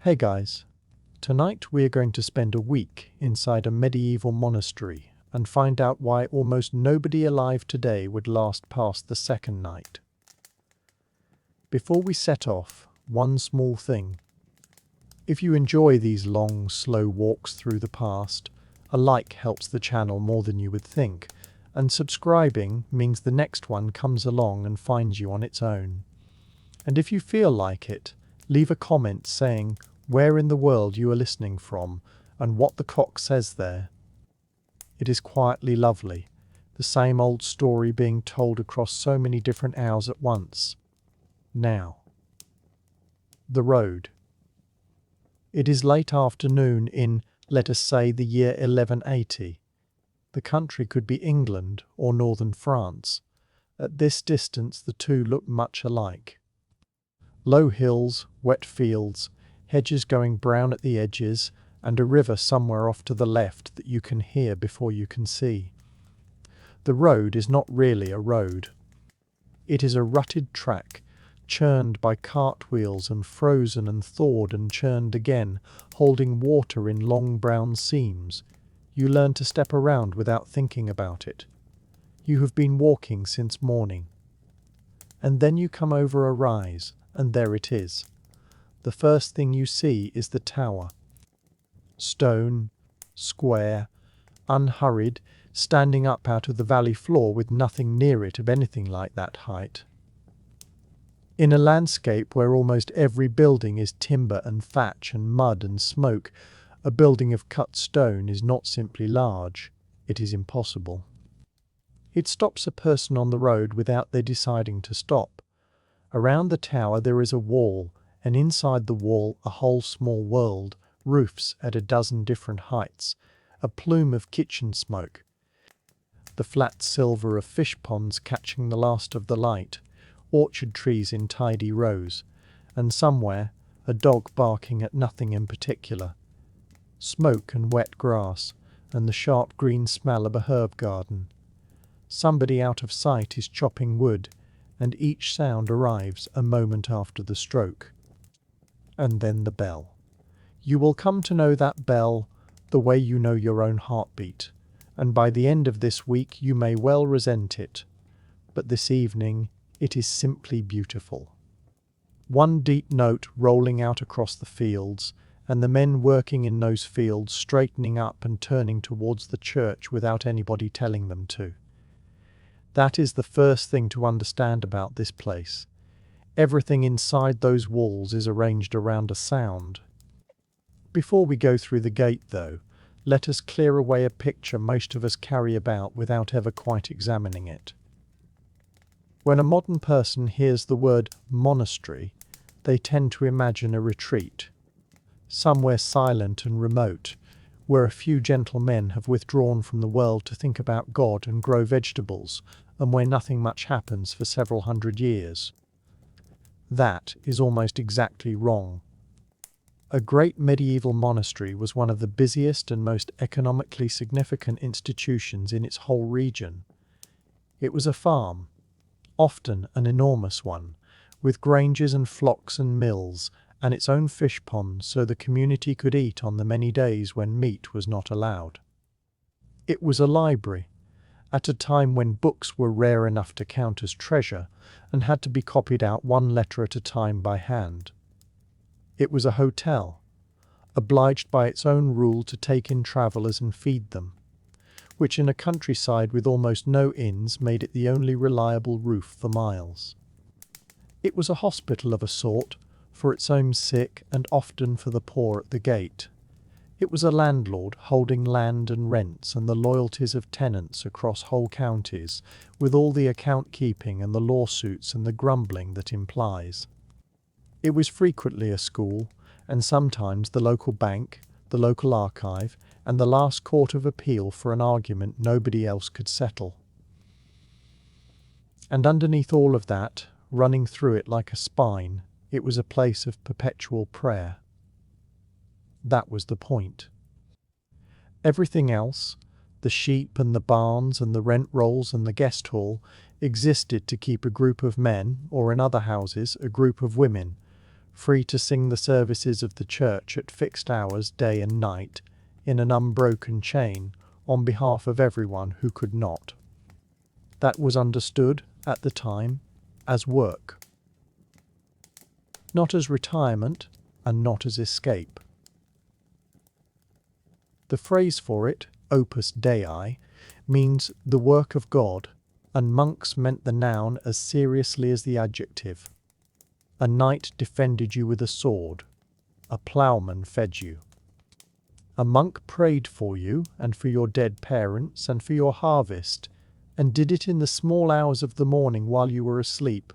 Hey guys, tonight we are going to spend a week inside a medieval monastery and find out why almost nobody alive today would last past the second night. Before we set off, one small thing. If you enjoy these long, slow walks through the past, a like helps the channel more than you would think, and subscribing means the next one comes along and finds you on its own. And if you feel like it, leave a comment saying where in the world you are listening from and what the clock says there. It is quietly lovely, the same old story being told across so many different hours at once. Now, the road. It is late afternoon in, let us say, the year 1180. The country could be England or northern France. At this distance the two look much alike. Low hills, wet fields, hedges going brown at the edges, and a river somewhere off to the left that you can hear before you can see. The road is not really a road. It is a rutted track, churned by cartwheels and frozen and thawed and churned again, holding water in long brown seams. You learn to step around without thinking about it. You have been walking since morning. And then you come over a rise, and there it is. The first thing you see is the tower. Stone, square, unhurried, standing up out of the valley floor with nothing near it of anything like that height. In a landscape where almost every building is timber and thatch and mud and smoke, a building of cut stone is not simply large, it is impossible. It stops a person on the road without their deciding to stop. Around the tower there is a wall, and inside the wall a whole small world, roofs at a dozen different heights, a plume of kitchen smoke, the flat silver of fish ponds catching the last of the light, orchard trees in tidy rows, and somewhere a dog barking at nothing in particular, smoke and wet grass, and the sharp green smell of a herb garden. Somebody out of sight is chopping wood, and each sound arrives a moment after the stroke. And then the bell. You will come to know that bell the way you know your own heartbeat, and by the end of this week you may well resent it. But this evening it is simply beautiful. One deep note rolling out across the fields, and the men working in those fields straightening up and turning towards the church without anybody telling them to. That is the first thing to understand about this place. Everything inside those walls is arranged around a sound. Before we go through the gate, though, let us clear away a picture most of us carry about without ever quite examining it. When a modern person hears the word monastery, they tend to imagine a retreat, somewhere silent and remote, where a few gentle men have withdrawn from the world to think about God and grow vegetables, and where nothing much happens for several hundred years. That is almost exactly wrong. A great medieval monastery was one of the busiest and most economically significant institutions in its whole region. It was a farm, often an enormous one, with granges and flocks and mills, and its own fish ponds so the community could eat on the many days when meat was not allowed. It was a library, at a time when books were rare enough to count as treasure and had to be copied out one letter at a time by hand. It was a hotel, obliged by its own rule to take in travellers and feed them, which in a countryside with almost no inns made it the only reliable roof for miles. It was a hospital of a sort, for its own sick and often for the poor at the gate. It was a landlord holding land and rents and the loyalties of tenants across whole counties, with all the account-keeping and the lawsuits and the grumbling that implies. It was frequently a school, and sometimes the local bank, the local archive, and the last court of appeal for an argument nobody else could settle. And underneath all of that, running through it like a spine, it was a place of perpetual prayer. That was the point. Everything else, the sheep and the barns and the rent rolls and the guest hall, existed to keep a group of men, or in other houses, a group of women, free to sing the services of the church at fixed hours day and night, in an unbroken chain, on behalf of everyone who could not. That was understood, at the time, as work. Not as retirement, and not as escape. The phrase for it, opus dei, means the work of God, and monks meant the noun as seriously as the adjective. A knight defended you with a sword. A ploughman fed you. A monk prayed for you, and for your dead parents, and for your harvest, and did it in the small hours of the morning while you were asleep.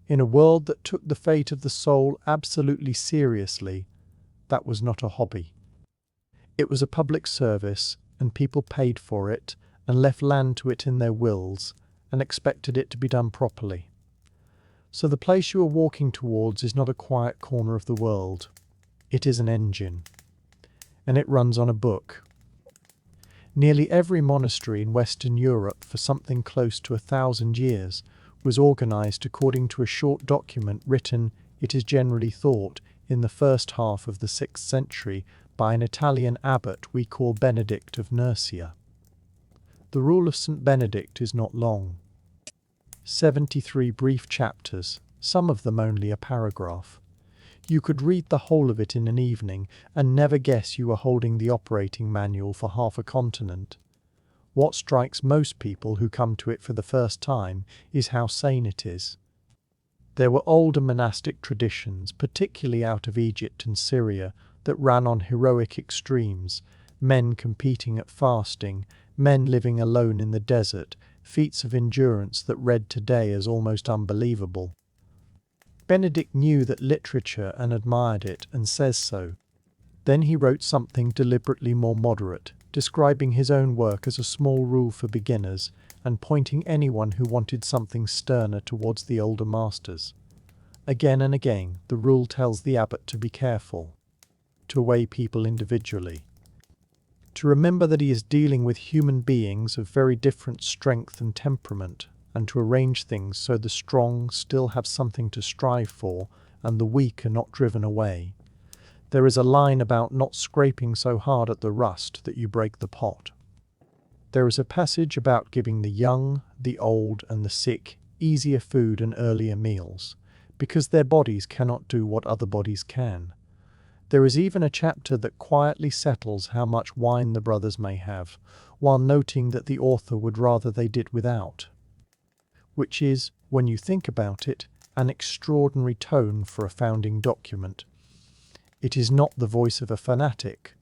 In a world that took the fate of the soul absolutely seriously, that was not a hobby. It was a public service, and people paid for it, and left land to it in their wills, and expected it to be done properly. So the place you are walking towards is not a quiet corner of the world. It is an engine. And it runs on a book. Nearly every monastery in Western Europe for something close to 1,000 years was organized according to a short document written, it is generally thought, in the first half of the 6th century by an Italian abbot we call Benedict of Nursia. The rule of St. Benedict is not long. 73 brief chapters, some of them only a paragraph. You could read the whole of it in an evening and never guess you were holding the operating manual for half a continent. What strikes most people who come to it for the first time is how sane it is. There were older monastic traditions, particularly out of Egypt and Syria, that ran on heroic extremes, men competing at fasting, men living alone in the desert, feats of endurance that read today as almost unbelievable. Benedict knew that literature and admired it, and says so. Then he wrote something deliberately more moderate, describing his own work as a small rule for beginners, and pointing anyone who wanted something sterner towards the older masters. Again and again, the rule tells the abbot to be careful, to weigh people individually, to remember that he is dealing with human beings of very different strength and temperament, and to arrange things so the strong still have something to strive for, and the weak are not driven away. There is a line about not scraping so hard at the rust that you break the pot. There is a passage about giving the young, the old, and the sick easier food and earlier meals, because their bodies cannot do what other bodies can. There is even a chapter that quietly settles how much wine the brothers may have, while noting that the author would rather they did without. Which is, when you think about it, an extraordinary tone for a founding document. It is not the voice of a fanatic.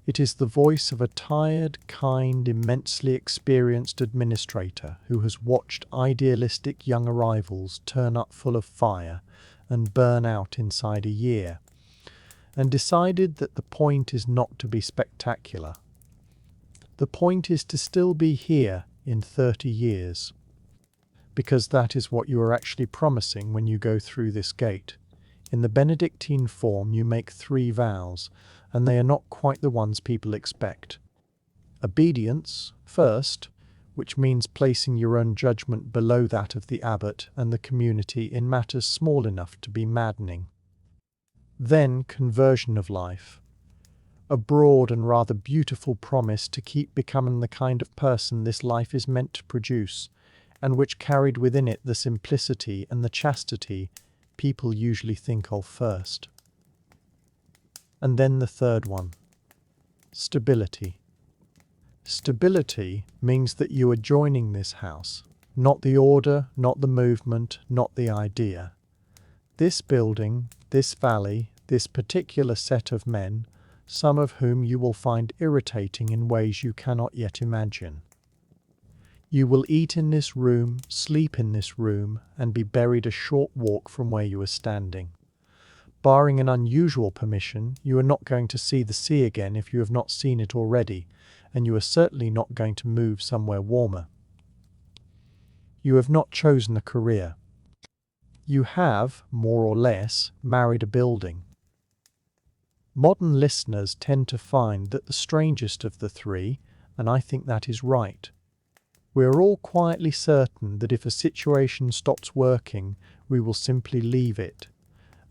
It is the voice of a tired, kind, immensely experienced administrator who has watched idealistic young arrivals turn up full of fire and burn out inside a year, and decided that the point is not to be spectacular. The point is to still be here in 30 years, because that is what you are actually promising when you go through this gate. In the Benedictine form you make 3 vows, and they are not quite the ones people expect. Obedience, first, which means placing your own judgment below that of the abbot and the community in matters small enough to be maddening. Then conversion of life, a broad and rather beautiful promise to keep becoming the kind of person this life is meant to produce, and which carried within it the simplicity and the chastity people usually think of first. And then the third one, stability. Stability means that you are joining this house, not the order, not the movement, not the idea. This building, this valley, this particular set of men, some of whom you will find irritating in ways you cannot yet imagine. You will eat in this room, sleep in this room, and be buried a short walk from where you are standing. Barring an unusual permission, you are not going to see the sea again if you have not seen it already, and you are certainly not going to move somewhere warmer. You have not chosen a career. You have, more or less, married a building. Modern listeners tend to find that the strangest of the 3, and I think that is right. We are all quietly certain that if a situation stops working, we will simply leave it,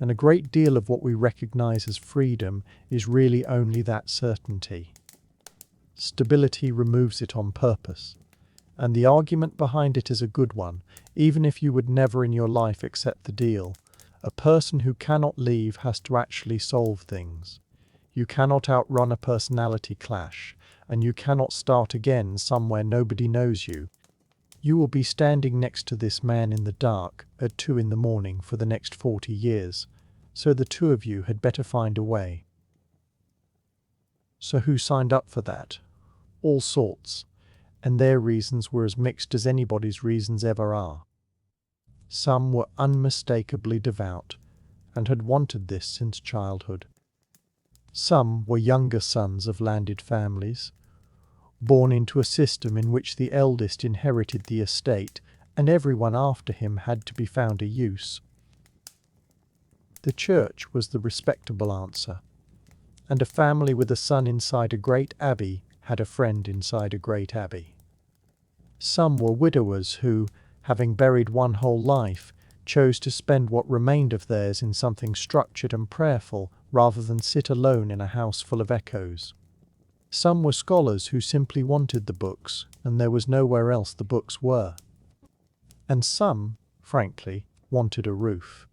and a great deal of what we recognize as freedom is really only that certainty. Stability removes it on purpose, and the argument behind it is a good one, even if you would never in your life accept the deal. A person who cannot leave has to actually solve things. You cannot outrun a personality clash, and you cannot start again somewhere nobody knows you. You will be standing next to this man in the dark at 2 in the morning for the next 40 years, so the two of you had better find a way. So who signed up for that? All sorts, and their reasons were as mixed as anybody's reasons ever are. Some were unmistakably devout, and had wanted this since childhood. Some were younger sons of landed families, born into a system in which the eldest inherited the estate, and everyone after him had to be found a use. The church was the respectable answer, and a family with a son inside a great abbey had a friend inside a great abbey. Some were widowers who, having buried one whole life, chose to spend what remained of theirs in something structured and prayerful rather than sit alone in a house full of echoes. Some were scholars who simply wanted the books, and there was nowhere else the books were. And some, frankly, wanted a roof.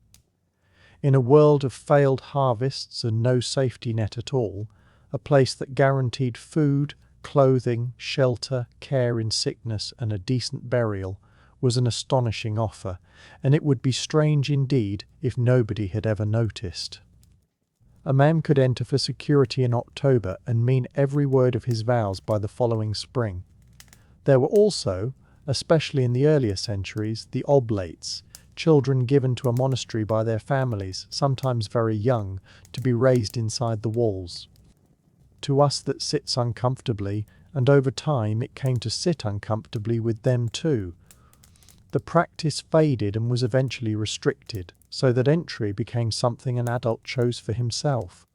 In a world of failed harvests and no safety net at all, a place that guaranteed food, clothing, shelter, care in sickness, and a decent burial was an astonishing offer, and it would be strange indeed if nobody had ever noticed. A man could enter for security in October and mean every word of his vows by the following spring. There were also, especially in the earlier centuries, the oblates, children given to a monastery by their families, sometimes very young, to be raised inside the walls. To us that sits uncomfortably, and over time it came to sit uncomfortably with them too. The practice faded and was eventually restricted, so that entry became something an adult chose for himself.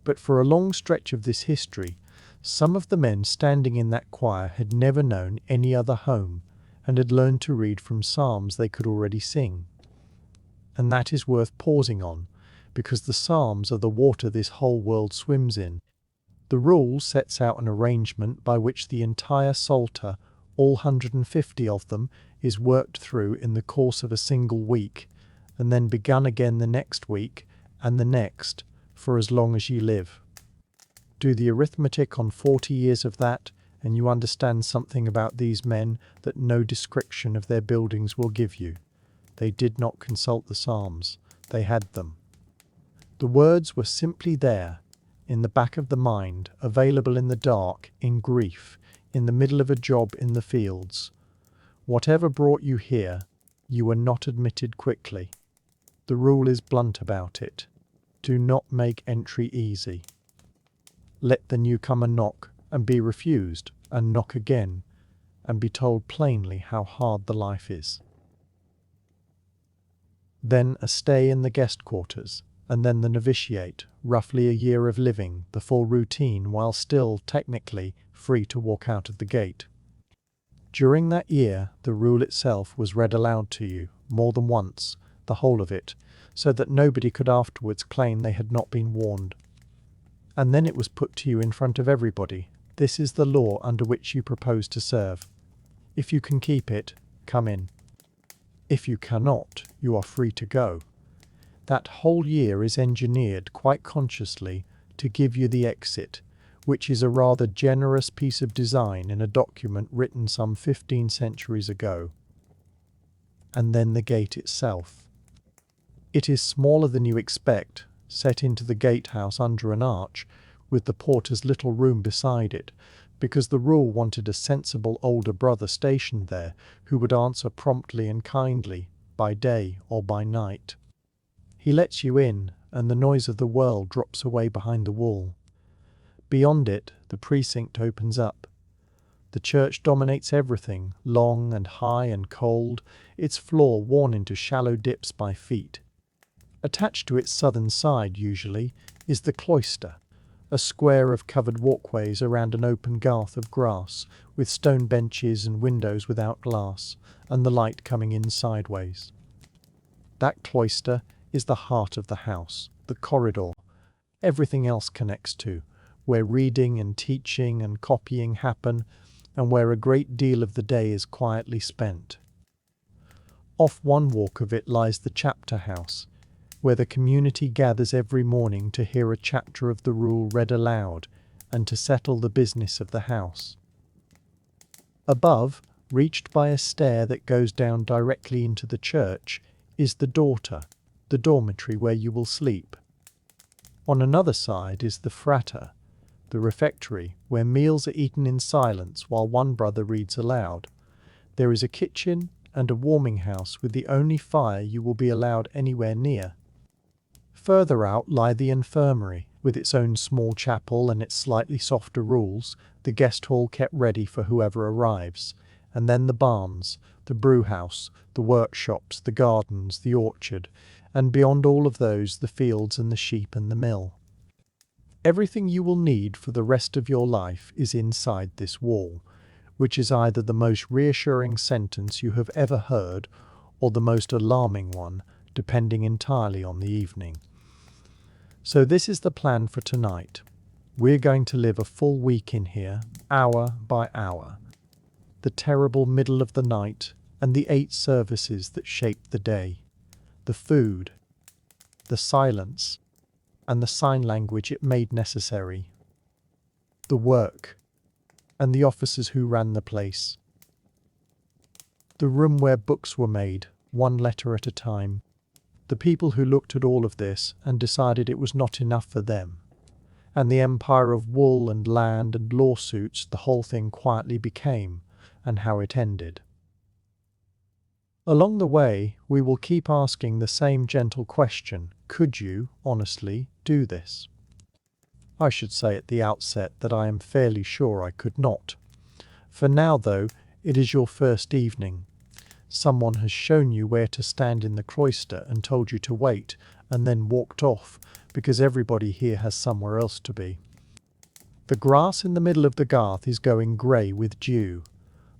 But for a long stretch of this history, some of the men standing in that choir had never known any other home, and had learned to read from psalms they could already sing. And that is worth pausing on, because the psalms are the water this whole world swims in. The rule sets out an arrangement by which the entire Psalter, all 150 of them, is worked through in the course of a single week, and then begun again the next week, and the next, for as long as ye live. Do the arithmetic on 40 years of that, and you understand something about these men that no description of their buildings will give you. They did not consult the Psalms, they had them. The words were simply there, in the back of the mind, available in the dark, in grief, in the middle of a job in the fields. Whatever brought you here, you were not admitted quickly. The rule is blunt about it. Do not make entry easy. Let the newcomer knock, and be refused, and knock again, and be told plainly how hard the life is. Then a stay in the guest quarters, and then the novitiate, roughly a year of living, the full routine, while still, technically, free to walk out of the gate. During that year, the rule itself was read aloud to you, more than once, the whole of it, so that nobody could afterwards claim they had not been warned. And then it was put to you in front of everybody. This is the law under which you propose to serve. If you can keep it, come in. If you cannot, you are free to go. That whole year is engineered quite consciously to give you the exit, which is a rather generous piece of design in a document written some 15 centuries ago. And then the gate itself. It is smaller than you expect, set into the gatehouse under an arch, with the porter's little room beside it, because the rule wanted a sensible older brother stationed there who would answer promptly and kindly, by day or by night. He lets you in, and the noise of the world drops away behind the wall. Beyond it, the precinct opens up. The church dominates everything, long and high and cold, its floor worn into shallow dips by feet. Attached to its southern side, usually, is the cloister, a square of covered walkways around an open garth of grass, with stone benches and windows without glass, and the light coming in sideways. That cloister is the heart of the house, the corridor everything else connects to, where reading and teaching and copying happen, and where a great deal of the day is quietly spent. Off one walk of it lies the chapter house, where the community gathers every morning to hear a chapter of the rule read aloud and to settle the business of the house. Above, reached by a stair that goes down directly into the church, is the dormitory where you will sleep. On another side is the frater, the refectory, where meals are eaten in silence while one brother reads aloud. There is a kitchen and a warming house with the only fire you will be allowed anywhere near. Further out lie the infirmary, with its own small chapel and its slightly softer rules, the guest hall kept ready for whoever arrives, and then the barns, the brewhouse, the workshops, the gardens, the orchard, and beyond all of those the fields and the sheep and the mill. Everything you will need for the rest of your life is inside this wall, which is either the most reassuring sentence you have ever heard or the most alarming one, depending entirely on the evening. So this is the plan for tonight. We're going to live a full week in here, hour by hour. The terrible middle of the night and the 8 services that shape the day. The food, the silence, and the sign language it made necessary. The work, and the officers who ran the place. The room where books were made, one letter at a time. The people who looked at all of this and decided it was not enough for them. And the empire of wool and land and lawsuits the whole thing quietly became, and how it ended. Along the way, we will keep asking the same gentle question: could you, honestly, do this? I should say at the outset that I am fairly sure I could not. For now, though, it is your first evening. Someone has shown you where to stand in the cloister and told you to wait, and then walked off, because everybody here has somewhere else to be. The grass in the middle of the garth is going grey with dew.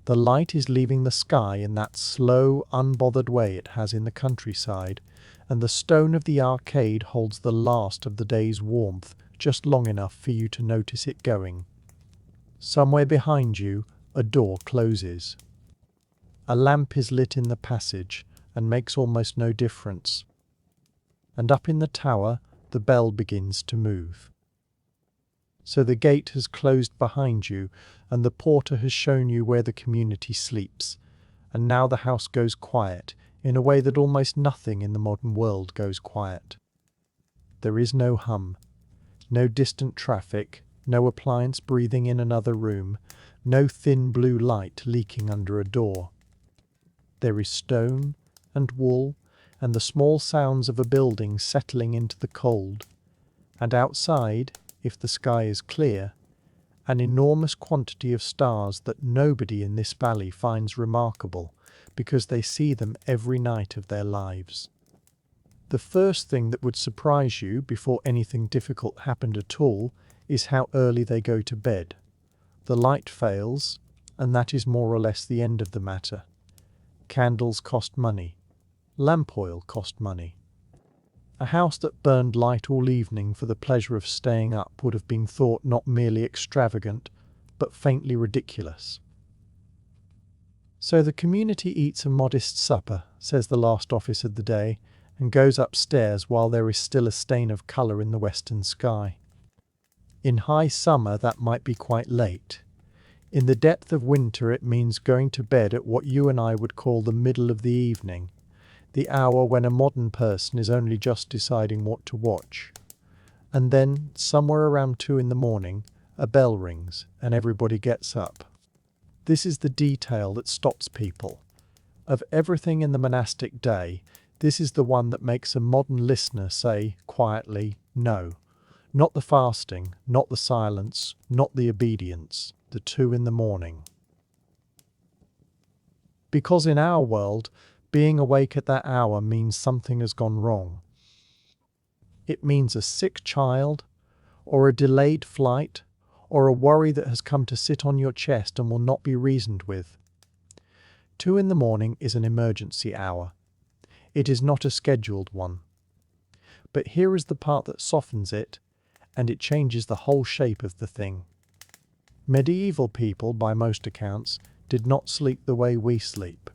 The light is leaving the sky in that slow, unbothered way it has in the countryside, and the stone of the arcade holds the last of the day's warmth, just long enough for you to notice it going. Somewhere behind you, a door closes. A lamp is lit in the passage, and makes almost no difference. And up in the tower, the bell begins to move. So the gate has closed behind you, and the porter has shown you where the community sleeps, and now the house goes quiet, in a way that almost nothing in the modern world goes quiet. There is no hum, no distant traffic, no appliance breathing in another room, no thin blue light leaking under a door. There is stone and wool and the small sounds of a building settling into the cold, and outside, if the sky is clear, an enormous quantity of stars that nobody in this valley finds remarkable because they see them every night of their lives. The first thing that would surprise you before anything difficult happened at all is how early they go to bed. The light fails, and that is more or less the end of the matter. Candles cost money. Lamp oil cost money. A house that burned light all evening for the pleasure of staying up would have been thought not merely extravagant, but faintly ridiculous. So the community eats a modest supper, says the last office of the day, and goes upstairs while there is still a stain of colour in the western sky. In high summer that might be quite late. In the depth of winter it means going to bed at what you and I would call the middle of the evening, the hour when a modern person is only just deciding what to watch. And then, somewhere around 2 a.m, a bell rings and everybody gets up. This is the detail that stops people. Of everything in the monastic day, this is the one that makes a modern listener say quietly, no. Not the fasting, not the silence, not the obedience, the 2 a.m. Because in our world, being awake at that hour means something has gone wrong. It means a sick child, or a delayed flight, or a worry that has come to sit on your chest and will not be reasoned with. 2 a.m. is an emergency hour. It is not a scheduled one. But here is the part that softens it, and it changes the whole shape of the thing. Medieval people, by most accounts, did not sleep the way we sleep.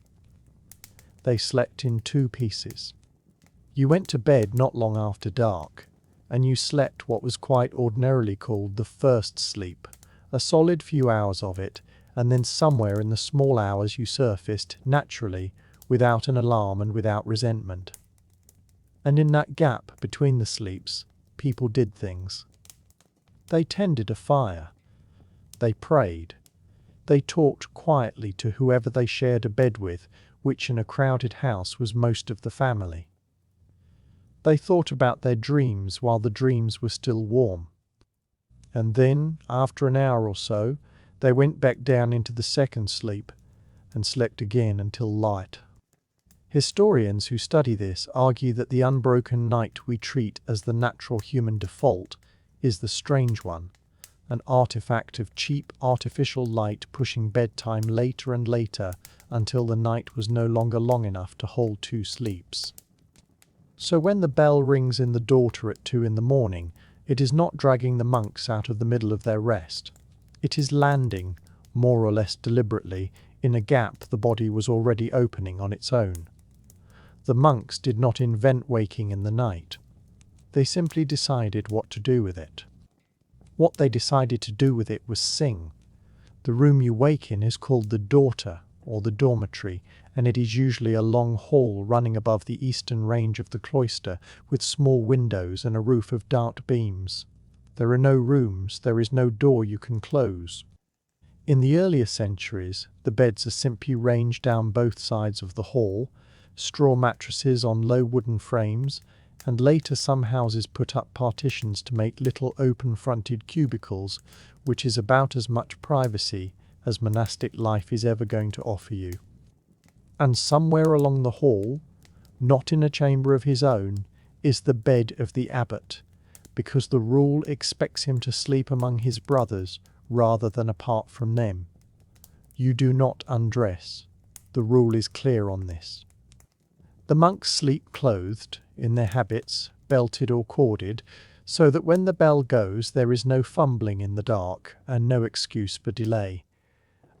They slept in two pieces. You went to bed not long after dark, and you slept what was quite ordinarily called the first sleep, a solid few hours of it, and then somewhere in the small hours you surfaced, naturally, without an alarm and without resentment. And in that gap between the sleeps, people did things. They tended a fire. They prayed. They talked quietly to whoever they shared a bed with, which in a crowded house was most of the family. They thought about their dreams while the dreams were still warm. And then, after an hour or so, they went back down into the second sleep and slept again until light. Historians who study this argue that the unbroken night we treat as the natural human default is the strange one, an artifact of cheap artificial light pushing bedtime later and later until the night was no longer long enough to hold two sleeps. So when the bell rings in the daughter at 2 in the morning, it is not dragging the monks out of the middle of their rest. It is landing, more or less deliberately, in a gap the body was already opening on its own. The monks did not invent waking in the night. They simply decided what to do with it. What they decided to do with it was sing. The room you wake in is called the daughter, or the dormitory, and it is usually a long hall running above the eastern range of the cloister, with small windows and a roof of dark beams. There are no rooms, there is no door you can close. In the earlier centuries, the beds are simply ranged down both sides of the hall, straw mattresses on low wooden frames, and later some houses put up partitions to make little open-fronted cubicles, which is about as much privacy as monastic life is ever going to offer you. And somewhere along the hall, not in a chamber of his own, is the bed of the abbot, because the rule expects him to sleep among his brothers rather than apart from them. You do not undress. The rule is clear on this. The monks sleep clothed, in their habits, belted or corded, so that when the bell goes there is no fumbling in the dark and no excuse for delay.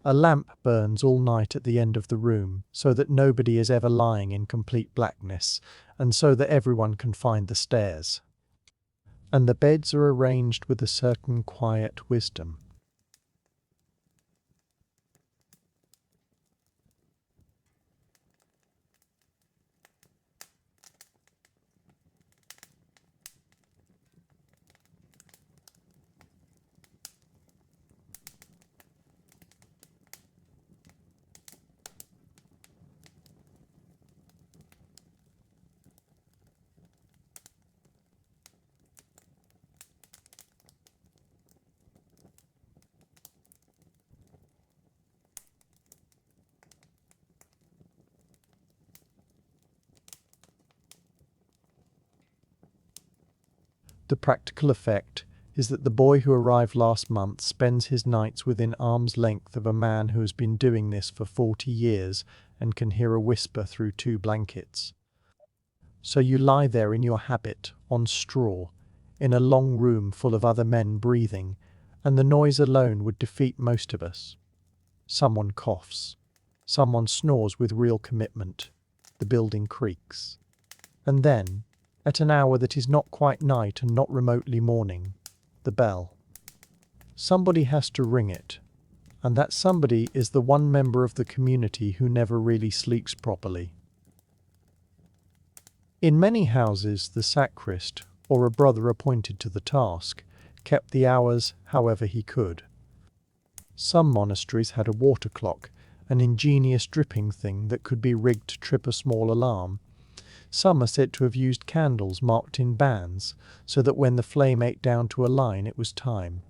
A lamp burns all night at the end of the room, so that nobody is ever lying in complete blackness, and so that everyone can find the stairs. And the beds are arranged with a certain quiet wisdom. The practical effect is that the boy who arrived last month spends his nights within arm's length of a man who has been doing this for 40 years and can hear a whisper through 2 blankets. So you lie there in your habit, on straw, in a long room full of other men breathing, and the noise alone would defeat most of us. Someone coughs. Someone snores with real commitment. The building creaks. And then, at an hour that is not quite night and not remotely morning, the bell. Somebody has to ring it, and that somebody is the one member of the community who never really sleeps properly. In many houses, the sacrist, or a brother appointed to the task, kept the hours however he could. Some monasteries had a water clock, an ingenious dripping thing that could be rigged to trip a small alarm. Some are said to have used candles marked in bands, so that when the flame ate down to a line it was time.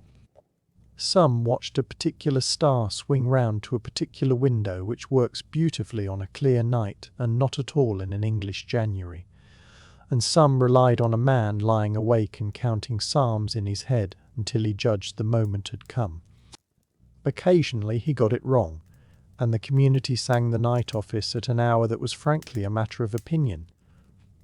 Some watched a particular star swing round to a particular window, which works beautifully on a clear night and not at all in an English January. And some relied on a man lying awake and counting psalms in his head until he judged the moment had come. Occasionally he got it wrong, and the community sang the night office at an hour that was frankly a matter of opinion.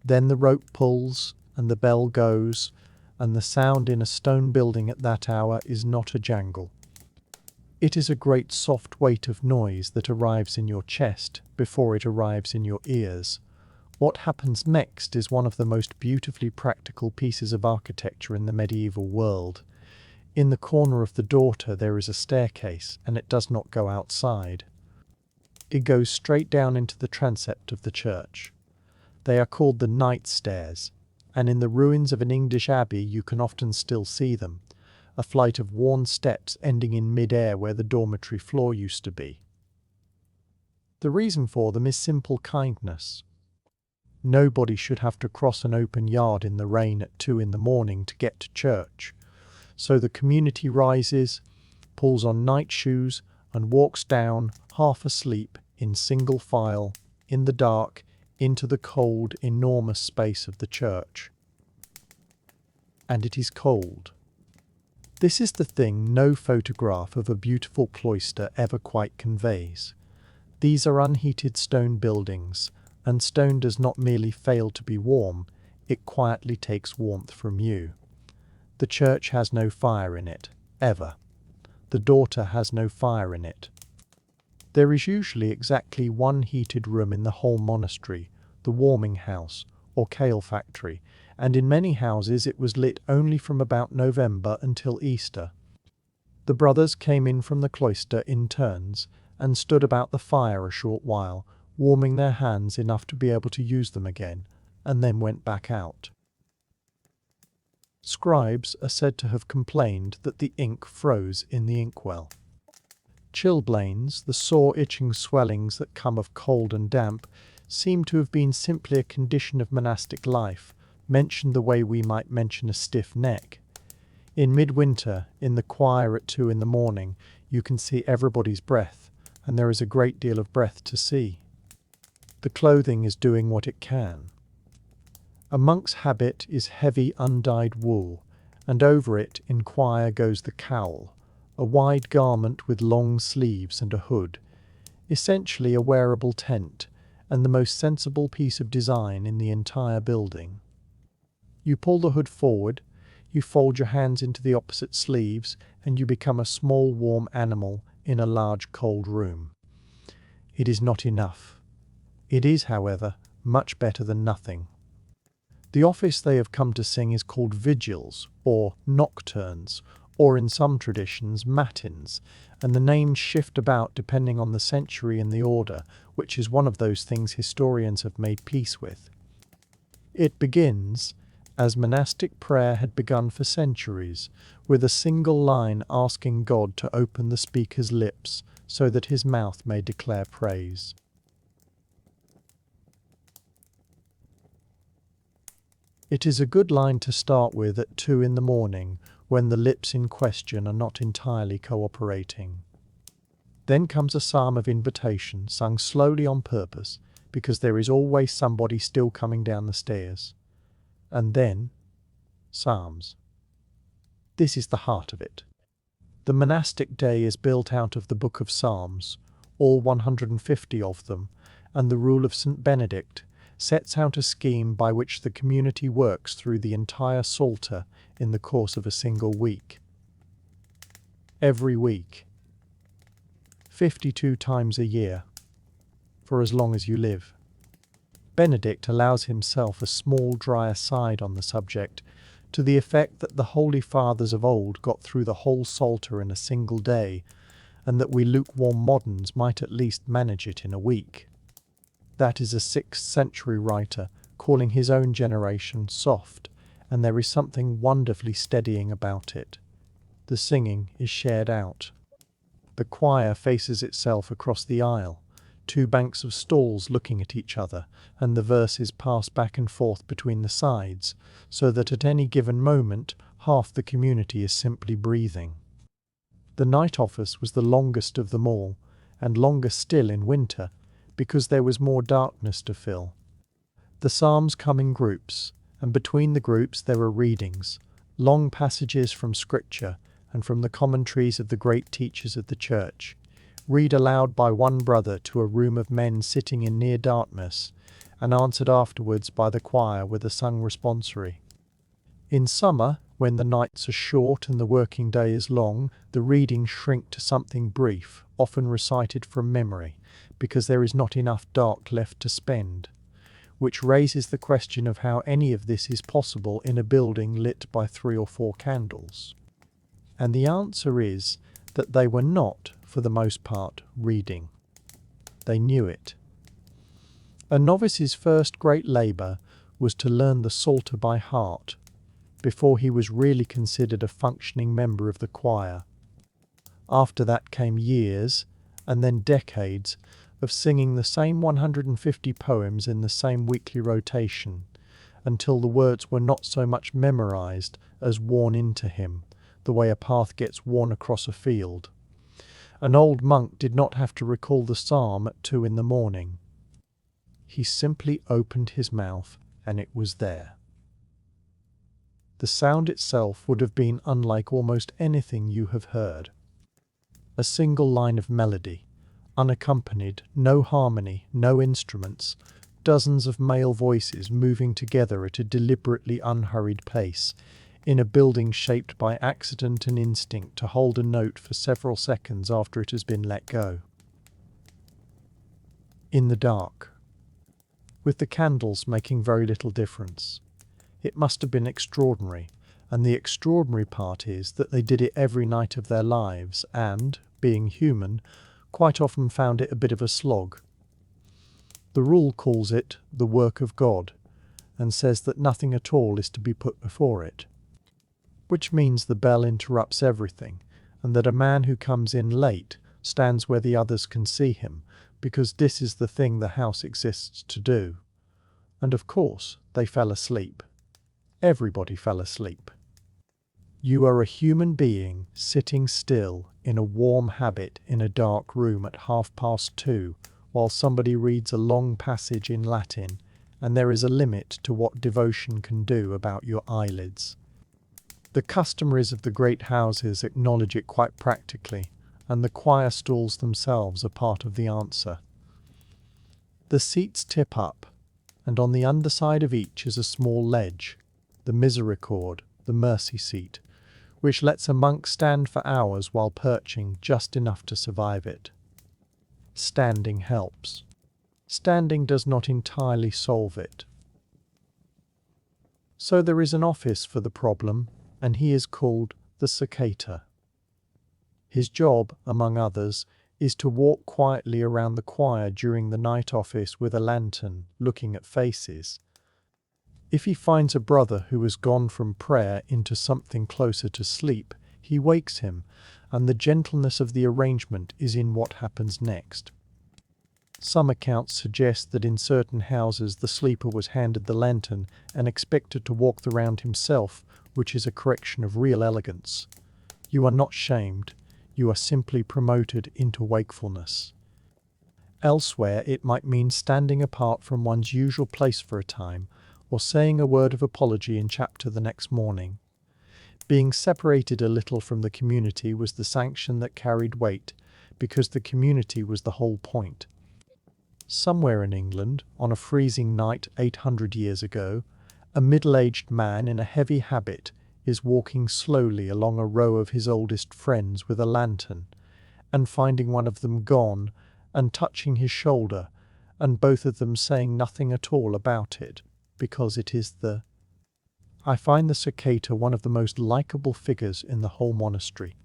Then the rope pulls, and the bell goes, and the sound in a stone building at that hour is not a jangle. It is a great soft weight of noise that arrives in your chest before it arrives in your ears. What happens next is one of the most beautifully practical pieces of architecture in the medieval world. In the corner of the daughter there is a staircase, and it does not go outside. It goes straight down into the transept of the church. They are called the night stairs, and in the ruins of an English abbey you can often still see them, a flight of worn steps ending in mid-air where the dormitory floor used to be. The reason for them is simple kindness. Nobody should have to cross an open yard in the rain at 2 a.m. to get to church. So the community rises, pulls on night shoes, and walks down, half asleep, in single file, in the dark, into the cold, enormous space of the church. And it is cold. This is the thing no photograph of a beautiful cloister ever quite conveys. These are unheated stone buildings, and stone does not merely fail to be warm, it quietly takes warmth from you. The church has no fire in it, ever. The daughter has no fire in it. There is usually exactly one heated room in the whole monastery, the warming house, or kale factory, and in many houses it was lit only from about November until Easter. The brothers came in from the cloister in turns, and stood about the fire a short while, warming their hands enough to be able to use them again, and then went back out. Scribes are said to have complained that the ink froze in the inkwell. Chilblains, the sore itching swellings that come of cold and damp, seem to have been simply a condition of monastic life, mentioned the way we might mention a stiff neck. In midwinter, in the choir at 2 a.m, you can see everybody's breath, and there is a great deal of breath to see. The clothing is doing what it can. A monk's habit is heavy undyed wool, and over it in choir goes the cowl, a wide garment with long sleeves and a hood, essentially a wearable tent, and the most sensible piece of design in the entire building. You pull the hood forward, you fold your hands into the opposite sleeves, and you become a small warm animal in a large cold room. It is not enough. It is, however, much better than nothing. The office they have come to sing is called vigils, or nocturnes, or in some traditions matins, and the names shift about depending on the century and the order, which is one of those things historians have made peace with. It begins, as monastic prayer had begun for centuries, with a single line asking God to open the speaker's lips so that his mouth may declare praise. It is a good line to start with at 2 a.m, when the lips in question are not entirely cooperating. Then comes a psalm of invitation, sung slowly on purpose, because there is always somebody still coming down the stairs. And then, psalms. This is the heart of it. The monastic day is built out of the Book of Psalms, all 150 of them, and the rule of St. Benedict sets out a scheme by which the community works through the entire Psalter in the course of a single week. Every week. 52 times a year. For as long as you live. Benedict allows himself a small dry aside on the subject, to the effect that the Holy Fathers of old got through the whole Psalter in a single day, and that we lukewarm moderns might at least manage it in a week. That is a 6th century writer calling his own generation soft, and there is something wonderfully steadying about it. The singing is shared out. The choir faces itself across the aisle, 2 banks of stalls looking at each other, and the verses pass back and forth between the sides, so that at any given moment half the community is simply breathing. The night office was the longest of them all, and longer still in winter, because there was more darkness to fill. The psalms come in groups, and between the groups there are readings, long passages from Scripture and from the commentaries of the great teachers of the Church, read aloud by one brother to a room of men sitting in near darkness, and answered afterwards by the choir with a sung responsory. In summer, when the nights are short and the working day is long, the readings shrink to something brief, often recited from memory, because there is not enough dark left to spend, which raises the question of how any of this is possible in a building lit by 3 or 4 candles. And the answer is that they were not, for the most part, reading. They knew it. A novice's first great labour was to learn the Psalter by heart, before he was really considered a functioning member of the choir. After that came years, and then decades, of singing the same 150 poems in the same weekly rotation, until the words were not so much memorized as worn into him, the way a path gets worn across a field. An old monk did not have to recall the psalm at 2 in the morning. He simply opened his mouth, and it was there. The sound itself would have been unlike almost anything you have heard. A single line of melody, unaccompanied, no harmony, no instruments, dozens of male voices moving together at a deliberately unhurried pace, in a building shaped by accident and instinct to hold a note for several seconds after it has been let go. In the dark, with the candles making very little difference. It must have been extraordinary, and the extraordinary part is that they did it every night of their lives and, being human, quite often found it a bit of a slog. The rule calls it the work of God, and says that nothing at all is to be put before it, which means the bell interrupts everything, and that a man who comes in late stands where the others can see him, because this is the thing the house exists to do. And of course, they fell asleep. Everybody fell asleep. You are a human being sitting still in a warm habit in a dark room at 2:30, while somebody reads a long passage in Latin, and there is a limit to what devotion can do about your eyelids. The customaries of the great houses acknowledge it quite practically, and the choir stalls themselves are part of the answer. The seats tip up, and on the underside of each is a small ledge, the misericord, the mercy seat, which lets a monk stand for hours while perching just enough to survive it. Standing helps. Standing does not entirely solve it. So there is an office for the problem, and he is called the seccator. His job, among others, is to walk quietly around the choir during the night office with a lantern, looking at faces. If he finds a brother who has gone from prayer into something closer to sleep, he wakes him, and the gentleness of the arrangement is in what happens next. Some accounts suggest that in certain houses the sleeper was handed the lantern and expected to walk the round himself, which is a correction of real elegance. You are not shamed, you are simply promoted into wakefulness. Elsewhere it might mean standing apart from one's usual place for a time, or saying a word of apology in chapter the next morning. Being separated a little from the community was the sanction that carried weight, because the community was the whole point. Somewhere in England, on a freezing night 800 years ago, a middle-aged man in a heavy habit is walking slowly along a row of his oldest friends with a lantern, and finding one of them gone, and touching his shoulder, and both of them saying nothing at all about it, because it is I find the seccator one of the most likeable figures in the whole monastery.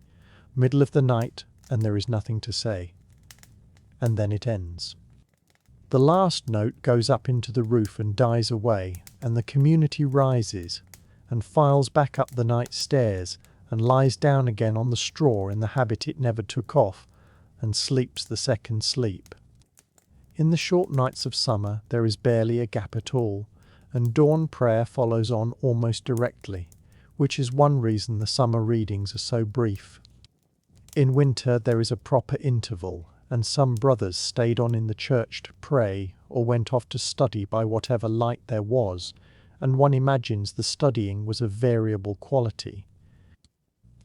Middle of the night, and there is nothing to say. And then it ends. The last note goes up into the roof and dies away, and the community rises, and files back up the night stairs, and lies down again on the straw in the habit it never took off, and sleeps the second sleep. In the short nights of summer there is barely a gap at all, and dawn prayer follows on almost directly, which is one reason the summer readings are so brief. In winter there is a proper interval, and some brothers stayed on in the church to pray, or went off to study by whatever light there was, and one imagines the studying was of variable quality.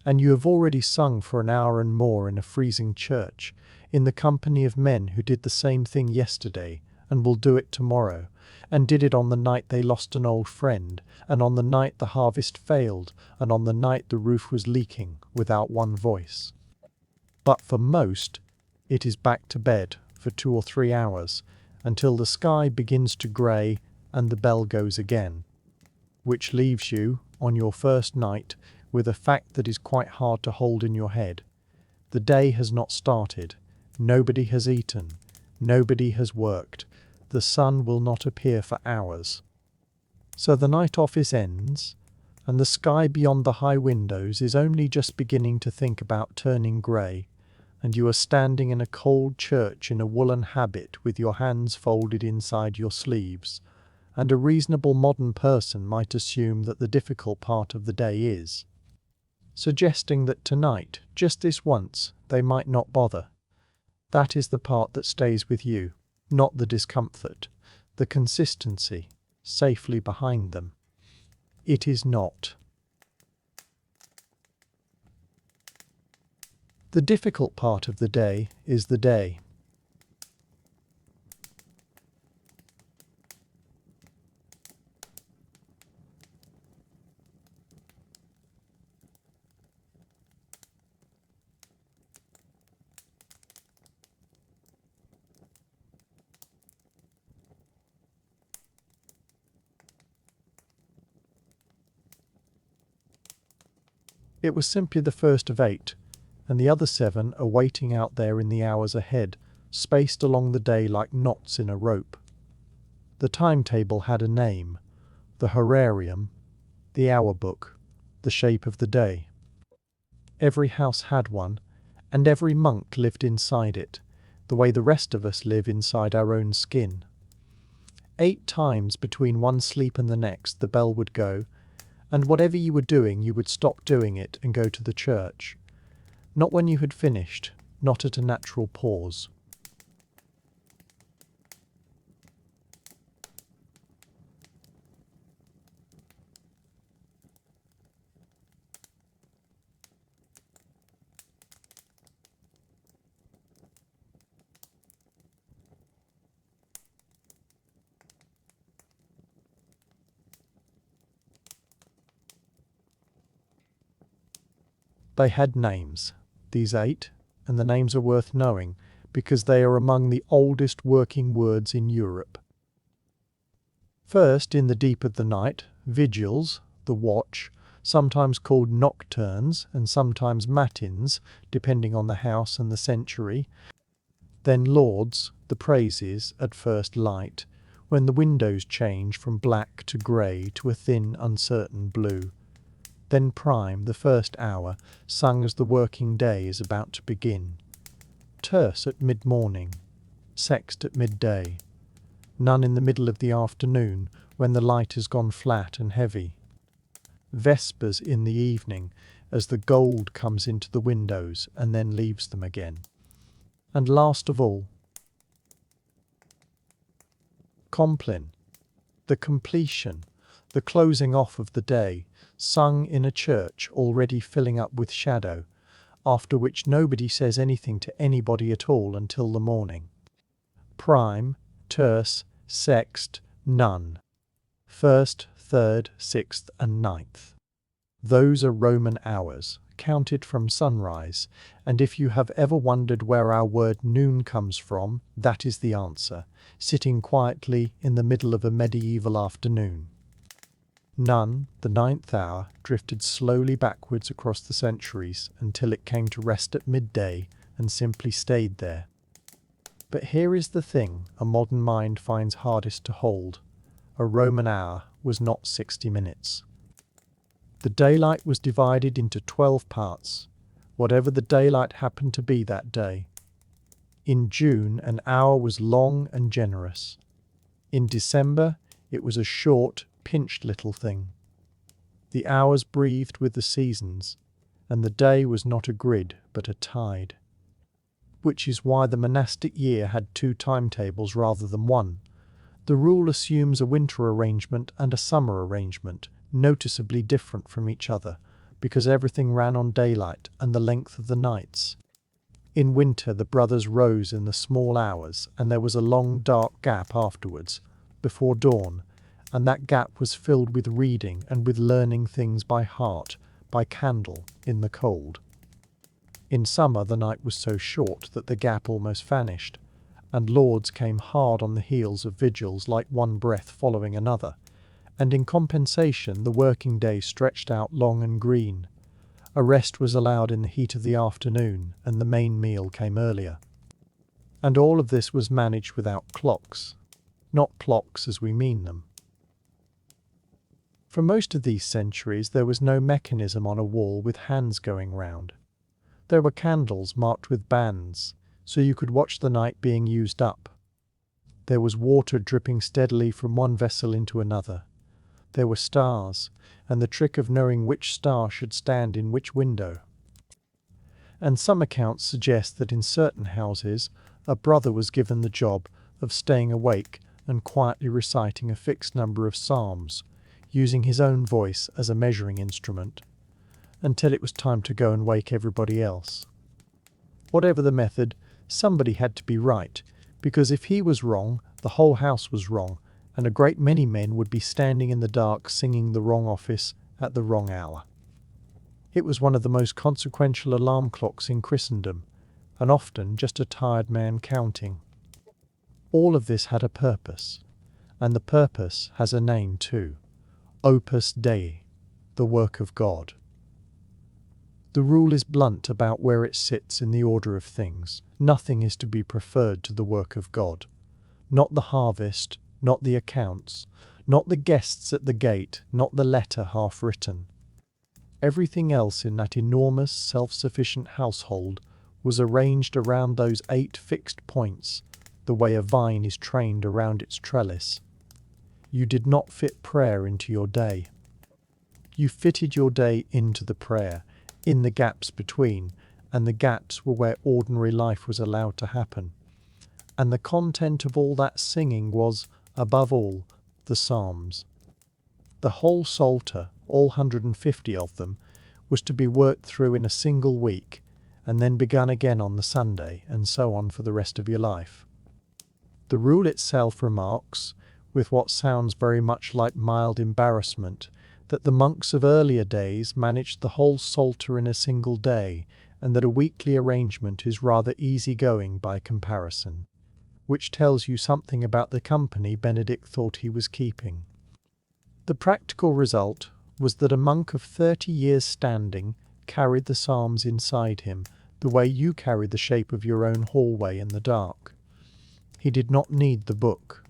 And you have already sung for an hour and more in a freezing church, in the company of men who did the same thing yesterday, and will do it tomorrow, and did it on the night they lost an old friend, and on the night the harvest failed, and on the night the roof was leaking, without one voice. But for most, it is back to bed for 2 or 3 hours, until the sky begins to grey and the bell goes again, which leaves you, on your first night, with a fact that is quite hard to hold in your head. The day has not started, nobody has eaten, nobody has worked, the sun will not appear for hours. So the night office ends, and the sky beyond the high windows is only just beginning to think about turning grey, and you are standing in a cold church in a woolen habit with your hands folded inside your sleeves, and a reasonable modern person might assume that the difficult part of the day is, suggesting that tonight, just this once, they might not bother. That is the part that stays with you, not the discomfort, the consistency, safely behind them. It is not. The difficult part of the day is the day. It was simply the first of 8, and the other 7 are waiting out there in the hours ahead, spaced along the day like knots in a rope. The timetable had a name, the horarium, the hour book, the shape of the day. Every house had one, and every monk lived inside it, the way the rest of us live inside our own skin. 8 times between one sleep and the next the bell would go, and whatever you were doing you would stop doing it and go to the church. Not when you had finished, not at a natural pause. They had names, these 8, and the names are worth knowing, because they are among the oldest working words in Europe. First, in the deep of the night, vigils, the watch, sometimes called nocturnes and sometimes matins, depending on the house and the century. Then lauds, the praises, at first light, when the windows change from black to grey to a thin, uncertain blue. Then prime, the first hour, sung as the working day is about to begin. Terce at mid-morning, sext at midday. None in the middle of the afternoon, when the light has gone flat and heavy. Vespers in the evening, as the gold comes into the windows and then leaves them again. And last of all, Compline, the completion, the closing off of the day, sung in a church already filling up with shadow, after which nobody says anything to anybody at all until the morning. Prime, terce, sext, none. First, third, sixth, and ninth. Those are Roman hours, counted from sunrise, and if you have ever wondered where our word noon comes from, that is the answer, sitting quietly in the middle of a medieval afternoon. None, the 9th hour, drifted slowly backwards across the centuries until it came to rest at midday and simply stayed there. But here is the thing a modern mind finds hardest to hold. A Roman hour was not 60 minutes. The daylight was divided into 12 parts, whatever the daylight happened to be that day. In June, an hour was long and generous. In December, it was a short, pinched little thing. The hours breathed with the seasons, and the day was not a grid but a tide. Which is why the monastic year had 2 timetables rather than 1. The rule assumes a winter arrangement and a summer arrangement, noticeably different from each other, because everything ran on daylight and the length of the nights. In winter the brothers rose in the small hours, and there was a long dark gap afterwards, before dawn, and that gap was filled with reading and with learning things by heart, by candle, in the cold. In summer the night was so short that the gap almost vanished, and Lords came hard on the heels of vigils like one breath following another, and in compensation the working day stretched out long and green. A rest was allowed in the heat of the afternoon, and the main meal came earlier. And all of this was managed without clocks, not clocks as we mean them. For most of these centuries there was no mechanism on a wall with hands going round. There were candles marked with bands, so you could watch the night being used up. There was water dripping steadily from one vessel into another. There were stars, and the trick of knowing which star should stand in which window. And some accounts suggest that in certain houses a brother was given the job of staying awake and quietly reciting a fixed number of psalms, using his own voice as a measuring instrument, until it was time to go and wake everybody else. Whatever the method, somebody had to be right, because if he was wrong, the whole house was wrong, and a great many men would be standing in the dark singing the wrong office at the wrong hour. It was one of the most consequential alarm clocks in Christendom, and often just a tired man counting. All of this had a purpose, and the purpose has a name too: Opus Dei, the work of God. The rule is blunt about where it sits in the order of things. Nothing is to be preferred to the work of God. Not the harvest, not the accounts, not the guests at the gate, not the letter half written. Everything else in that enormous, self-sufficient household was arranged around those 8 fixed points, the way a vine is trained around its trellis. You did not fit prayer into your day. You fitted your day into the prayer, in the gaps between, and the gaps were where ordinary life was allowed to happen. And the content of all that singing was, above all, the Psalms. The whole Psalter, all 150 of them, was to be worked through in a single week, and then begun again on the Sunday, and so on for the rest of your life. The rule itself remarks, with what sounds very much like mild embarrassment, that the monks of earlier days managed the whole Psalter in a single day, and that a weekly arrangement is rather easy-going by comparison, which tells you something about the company Benedict thought he was keeping. The practical result was that a monk of 30 years' standing carried the psalms inside him, the way you carry the shape of your own hallway in the dark. He did not need the book.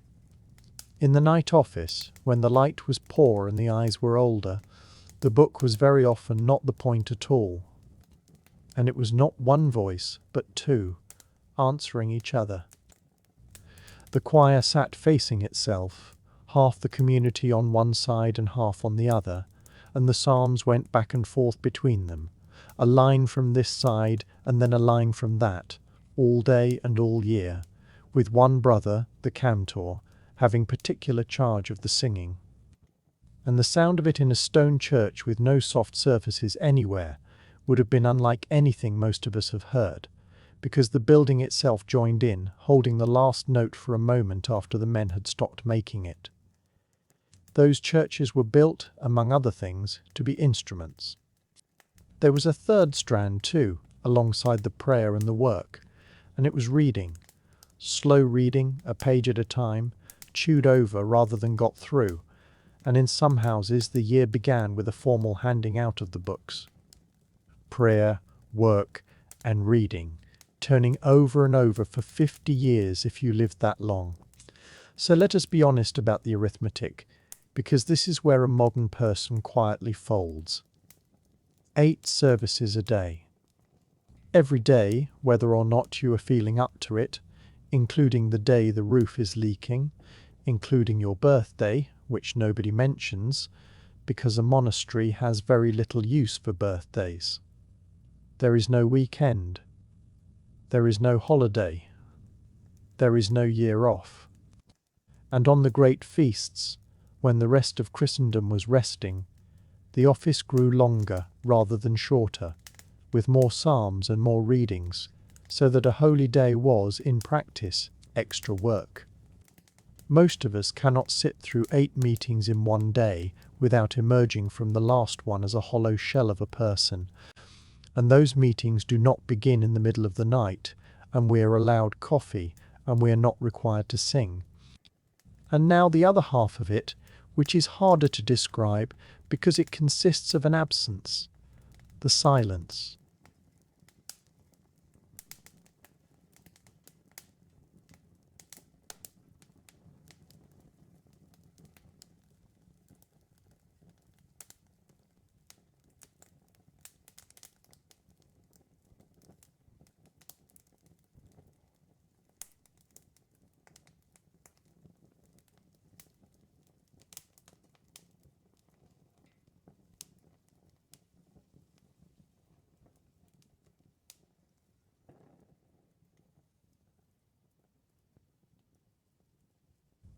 In the night office, when the light was poor and the eyes were older, the book was very often not the point at all. And it was not one voice, but 2, answering each other. The choir sat facing itself, half the community on one side and half on the other, and the psalms went back and forth between them, a line from this side and then a line from that, all day and all year, with one brother, the cantor, having particular charge of the singing. And the sound of it in a stone church with no soft surfaces anywhere would have been unlike anything most of us have heard, because the building itself joined in, holding the last note for a moment after the men had stopped making it. Those churches were built, among other things, to be instruments. There was a third strand too, alongside the prayer and the work, and it was reading. Slow reading, a page at a time, chewed over rather than got through, and in some houses the year began with a formal handing out of the books. Prayer, work, and reading, turning over and over for 50 years if you lived that long. So let us be honest about the arithmetic, because this is where a modern person quietly folds. 8 services a day. Every day, whether or not you are feeling up to it, including the day the roof is leaking, including your birthday, which nobody mentions, because a monastery has very little use for birthdays. There is no weekend. There is no holiday. There is no year off. And on the great feasts, when the rest of Christendom was resting, the office grew longer rather than shorter, with more psalms and more readings, so that a holy day was, in practice, extra work. Most of us cannot sit through 8 meetings in one day without emerging from the last one as a hollow shell of a person, and those meetings do not begin in the middle of the night, and we are allowed coffee, and we are not required to sing. And now the other half of it, which is harder to describe because it consists of an absence, the silence.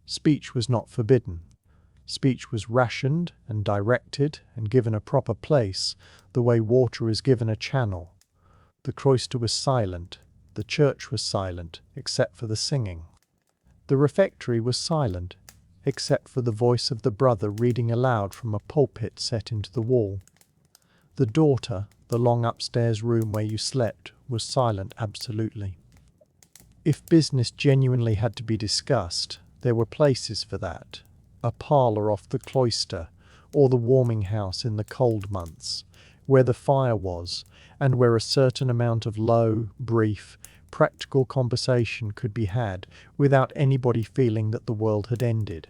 Speech was not forbidden. Speech was rationed and directed and given a proper place, the way water is given a channel. The cloister was silent, the church was silent, except for the singing. The refectory was silent, except for the voice of the brother reading aloud from a pulpit set into the wall. The daughter, the long upstairs room where you slept, was silent absolutely. If business genuinely had to be discussed, there were places for that. A parlour off the cloister, or the warming house in the cold months, where the fire was, and where a certain amount of low, brief, practical conversation could be had without anybody feeling that the world had ended.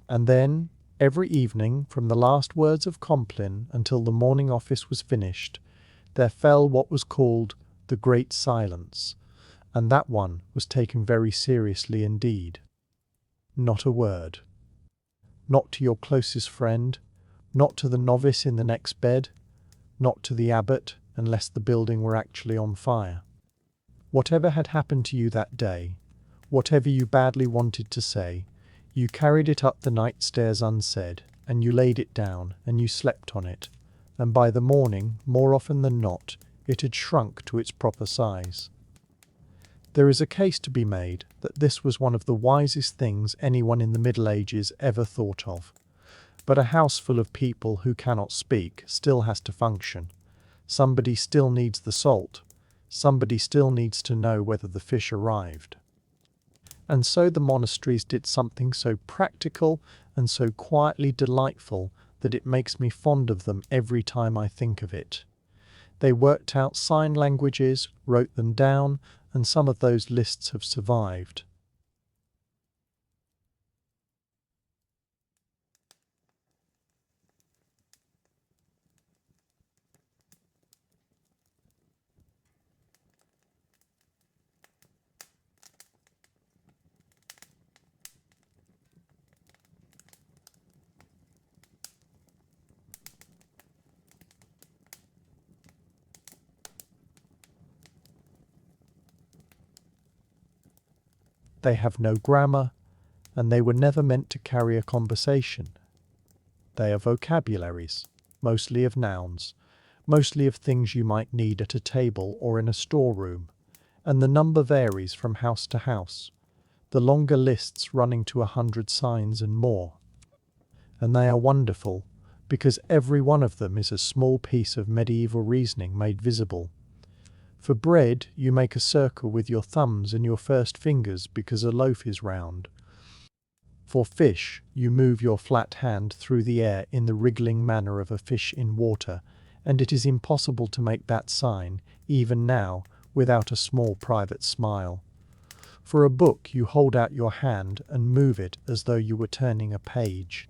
And then, every evening, from the last words of Compline until the morning office was finished, there fell what was called the Great Silence, and that one was taken very seriously indeed. Not a word. Not to your closest friend, not to the novice in the next bed, not to the abbot, unless the building were actually on fire. Whatever had happened to you that day, whatever you badly wanted to say, you carried it up the night stairs unsaid, and you laid it down, and you slept on it, and by the morning, more often than not, it had shrunk to its proper size. There is a case to be made that this was one of the wisest things anyone in the Middle Ages ever thought of. But a house full of people who cannot speak still has to function. Somebody still needs the salt. Somebody still needs to know whether the fish arrived. And so the monasteries did something so practical and so quietly delightful that it makes me fond of them every time I think of it. They worked out sign languages, wrote them down, and some of those lists have survived. They have no grammar, and they were never meant to carry a conversation. They are vocabularies, mostly of nouns, mostly of things you might need at a table or in a storeroom, and the number varies from house to house, the longer lists running to 100 signs and more. And they are wonderful, because every one of them is a small piece of medieval reasoning made visible. For bread, you make a circle with your thumbs and your first fingers because a loaf is round. For fish, you move your flat hand through the air in the wriggling manner of a fish in water, and it is impossible to make that sign, even now, without a small private smile. For a book, you hold out your hand and move it as though you were turning a page.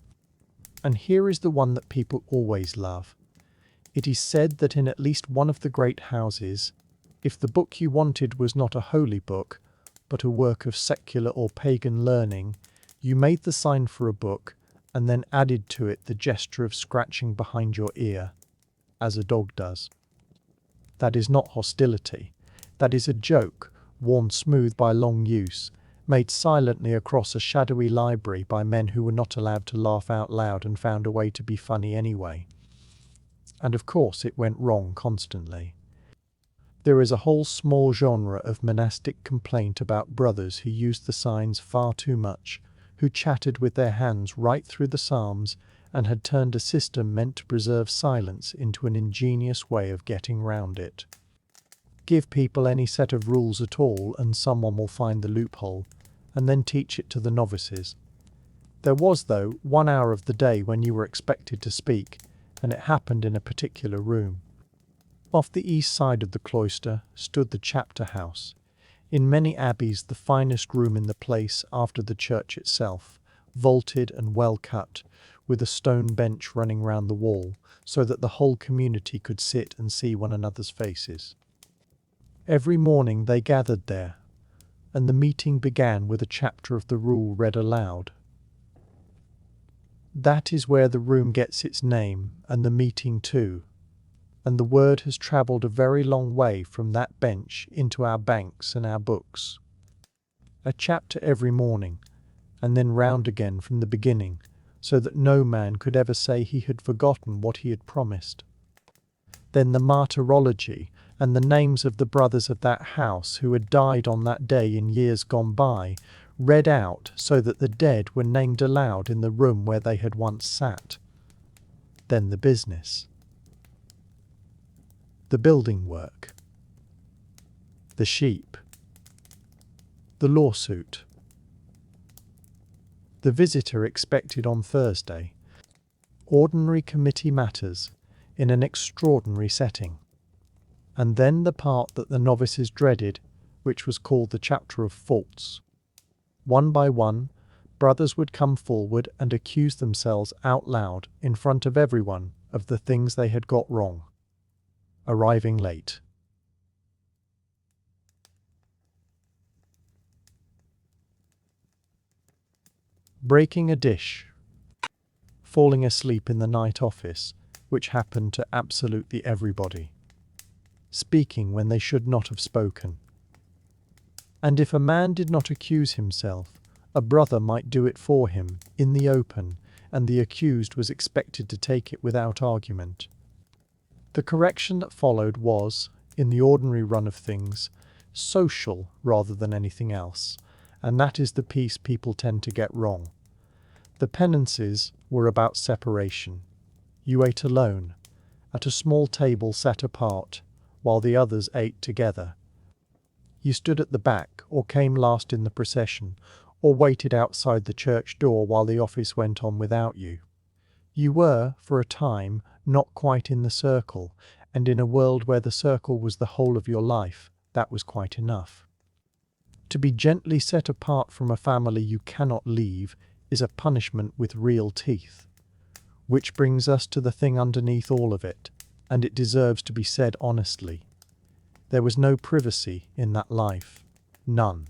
And here is the one that people always love. It is said that in at least one of the great houses, if the book you wanted was not a holy book, but a work of secular or pagan learning, you made the sign for a book, and then added to it the gesture of scratching behind your ear, as a dog does. That is not hostility. That is a joke, worn smooth by long use, made silently across a shadowy library by men who were not allowed to laugh out loud and found a way to be funny anyway. And of course it went wrong constantly. There is a whole small genre of monastic complaint about brothers who used the signs far too much, who chatted with their hands right through the psalms, and had turned a system meant to preserve silence into an ingenious way of getting round it. Give people any set of rules at all and someone will find the loophole, and then teach it to the novices. There was, though, 1 hour of the day when you were expected to speak, and it happened in a particular room. Off the east side of the cloister stood the chapter house, in many abbeys the finest room in the place after the church itself, vaulted and well cut, with a stone bench running round the wall, so that the whole community could sit and see one another's faces. Every morning they gathered there, and the meeting began with a chapter of the rule read aloud. That is where the room gets its name, and the meeting too, and the word has travelled a very long way from that bench into our banks and our books. A chapter every morning, and then round again from the beginning, so that no man could ever say he had forgotten what he had promised. Then the martyrology, and the names of the brothers of that house who had died on that day in years gone by, read out so that the dead were named aloud in the room where they had once sat. Then the business. The building work. The sheep. The lawsuit. The visitor expected on Thursday. Ordinary committee matters in an extraordinary setting. And then the part that the novices dreaded, which was called the chapter of faults. One by one, brothers would come forward and accuse themselves out loud in front of everyone of the things they had got wrong. Arriving late. Breaking a dish. Falling asleep in the night office, which happened to absolutely everybody. Speaking when they should not have spoken. And if a man did not accuse himself, a brother might do it for him, in the open, and the accused was expected to take it without argument. The correction that followed was, in the ordinary run of things, social rather than anything else, and that is the piece people tend to get wrong. The penances were about separation. You ate alone, at a small table set apart, while the others ate together. You stood at the back, or came last in the procession, or waited outside the church door while the office went on without you. You were, for a time, not quite in the circle, and in a world where the circle was the whole of your life, that was quite enough. To be gently set apart from a family you cannot leave is a punishment with real teeth. Which brings us to the thing underneath all of it, and it deserves to be said honestly. There was no privacy in that life. None.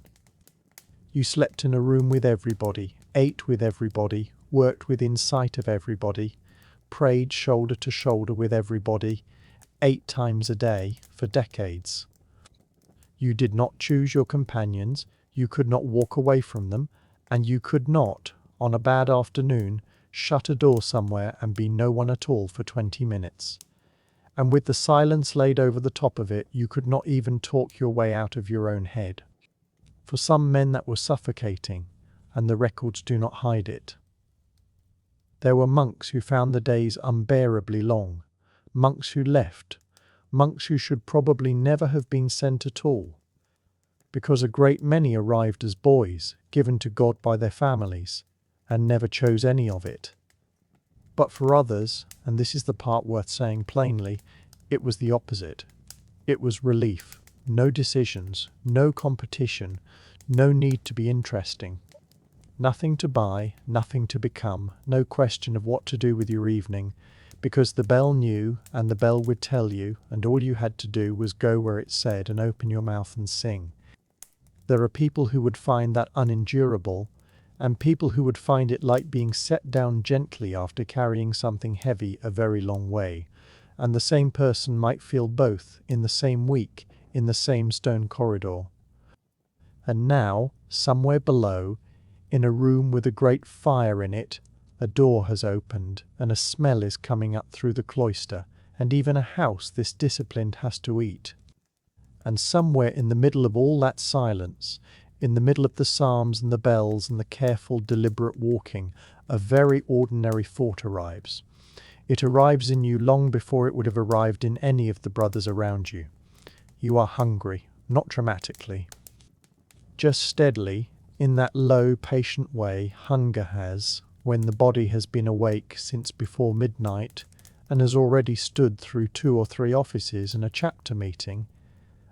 You slept in a room with everybody, ate with everybody, worked within sight of everybody, prayed shoulder to shoulder with everybody, 8 times a day for decades. You did not choose your companions, you could not walk away from them, and you could not, on a bad afternoon, shut a door somewhere and be no one at all for 20 minutes. And with the silence laid over the top of it, you could not even talk your way out of your own head. For some men that was suffocating, and the records do not hide it. There were monks who found the days unbearably long, monks who left, monks who should probably never have been sent at all, because a great many arrived as boys, given to God by their families, and never chose any of it. But for others, and this is the part worth saying plainly, it was the opposite. It was relief, no decisions, no competition, no need to be interesting. Nothing to buy, nothing to become, no question of what to do with your evening, because the bell knew, and the bell would tell you, and all you had to do was go where it said and open your mouth and sing. There are people who would find that unendurable, and people who would find it like being set down gently after carrying something heavy a very long way, and the same person might feel both in the same week, in the same stone corridor. And now, somewhere below, in a room with a great fire in it, a door has opened, and a smell is coming up through the cloister, and even a house this disciplined has to eat. And somewhere in the middle of all that silence, in the middle of the psalms and the bells and the careful, deliberate walking, a very ordinary thought arrives. It arrives in you long before it would have arrived in any of the brothers around you. You are hungry, not dramatically. Just steadily, in that low, patient way hunger has, when the body has been awake since before midnight and has already stood through 2 or 3 offices and a chapter meeting,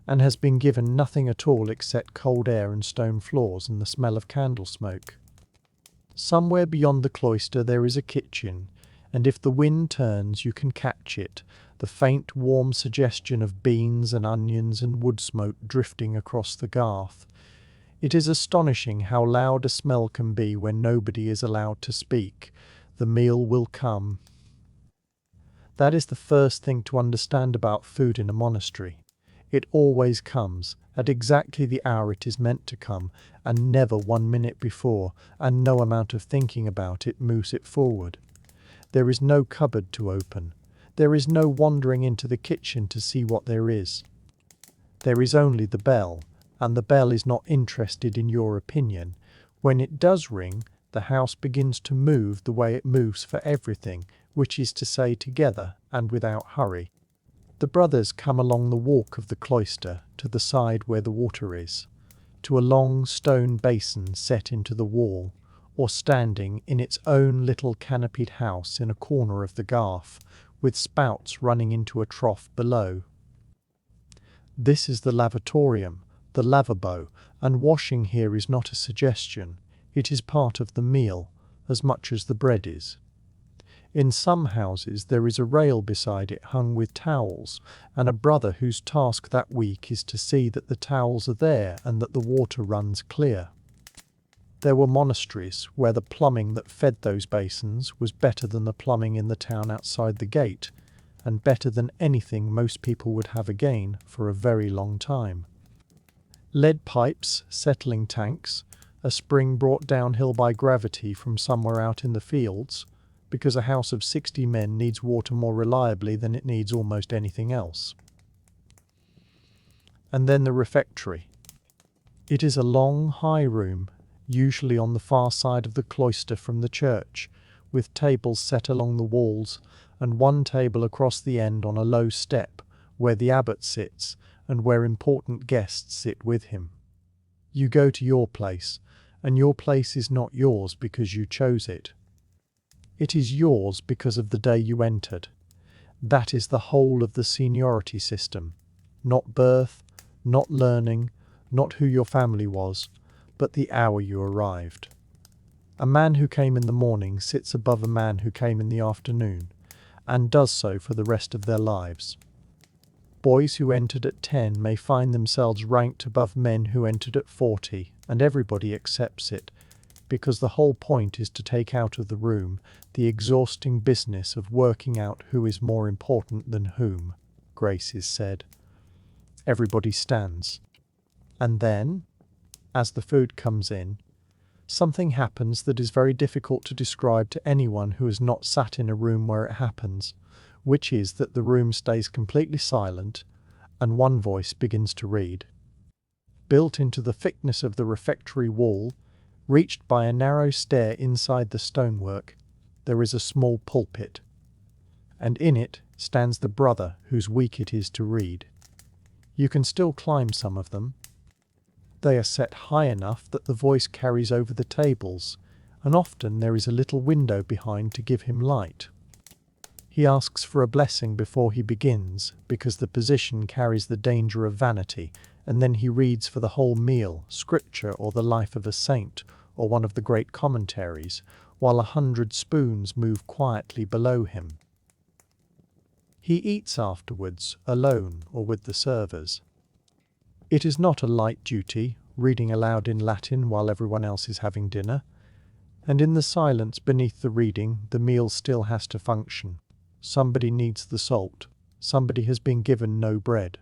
and has been given nothing at all except cold air and stone floors and the smell of candle smoke. Somewhere beyond the cloister there is a kitchen, and if the wind turns you can catch it, the faint warm suggestion of beans and onions and wood smoke drifting across the garth. It is astonishing how loud a smell can be when nobody is allowed to speak. The meal will come. That is the first thing to understand about food in a monastery. It always comes, at exactly the hour it is meant to come, and never 1 minute before, and no amount of thinking about it moves it forward. There is no cupboard to open. There is no wandering into the kitchen to see what there is. There is only the bell, and the bell is not interested in your opinion. When it does ring, the house begins to move the way it moves for everything, which is to say together and without hurry. The brothers come along the walk of the cloister to the side where the water is, to a long stone basin set into the wall, or standing in its own little canopied house in a corner of the garth, with spouts running into a trough below. This is the lavatorium, the lavabo, and washing here is not a suggestion, it is part of the meal, as much as the bread is. In some houses there is a rail beside it hung with towels, and a brother whose task that week is to see that the towels are there and that the water runs clear. There were monasteries where the plumbing that fed those basins was better than the plumbing in the town outside the gate, and better than anything most people would have again for a very long time. Lead pipes, settling tanks, a spring brought downhill by gravity from somewhere out in the fields, because a house of 60 men needs water more reliably than it needs almost anything else. And then the refectory. It is a long, high room, usually on the far side of the cloister from the church, with tables set along the walls, and one table across the end on a low step, where the abbot sits, and where important guests sit with him. You go to your place, and your place is not yours because you chose it. It is yours because of the day you entered. That is the whole of the seniority system. Not birth, not learning, not who your family was, but the hour you arrived. A man who came in the morning sits above a man who came in the afternoon, and does so for the rest of their lives. Boys who entered at 10 may find themselves ranked above men who entered at 40, and everybody accepts it, because the whole point is to take out of the room the exhausting business of working out who is more important than whom, grace is said. Everybody stands. And then, as the food comes in, something happens that is very difficult to describe to anyone who has not sat in a room where it happens, which is that the room stays completely silent, and one voice begins to read. Built into the thickness of the refectory wall, reached by a narrow stair inside the stonework, there is a small pulpit, and in it stands the brother whose week it is to read. You can still climb some of them. They are set high enough that the voice carries over the tables, and often there is a little window behind to give him light. He asks for a blessing before he begins, because the position carries the danger of vanity, and then he reads for the whole meal, scripture or the life of a saint, or one of the great commentaries, while 100 spoons move quietly below him. He eats afterwards, alone or with the servers. It is not a light duty, reading aloud in Latin while everyone else is having dinner, and in the silence beneath the reading the meal still has to function. Somebody needs the salt, somebody has been given no bread.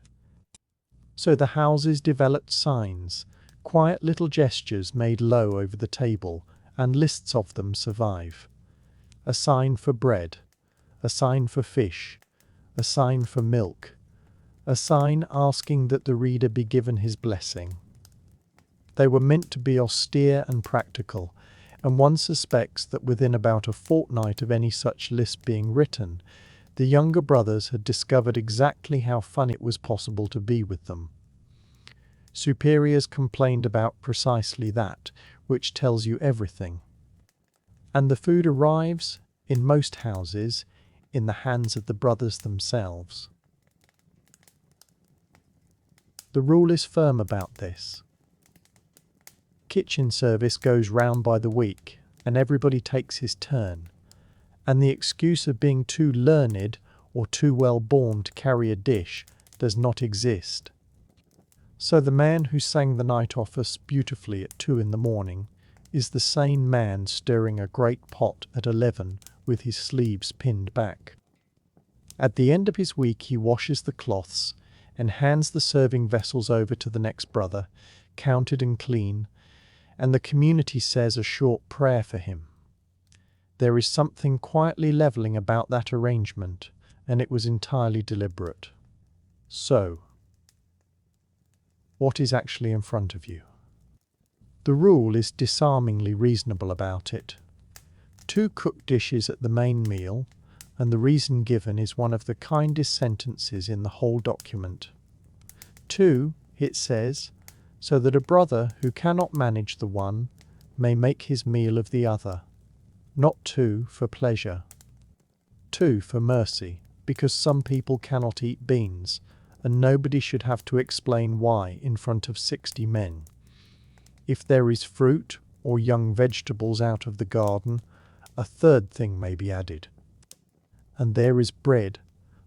So the houses developed signs, quiet little gestures made low over the table, and lists of them survive. A sign for bread, a sign for fish, a sign for milk, a sign asking that the reader be given his blessing. They were meant to be austere and practical, and one suspects that within about a fortnight of any such list being written, the younger brothers had discovered exactly how fun it was possible to be with them. Superiors complained about precisely that, which tells you everything. And the food arrives, in most houses, in the hands of the brothers themselves. The rule is firm about this. Kitchen service goes round by the week, and everybody takes his turn, and the excuse of being too learned or too well born to carry a dish does not exist. So the man who sang the night office beautifully at 2 a.m. is the same man stirring a great pot at 11 with his sleeves pinned back. At the end of his week he washes the cloths and hands the serving vessels over to the next brother, counted and clean, and the community says a short prayer for him. There is something quietly levelling about that arrangement, and it was entirely deliberate. So, what is actually in front of you? The rule is disarmingly reasonable about it. 2 cooked dishes at the main meal, and the reason given is one of the kindest sentences in the whole document. 2, it says, so that a brother who cannot manage the one may make his meal of the other. Not 2 for pleasure. 2 for mercy, because some people cannot eat beans, and nobody should have to explain why in front of 60 men. If there is fruit or young vegetables out of the garden, a 3rd thing may be added. And there is bread,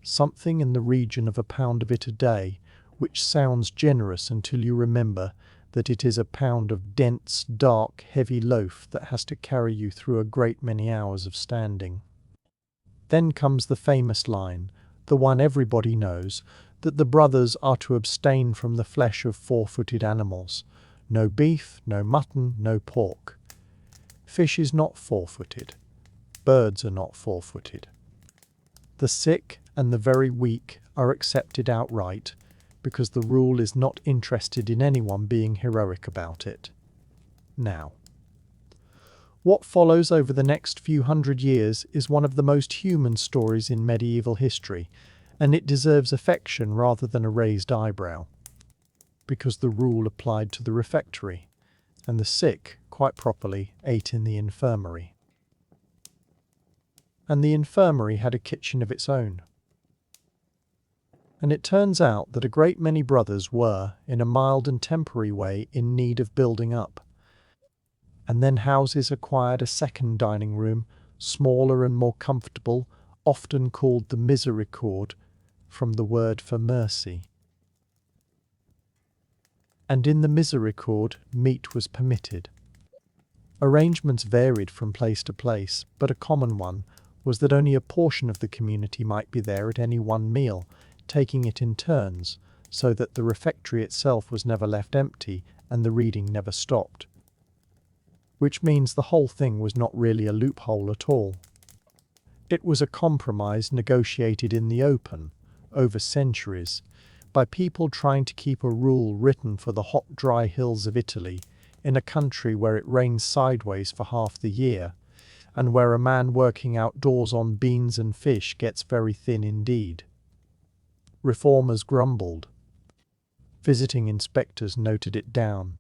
something in the region of £1 of it a day, which sounds generous until you remember that it is £1 of dense, dark, heavy loaf that has to carry you through a great many hours of standing. Then comes the famous line, the one everybody knows, that the brothers are to abstain from the flesh of 4-footed animals. No beef, no mutton, no pork. Fish is not 4-footed. Birds are not 4-footed. The sick and the very weak are accepted outright, because the rule is not interested in anyone being heroic about it. Now, what follows over the next few hundred years is one of the most human stories in medieval history, and it deserves affection rather than a raised eyebrow, because the rule applied to the refectory, and the sick, quite properly, ate in the infirmary. And the infirmary had a kitchen of its own. And it turns out that a great many brothers were, in a mild and temporary way, in need of building up. And then houses acquired a second dining room, smaller and more comfortable, often called the misericorde, from the word for mercy. And in the misericorde, meat was permitted. Arrangements varied from place to place, but a common one was that only a portion of the community might be there at any one meal, taking it in turns, so that the refectory itself was never left empty and the reading never stopped. Which means the whole thing was not really a loophole at all. It was a compromise negotiated in the open, over centuries, by people trying to keep a rule written for the hot, dry hills of Italy, in a country where it rains sideways for half the year, and where a man working outdoors on beans and fish gets very thin indeed. Reformers grumbled. Visiting inspectors noted it down.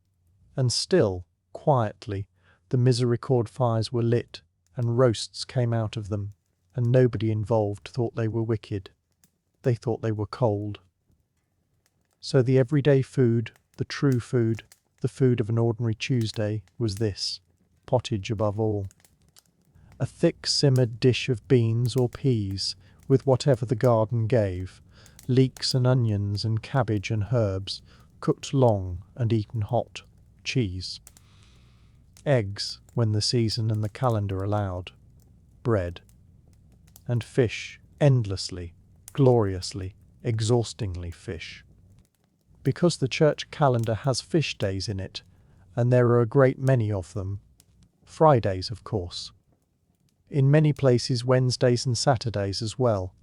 And still, quietly, the misericorde fires were lit, and roasts came out of them, and nobody involved thought they were wicked. They thought they were cold. So the everyday food, the true food, the food of an ordinary Tuesday, was this, pottage above all. A thick simmered dish of beans or peas, with whatever the garden gave, leeks and onions and cabbage and herbs, cooked long and eaten hot, cheese. Eggs, when the season and the calendar allowed. Bread. And fish, endlessly, gloriously, exhaustingly fish. Because the church calendar has fish days in it, and there are a great many of them. Fridays, of course. In many places Wednesdays and Saturdays as well,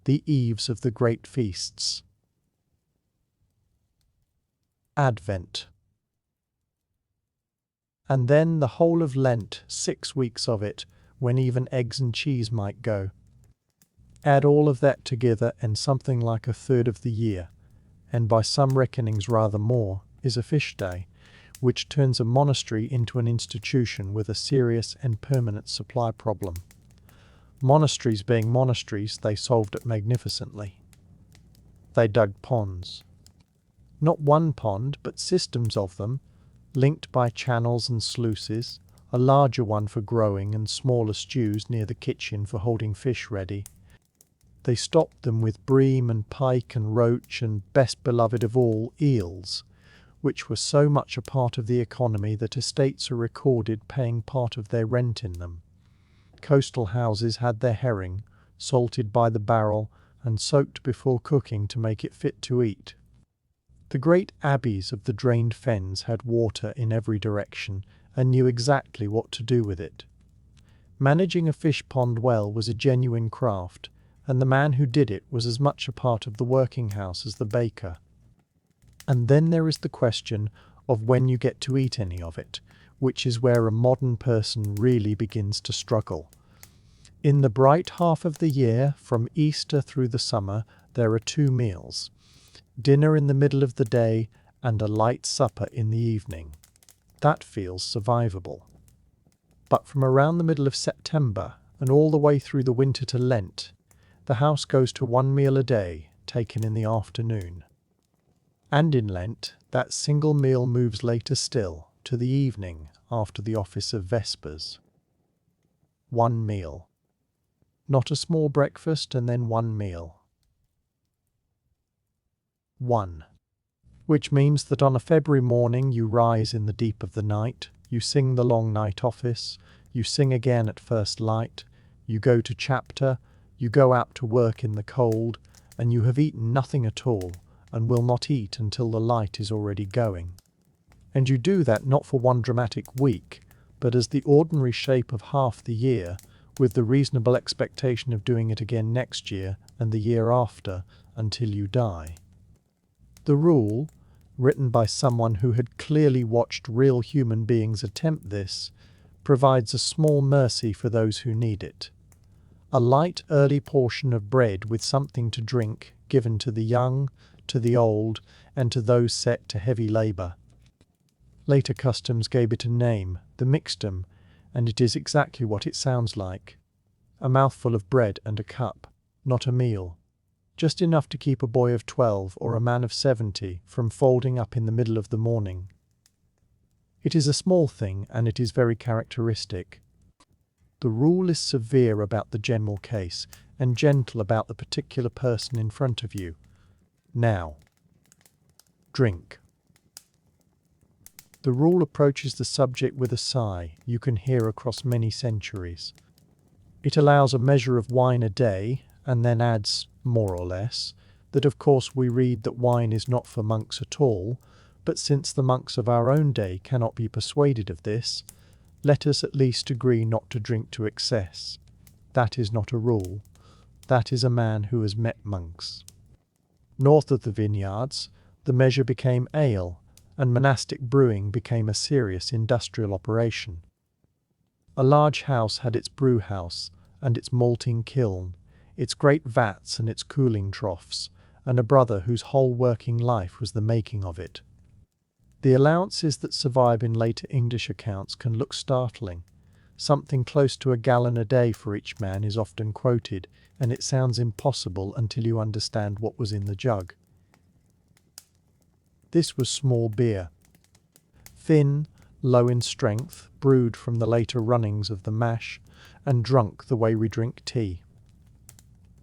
the eves of the great feasts. Advent. And then the whole of Lent, 6 weeks of it, when even eggs and cheese might go. Add all of that together and something like a third of the year, and by some reckonings rather more, is a fish day, which turns a monastery into an institution with a serious and permanent supply problem. Monasteries being monasteries, they solved it magnificently. They dug ponds. Not one pond, but systems of them, linked by channels and sluices, a larger one for growing and smaller stews near the kitchen for holding fish ready. They stopped them with bream and pike and roach and, best beloved of all, eels, which were so much a part of the economy that estates are recorded paying part of their rent in them. Coastal houses had their herring, salted by the barrel and soaked before cooking to make it fit to eat. The great abbeys of the drained fens had water in every direction and knew exactly what to do with it. Managing a fish pond well was a genuine craft, and the man who did it was as much a part of the working house as the baker. And then there is the question of when you get to eat any of it, which is where a modern person really begins to struggle. In the bright half of the year, from Easter through the summer, there are 2 meals. Dinner in the middle of the day and a light supper in the evening. That feels survivable. But from around the middle of September and all the way through the winter to Lent, the house goes to 1 meal a day, taken in the afternoon. And in Lent, that single meal moves later still, to the evening, after the office of Vespers. 1 meal. Not a small breakfast and then 1 meal. 1. Which means that on a February morning you rise in the deep of the night, you sing the long night office, you sing again at first light, you go to chapter, you go out to work in the cold, and you have eaten nothing at all, and will not eat until the light is already going. And you do that not for one dramatic week, but as the ordinary shape of half the year, with the reasonable expectation of doing it again next year and the year after, until you die. The rule, written by someone who had clearly watched real human beings attempt this, provides a small mercy for those who need it. A light early portion of bread with something to drink given to the young, to the old, and to those set to heavy labour. Later customs gave it a name, the mixtum, and it is exactly what it sounds like. A mouthful of bread and a cup, not a meal. Just enough to keep a boy of 12 or a man of 70 from folding up in the middle of the morning. It is a small thing, and it is very characteristic. The rule is severe about the general case, and gentle about the particular person in front of you. Now, drink. The rule approaches the subject with a sigh you can hear across many centuries. It allows a measure of wine a day, and then adds, more or less, that of course we read that wine is not for monks at all, but since the monks of our own day cannot be persuaded of this, let us at least agree not to drink to excess. That is not a rule. That is a man who has met monks. North of the vineyards, the measure became ale, and monastic brewing became a serious industrial operation. A large house had its brew house, and its malting kiln, its great vats and its cooling troughs, and a brother whose whole working life was the making of it. The allowances that survive in later English accounts can look startling. Something close to 1 gallon a day for each man is often quoted, and it sounds impossible until you understand what was in the jug. This was small beer. Thin, low in strength, brewed from the later runnings of the mash, and drunk the way we drink tea.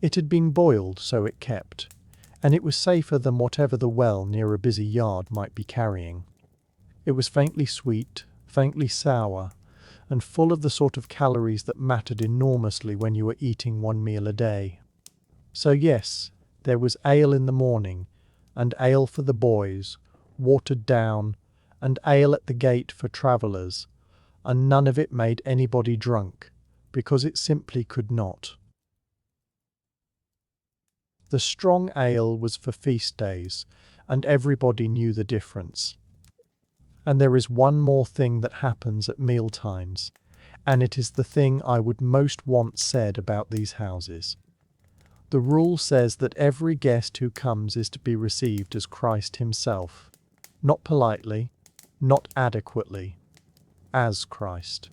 It had been boiled, so it kept, and it was safer than whatever the well near a busy yard might be carrying. It was faintly sweet, faintly sour, and full of the sort of calories that mattered enormously when you were eating 1 meal a day. So yes, there was ale in the morning, and ale for the boys, watered down, and ale at the gate for travellers, and none of it made anybody drunk, because it simply could not. The strong ale was for feast days, and everybody knew the difference. And there is one more thing that happens at mealtimes, and it is the thing I would most want said about these houses. The rule says that every guest who comes is to be received as Christ himself, not politely, not adequately, as Christ.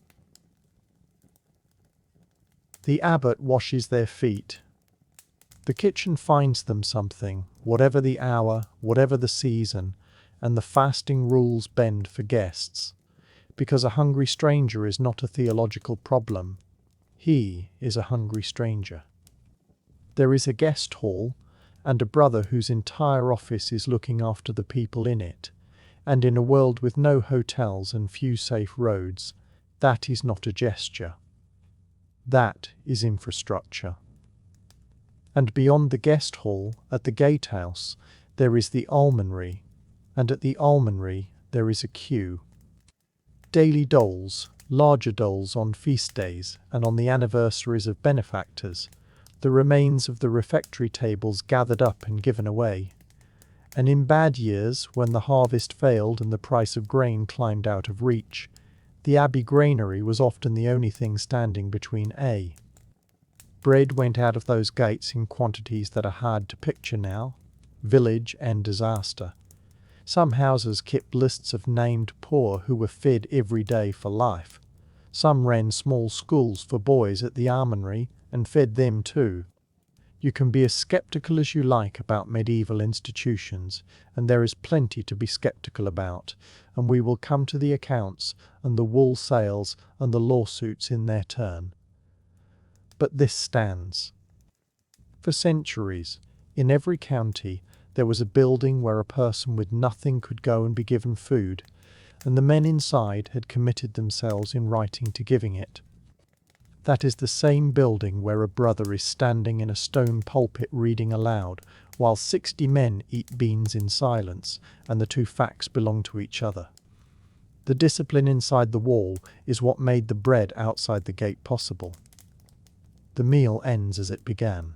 The abbot washes their feet. The kitchen finds them something, whatever the hour, whatever the season, and the fasting rules bend for guests, because a hungry stranger is not a theological problem. He is a hungry stranger. There is a guest hall, and a brother whose entire office is looking after the people in it, and in a world with no hotels and few safe roads, that is not a gesture. That is infrastructure. And beyond the guest hall, at the gatehouse, there is the almonry, and at the almonry there is a queue. Daily doles, larger doles on feast days and on the anniversaries of benefactors, the remains of the refectory tables gathered up and given away. And in bad years, when the harvest failed and the price of grain climbed out of reach, the abbey granary was often the only thing standing between bread went out of those gates in quantities that are hard to picture now, village and disaster. Some houses kept lists of named poor who were fed every day for life. Some ran small schools for boys at the almonry and fed them too. You can be as skeptical as you like about medieval institutions, and there is plenty to be skeptical about, and we will come to the accounts and the wool sales and the lawsuits in their turn. But this stands. For centuries, in every county, there was a building where a person with nothing could go and be given food, and the men inside had committed themselves in writing to giving it. That is the same building where a brother is standing in a stone pulpit reading aloud, while 60 men eat beans in silence, and the two facts belong to each other. The discipline inside the wall is what made the bread outside the gate possible. The meal ends as it began.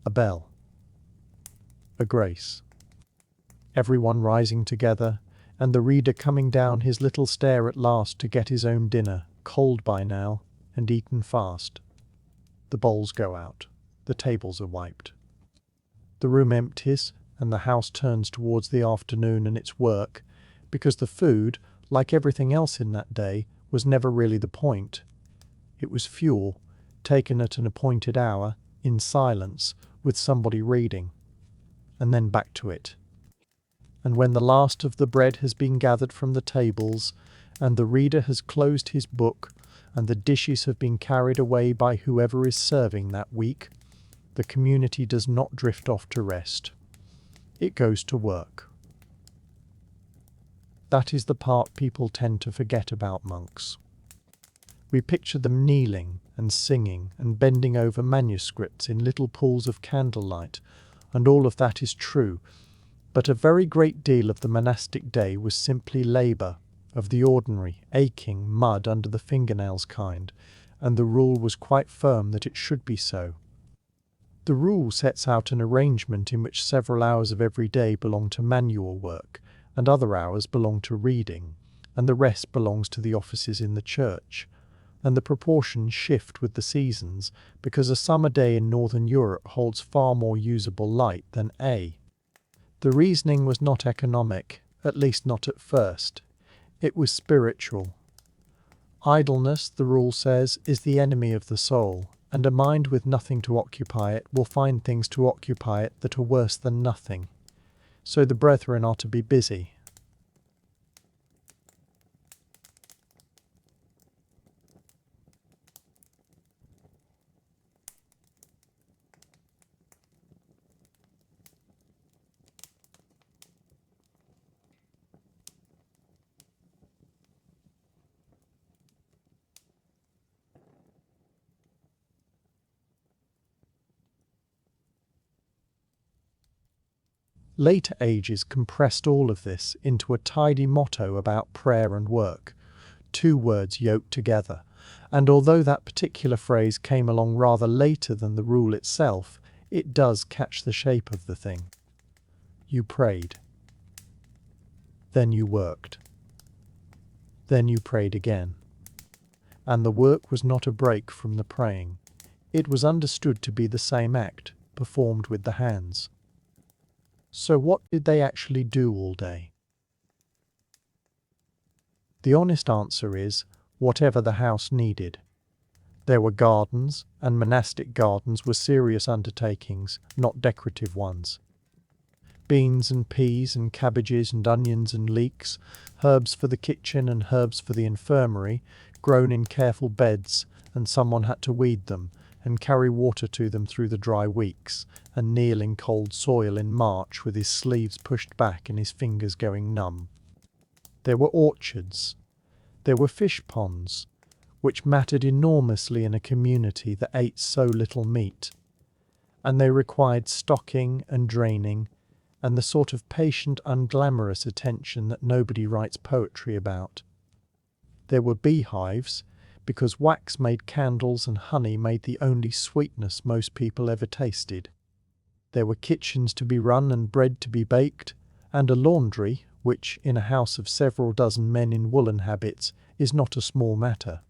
A bell. A grace. Everyone rising together, and the reader coming down his little stair at last to get his own dinner, cold by now, and eaten fast. The bowls go out. The tables are wiped. The room empties, and the house turns towards the afternoon and its work, because the food, like everything else in that day, was never really the point. It was fuel, taken at an appointed hour, in silence, with somebody reading, and then back to it. And when the last of the bread has been gathered from the tables, and the reader has closed his book, and the dishes have been carried away by whoever is serving that week, the community does not drift off to rest. It goes to work. That is the part people tend to forget about monks. We picture them kneeling and singing and bending over manuscripts in little pools of candlelight, and all of that is true, but a very great deal of the monastic day was simply labour, of the ordinary, aching, mud under the fingernails kind, and the rule was quite firm that it should be so. The rule sets out an arrangement in which several hours of every day belong to manual work, and other hours belong to reading, and the rest belongs to the offices in the church, and the proportions shift with the seasons, because a summer day in Northern Europe holds far more usable light than A. The reasoning was not economic, at least not at first. It was spiritual. Idleness, the rule says, is the enemy of the soul, and a mind with nothing to occupy it will find things to occupy it that are worse than nothing. So the brethren are to be busy. Later ages compressed all of this into a tidy motto about prayer and work, 2 words yoked together, and although that particular phrase came along rather later than the rule itself, it does catch the shape of the thing. You prayed. Then you worked. Then you prayed again. And the work was not a break from the praying. It was understood to be the same act, performed with the hands. So what did they actually do all day? The honest answer is, whatever the house needed. There were gardens, and monastic gardens were serious undertakings, not decorative ones. Beans and peas and cabbages and onions and leeks, herbs for the kitchen and herbs for the infirmary, grown in careful beds, and someone had to weed them, and carry water to them through the dry weeks, and kneel in cold soil in March with his sleeves pushed back and his fingers going numb. There were orchards. There were fish ponds, which mattered enormously in a community that ate so little meat, and they required stocking and draining, and the sort of patient, unglamorous attention that nobody writes poetry about. There were beehives, because wax made candles and honey made the only sweetness most people ever tasted. There were kitchens to be run and bread to be baked, and a laundry, which, in a house of several dozen men in woolen habits, is not a small matter.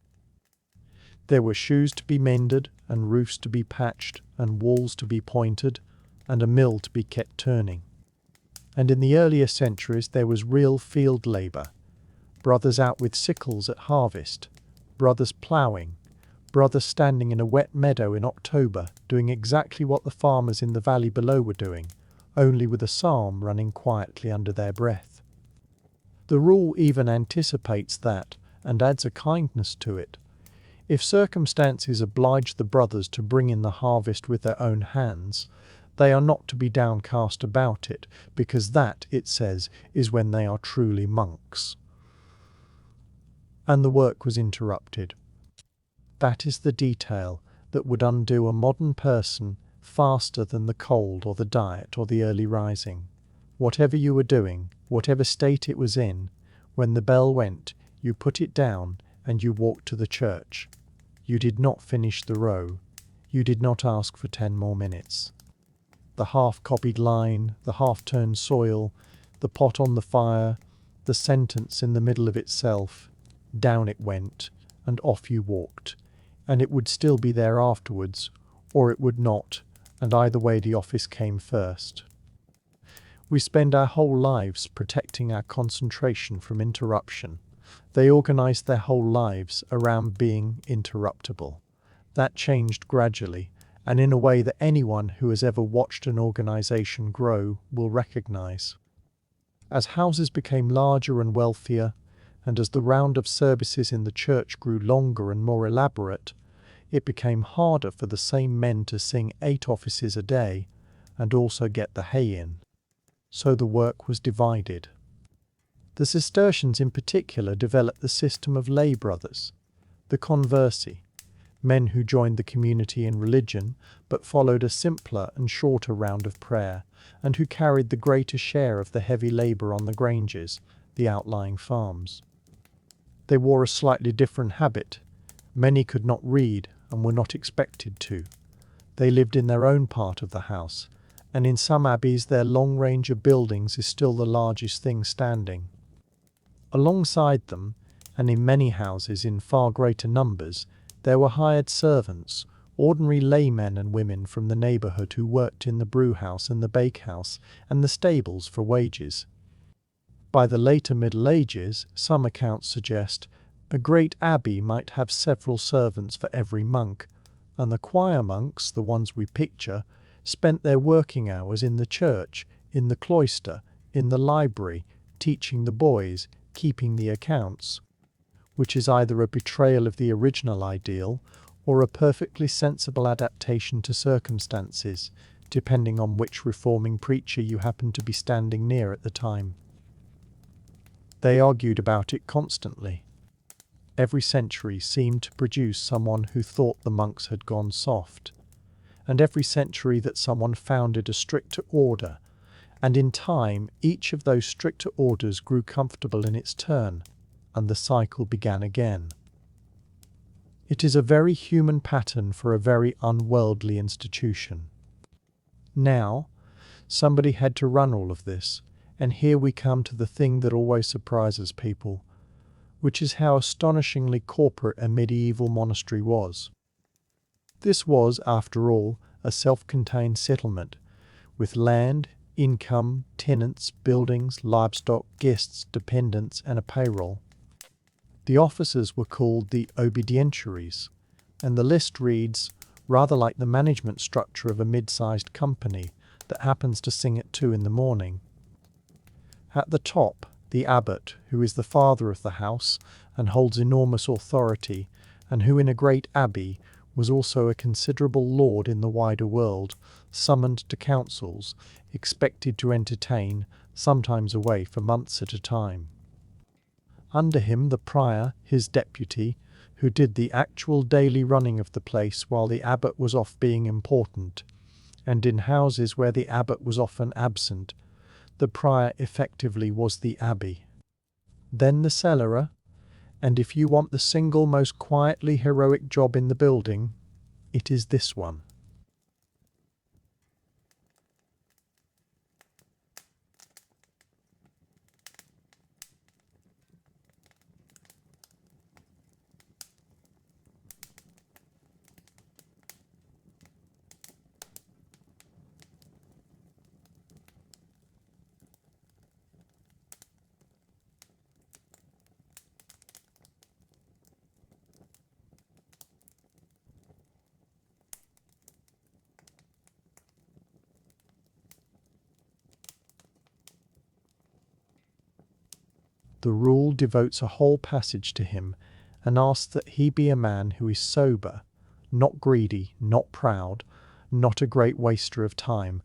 There were shoes to be mended, and roofs to be patched, and walls to be pointed, and a mill to be kept turning. And in the earlier centuries there was real field labour, brothers out with sickles at harvest, brothers ploughing, brothers standing in a wet meadow in October doing exactly what the farmers in the valley below were doing, only with a psalm running quietly under their breath. The rule even anticipates that, and adds a kindness to it. If circumstances oblige the brothers to bring in the harvest with their own hands, they are not to be downcast about it, because that, it says, is when they are truly monks. And the work was interrupted. That is the detail that would undo a modern person faster than the cold or the diet or the early rising. Whatever you were doing, whatever state it was in, when the bell went, you put it down and you walked to the church. You did not finish the row. You did not ask for 10 more minutes. The half-copied line, the half-turned soil, the pot on the fire, the sentence in the middle of itself, down it went, and off you walked, and it would still be there afterwards, or it would not, and either way the office came first. We spend our whole lives protecting our concentration from interruption. They organized their whole lives around being interruptible. That changed gradually, and in a way that anyone who has ever watched an organization grow will recognize. As houses became larger and wealthier, and as the round of services in the church grew longer and more elaborate, it became harder for the same men to sing 8 offices a day and also get the hay in. So the work was divided. The Cistercians in particular developed the system of lay brothers, the conversi, men who joined the community in religion but followed a simpler and shorter round of prayer, and who carried the greater share of the heavy labour on the granges, the outlying farms. They wore a slightly different habit. Many could not read and were not expected to. They lived in their own part of the house, and in some abbeys their long range of buildings is still the largest thing standing. Alongside them, and in many houses in far greater numbers, there were hired servants, ordinary laymen and women from the neighbourhood who worked in the brewhouse and the bakehouse and the stables for wages. By the later Middle Ages, some accounts suggest, a great abbey might have several servants for every monk, and the choir monks, the ones we picture, spent their working hours in the church, in the cloister, in the library, teaching the boys, keeping the accounts, which is either a betrayal of the original ideal or a perfectly sensible adaptation to circumstances, depending on which reforming preacher you happen to be standing near at the time. They argued about it constantly. Every century seemed to produce someone who thought the monks had gone soft, and every century that someone founded a stricter order, and in time each of those stricter orders grew comfortable in its turn, and the cycle began again. It is a very human pattern for a very unworldly institution. Now, somebody had to run all of this, and here we come to the thing that always surprises people, which is how astonishingly corporate a medieval monastery was. This was, after all, a self-contained settlement, with land, income, tenants, buildings, livestock, guests, dependents, and a payroll. The officers were called the obedientiaries, and the list reads rather like the management structure of a mid-sized company that happens to sing at 2 in the morning. At the top, the abbot, who is the father of the house and holds enormous authority, and who in a great abbey was also a considerable lord in the wider world, summoned to councils, expected to entertain, sometimes away for months at a time. Under him the prior, his deputy, who did the actual daily running of the place while the abbot was off being important, and in houses where the abbot was often absent, the prior effectively was the abbey. Then the cellarer, and if you want the single most quietly heroic job in the building, it is this one. The rule devotes a whole passage to him and asks that he be a man who is sober, not greedy, not proud, not a great waster of time,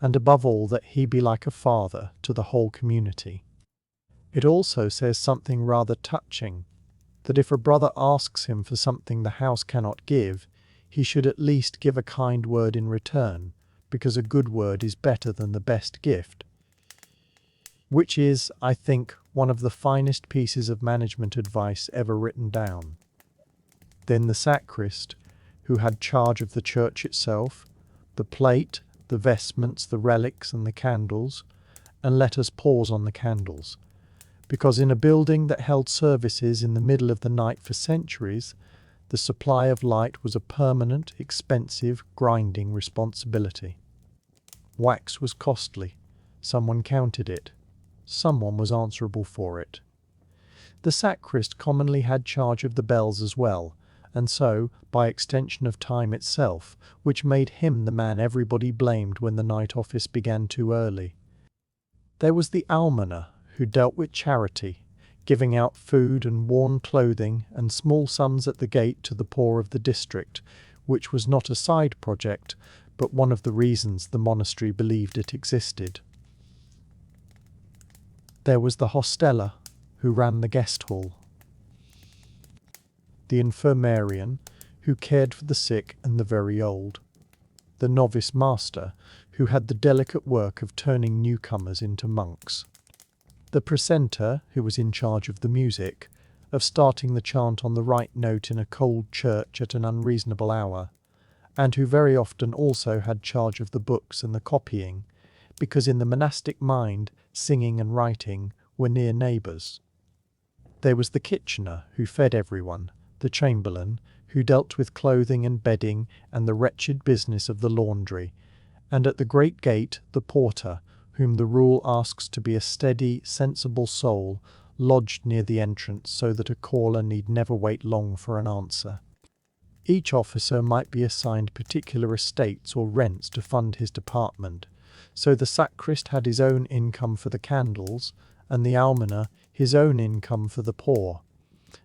and above all that he be like a father to the whole community. It also says something rather touching, that if a brother asks him for something the house cannot give, he should at least give a kind word in return, because a good word is better than the best gift. Which is, I think, one of the finest pieces of management advice ever written down. Then the sacrist, who had charge of the church itself, the plate, the vestments, the relics, and the candles, and let us pause on the candles, because in a building that held services in the middle of the night for centuries, the supply of light was a permanent, expensive, grinding responsibility. Wax was costly. Someone counted it. Someone was answerable for it. The sacrist commonly had charge of the bells as well, and so, by extension of time itself, which made him the man everybody blamed when the night office began too early. There was the almoner, who dealt with charity, giving out food and worn clothing and small sums at the gate to the poor of the district, which was not a side project, but one of the reasons the monastery believed it existed. There was the hosteler, who ran the guest hall. The infirmarian, who cared for the sick and the very old. The novice master, who had the delicate work of turning newcomers into monks. The precentor, who was in charge of the music, of starting the chant on the right note in a cold church at an unreasonable hour, and who very often also had charge of the books and the copying, because in the monastic mind, singing and writing were near neighbours. There was the kitchener, who fed everyone, the chamberlain, who dealt with clothing and bedding and the wretched business of the laundry, and at the great gate the porter, whom the rule asks to be a steady, sensible soul, lodged near the entrance so that a caller need never wait long for an answer. Each officer might be assigned particular estates or rents to fund his department, so the sacrist had his own income for the candles, and the almoner his own income for the poor,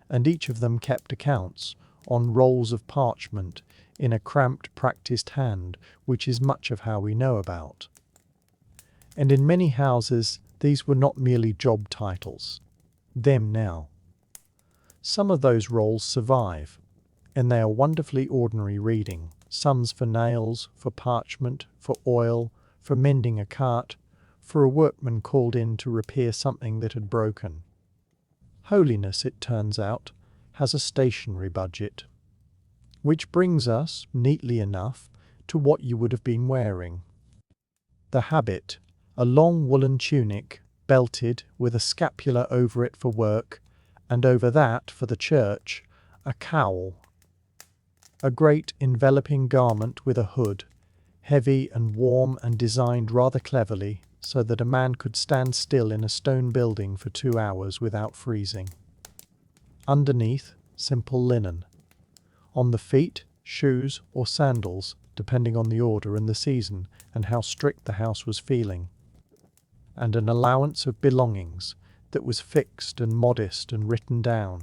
and each of them kept accounts, on rolls of parchment, in a cramped, practised hand, which is much of how we know about. And in many houses these were not merely job titles. Them now. Some of those rolls survive, and they are wonderfully ordinary reading, sums for nails, for parchment, for oil, for mending a cart, for a workman called in to repair something that had broken. Holiness, it turns out, has a stationary budget. Which brings us, neatly enough, to what you would have been wearing. The habit, a long woolen tunic, belted with a scapular over it for work, and over that, for the church, a cowl. A great enveloping garment with a hood, heavy and warm and designed rather cleverly, so that a man could stand still in a stone building for 2 hours without freezing. Underneath, simple linen. On the feet, shoes or sandals, depending on the order and the season and how strict the house was feeling. And an allowance of belongings that was fixed and modest and written down.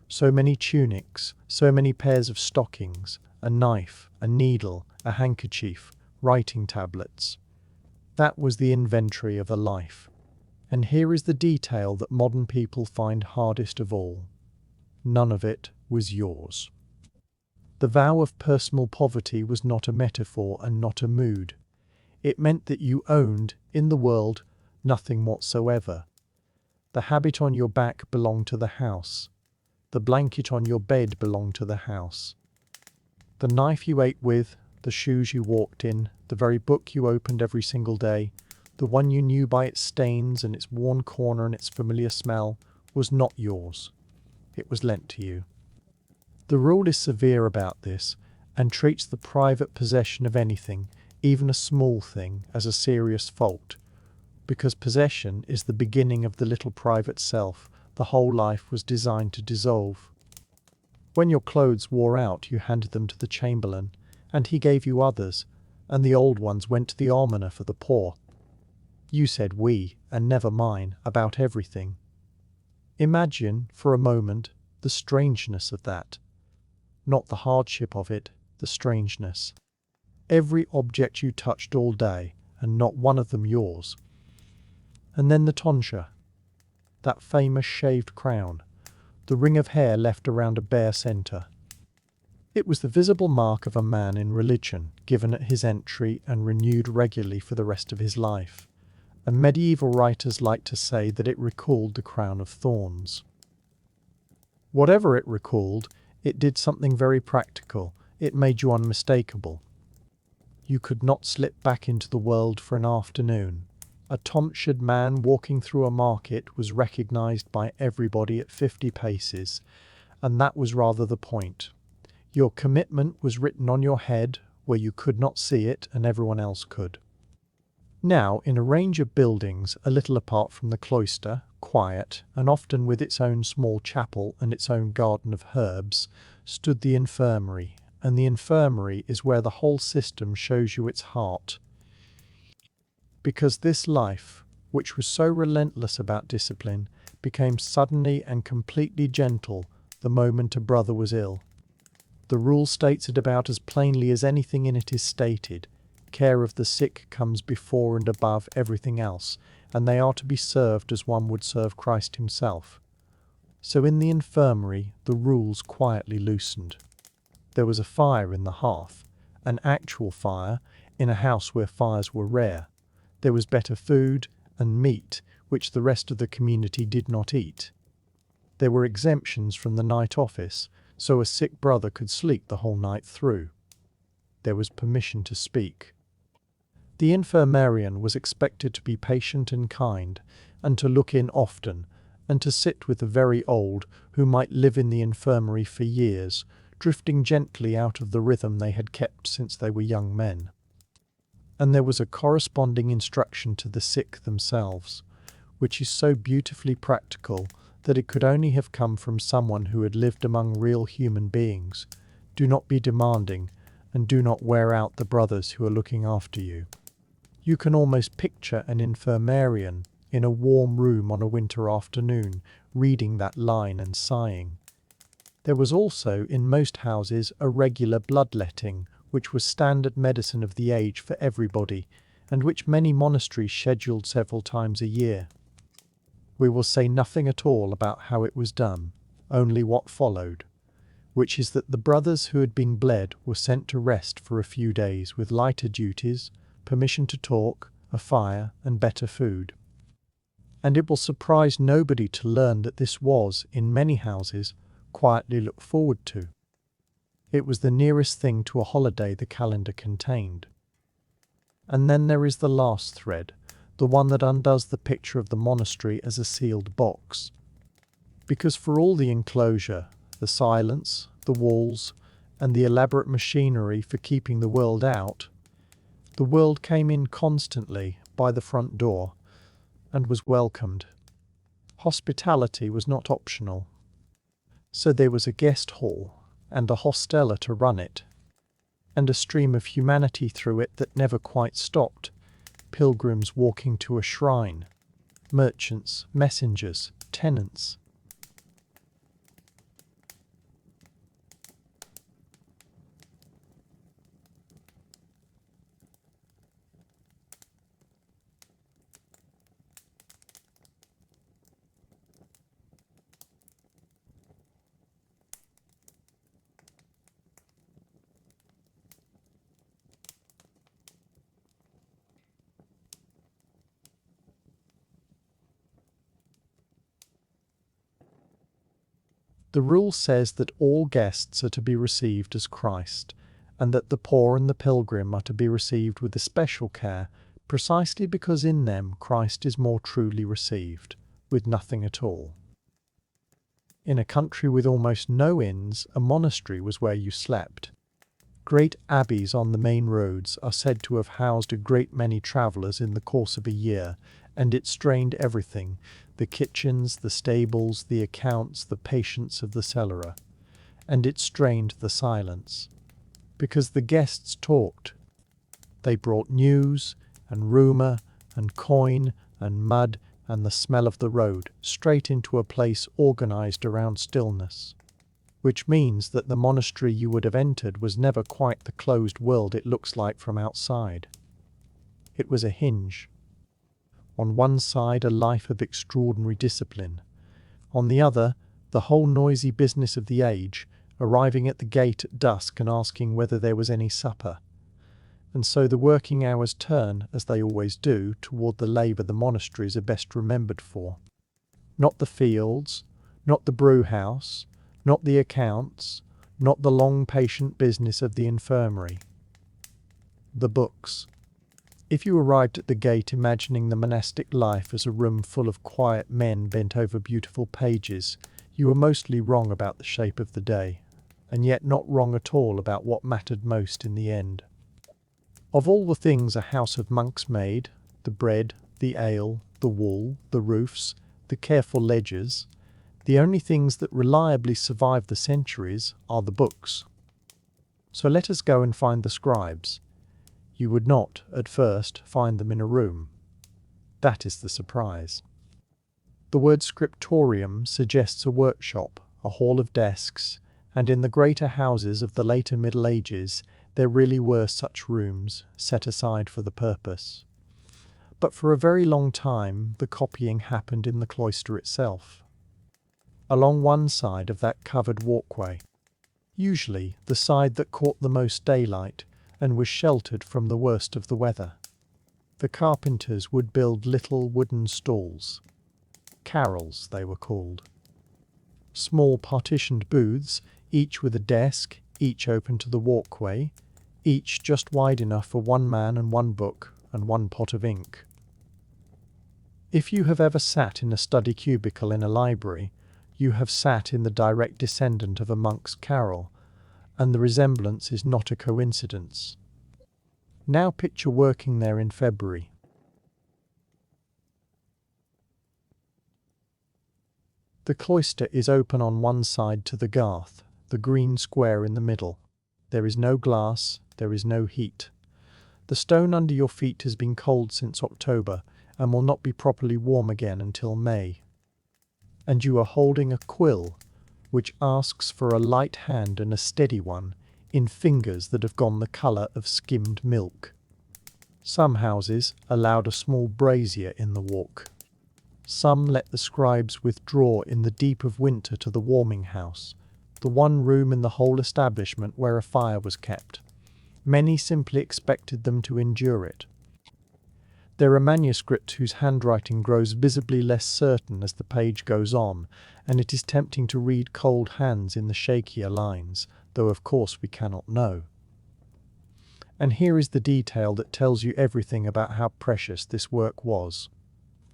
So many tunics, so many pairs of stockings, a knife, a needle, a handkerchief, writing tablets. That was the inventory of a life. And here is the detail that modern people find hardest of all. None of it was yours. The vow of personal poverty was not a metaphor and not a mood. It meant that you owned, in the world, nothing whatsoever. The habit on your back belonged to the house. The blanket on your bed belonged to the house. The knife you ate with, the shoes you walked in, the very book you opened every single day, the one you knew by its stains and its worn corner and its familiar smell, was not yours. It was lent to you. The rule is severe about this, and treats the private possession of anything, even a small thing, as a serious fault, because possession is the beginning of the little private self the whole life was designed to dissolve. When your clothes wore out, you handed them to the chamberlain, and he gave you others, and the old ones went to the almoner for the poor. You said we, and never mine, about everything. Imagine, for a moment, the strangeness of that. Not the hardship of it, the strangeness. Every object you touched all day, and not one of them yours. And then the tonsure, that famous shaved crown, the ring of hair left around a bare centre. It was the visible mark of a man in religion, given at his entry and renewed regularly for the rest of his life. And medieval writers like to say that it recalled the crown of thorns. Whatever it recalled, it did something very practical. It made you unmistakable. You could not slip back into the world for an afternoon. A tonsured man walking through a market was recognized by everybody at 50 paces, and that was rather the point. Your commitment was written on your head, where you could not see it and everyone else could. Now, in a range of buildings a little apart from the cloister, quiet, and often with its own small chapel and its own garden of herbs, stood the infirmary, and the infirmary is where the whole system shows you its heart. Because this life, which was so relentless about discipline, became suddenly and completely gentle the moment a brother was ill. The rule states it about as plainly as anything in it is stated. Care of the sick comes before and above everything else, and they are to be served as one would serve Christ himself. So in the infirmary the rules quietly loosened. There was a fire in the hearth, an actual fire, in a house where fires were rare. There was better food and meat, which the rest of the community did not eat. There were exemptions from the night office, so a sick brother could sleep the whole night through. There was permission to speak. The infirmarian was expected to be patient and kind, and to look in often, and to sit with the very old, who might live in the infirmary for years, drifting gently out of the rhythm they had kept since they were young men. And there was a corresponding instruction to the sick themselves, which is so beautifully practical that it could only have come from someone who had lived among real human beings. Do not be demanding, and do not wear out the brothers who are looking after you. You can almost picture an infirmarian in a warm room on a winter afternoon, reading that line and sighing. There was also, in most houses, a regular bloodletting, which was standard medicine of the age for everybody, and which many monasteries scheduled several times a year. We will say nothing at all about how it was done, only what followed, which is that the brothers who had been bled were sent to rest for a few days with lighter duties, permission to talk, a fire, and better food. And it will surprise nobody to learn that this was, in many houses, quietly looked forward to. It was the nearest thing to a holiday the calendar contained. And then there is the last thread, the one that undoes the picture of the monastery as a sealed box. Because for all the enclosure, the silence, the walls, and the elaborate machinery for keeping the world out, the world came in constantly by the front door and was welcomed. Hospitality was not optional. So there was a guest hall and a hostella to run it, and a stream of humanity through it that never quite stopped. Pilgrims walking to a shrine, merchants, messengers, tenants. The rule says that all guests are to be received as Christ, and that the poor and the pilgrim are to be received with especial care, precisely because in them Christ is more truly received, with nothing at all. In a country with almost no inns, a monastery was where you slept. Great abbeys on the main roads are said to have housed a great many travellers in the course of a year, and it strained everything, the kitchens, the stables, the accounts, the patience of the cellarer. And it strained the silence. Because the guests talked. They brought news, and rumour, and coin, and mud, and the smell of the road, straight into a place organised around stillness. Which means that the monastery you would have entered was never quite the closed world it looks like from outside. It was a hinge. On one side a life of extraordinary discipline. On the other, the whole noisy business of the age, arriving at the gate at dusk and asking whether there was any supper. And so the working hours turn, as they always do, toward the labour the monasteries are best remembered for. Not the fields, not the brewhouse, not the accounts, not the long patient business of the infirmary. The books. If you arrived at the gate imagining the monastic life as a room full of quiet men bent over beautiful pages, you were mostly wrong about the shape of the day, and yet not wrong at all about what mattered most in the end. Of all the things a house of monks made, the bread, the ale, the wool, the roofs, the careful ledgers, the only things that reliably survive the centuries are the books. So let us go and find the scribes. You would not, at first, find them in a room. That is the surprise. The word scriptorium suggests a workshop, a hall of desks, and in the greater houses of the later Middle Ages there really were such rooms, set aside for the purpose. But for a very long time the copying happened in the cloister itself. Along one side of that covered walkway, usually the side that caught the most daylight, and was sheltered from the worst of the weather, the carpenters would build little wooden stalls. Carrels, they were called. Small partitioned booths, each with a desk, each open to the walkway, each just wide enough for one man and one book and one pot of ink. If you have ever sat in a study cubicle in a library, you have sat in the direct descendant of a monk's carrel, and the resemblance is not a coincidence. Now picture working there in February. The cloister is open on one side to the garth, the green square in the middle. There is no glass, there is no heat. The stone under your feet has been cold since October, and will not be properly warm again until May. And you are holding a quill, which asks for a light hand and a steady one, in fingers that have gone the colour of skimmed milk. Some houses allowed a small brazier in the walk. Some let the scribes withdraw in the deep of winter to the warming house, the one room in the whole establishment where a fire was kept. Many simply expected them to endure it. There are manuscripts whose handwriting grows visibly less certain as the page goes on, and it is tempting to read cold hands in the shakier lines, though of course we cannot know. And here is the detail that tells you everything about how precious this work was.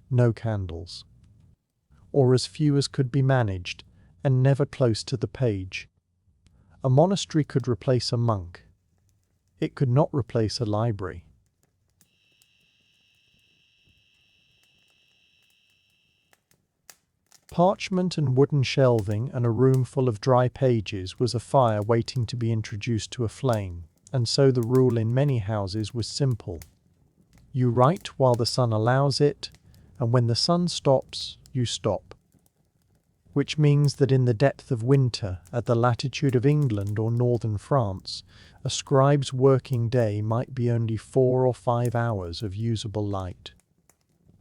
No candles, or as few as could be managed, and never close to the page. A monastery could replace a monk. It could not replace a library. Parchment and wooden shelving and a room full of dry pages was a fire waiting to be introduced to a flame, and so the rule in many houses was simple. You write while the sun allows it, and when the sun stops, you stop. Which means that in the depth of winter, at the latitude of England or northern France, a scribe's working day might be only 4 or 5 hours of usable light.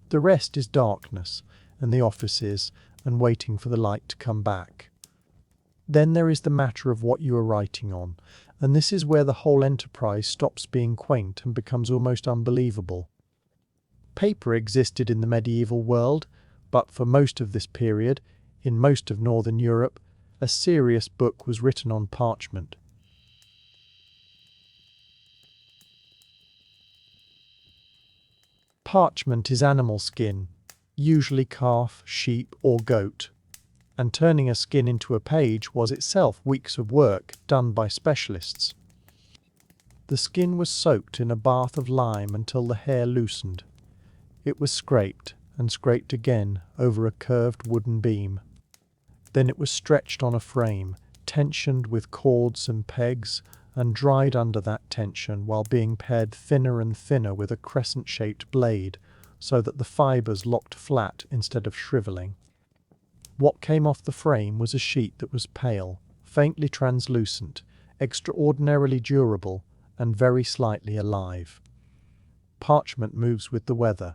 The rest is darkness, and the offices, and waiting for the light to come back. Then there is the matter of what you are writing on, and this is where the whole enterprise stops being quaint and becomes almost unbelievable. Paper existed in the medieval world, but for most of this period, in most of Northern Europe, a serious book was written on parchment. Parchment is animal skin, usually calf, sheep, or goat, and turning a skin into a page was itself weeks of work done by specialists. The skin was soaked in a bath of lime until the hair loosened. It was scraped and scraped again over a curved wooden beam. Then it was stretched on a frame, tensioned with cords and pegs, and dried under that tension while being pared thinner and thinner with a crescent-shaped blade, so that the fibres locked flat instead of shrivelling. What came off the frame was a sheet that was pale, faintly translucent, extraordinarily durable, and very slightly alive. Parchment moves with the weather.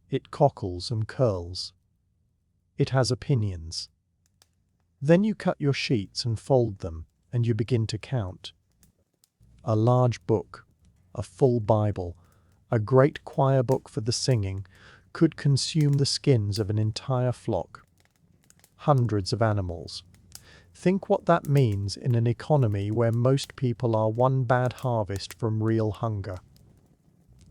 It cockles and curls. It has opinions. Then you cut your sheets and fold them, and you begin to count. A large book, a full Bible, a great choir book for the singing, could consume the skins of an entire flock. Hundreds of animals. Think what that means in an economy where most people are one bad harvest from real hunger.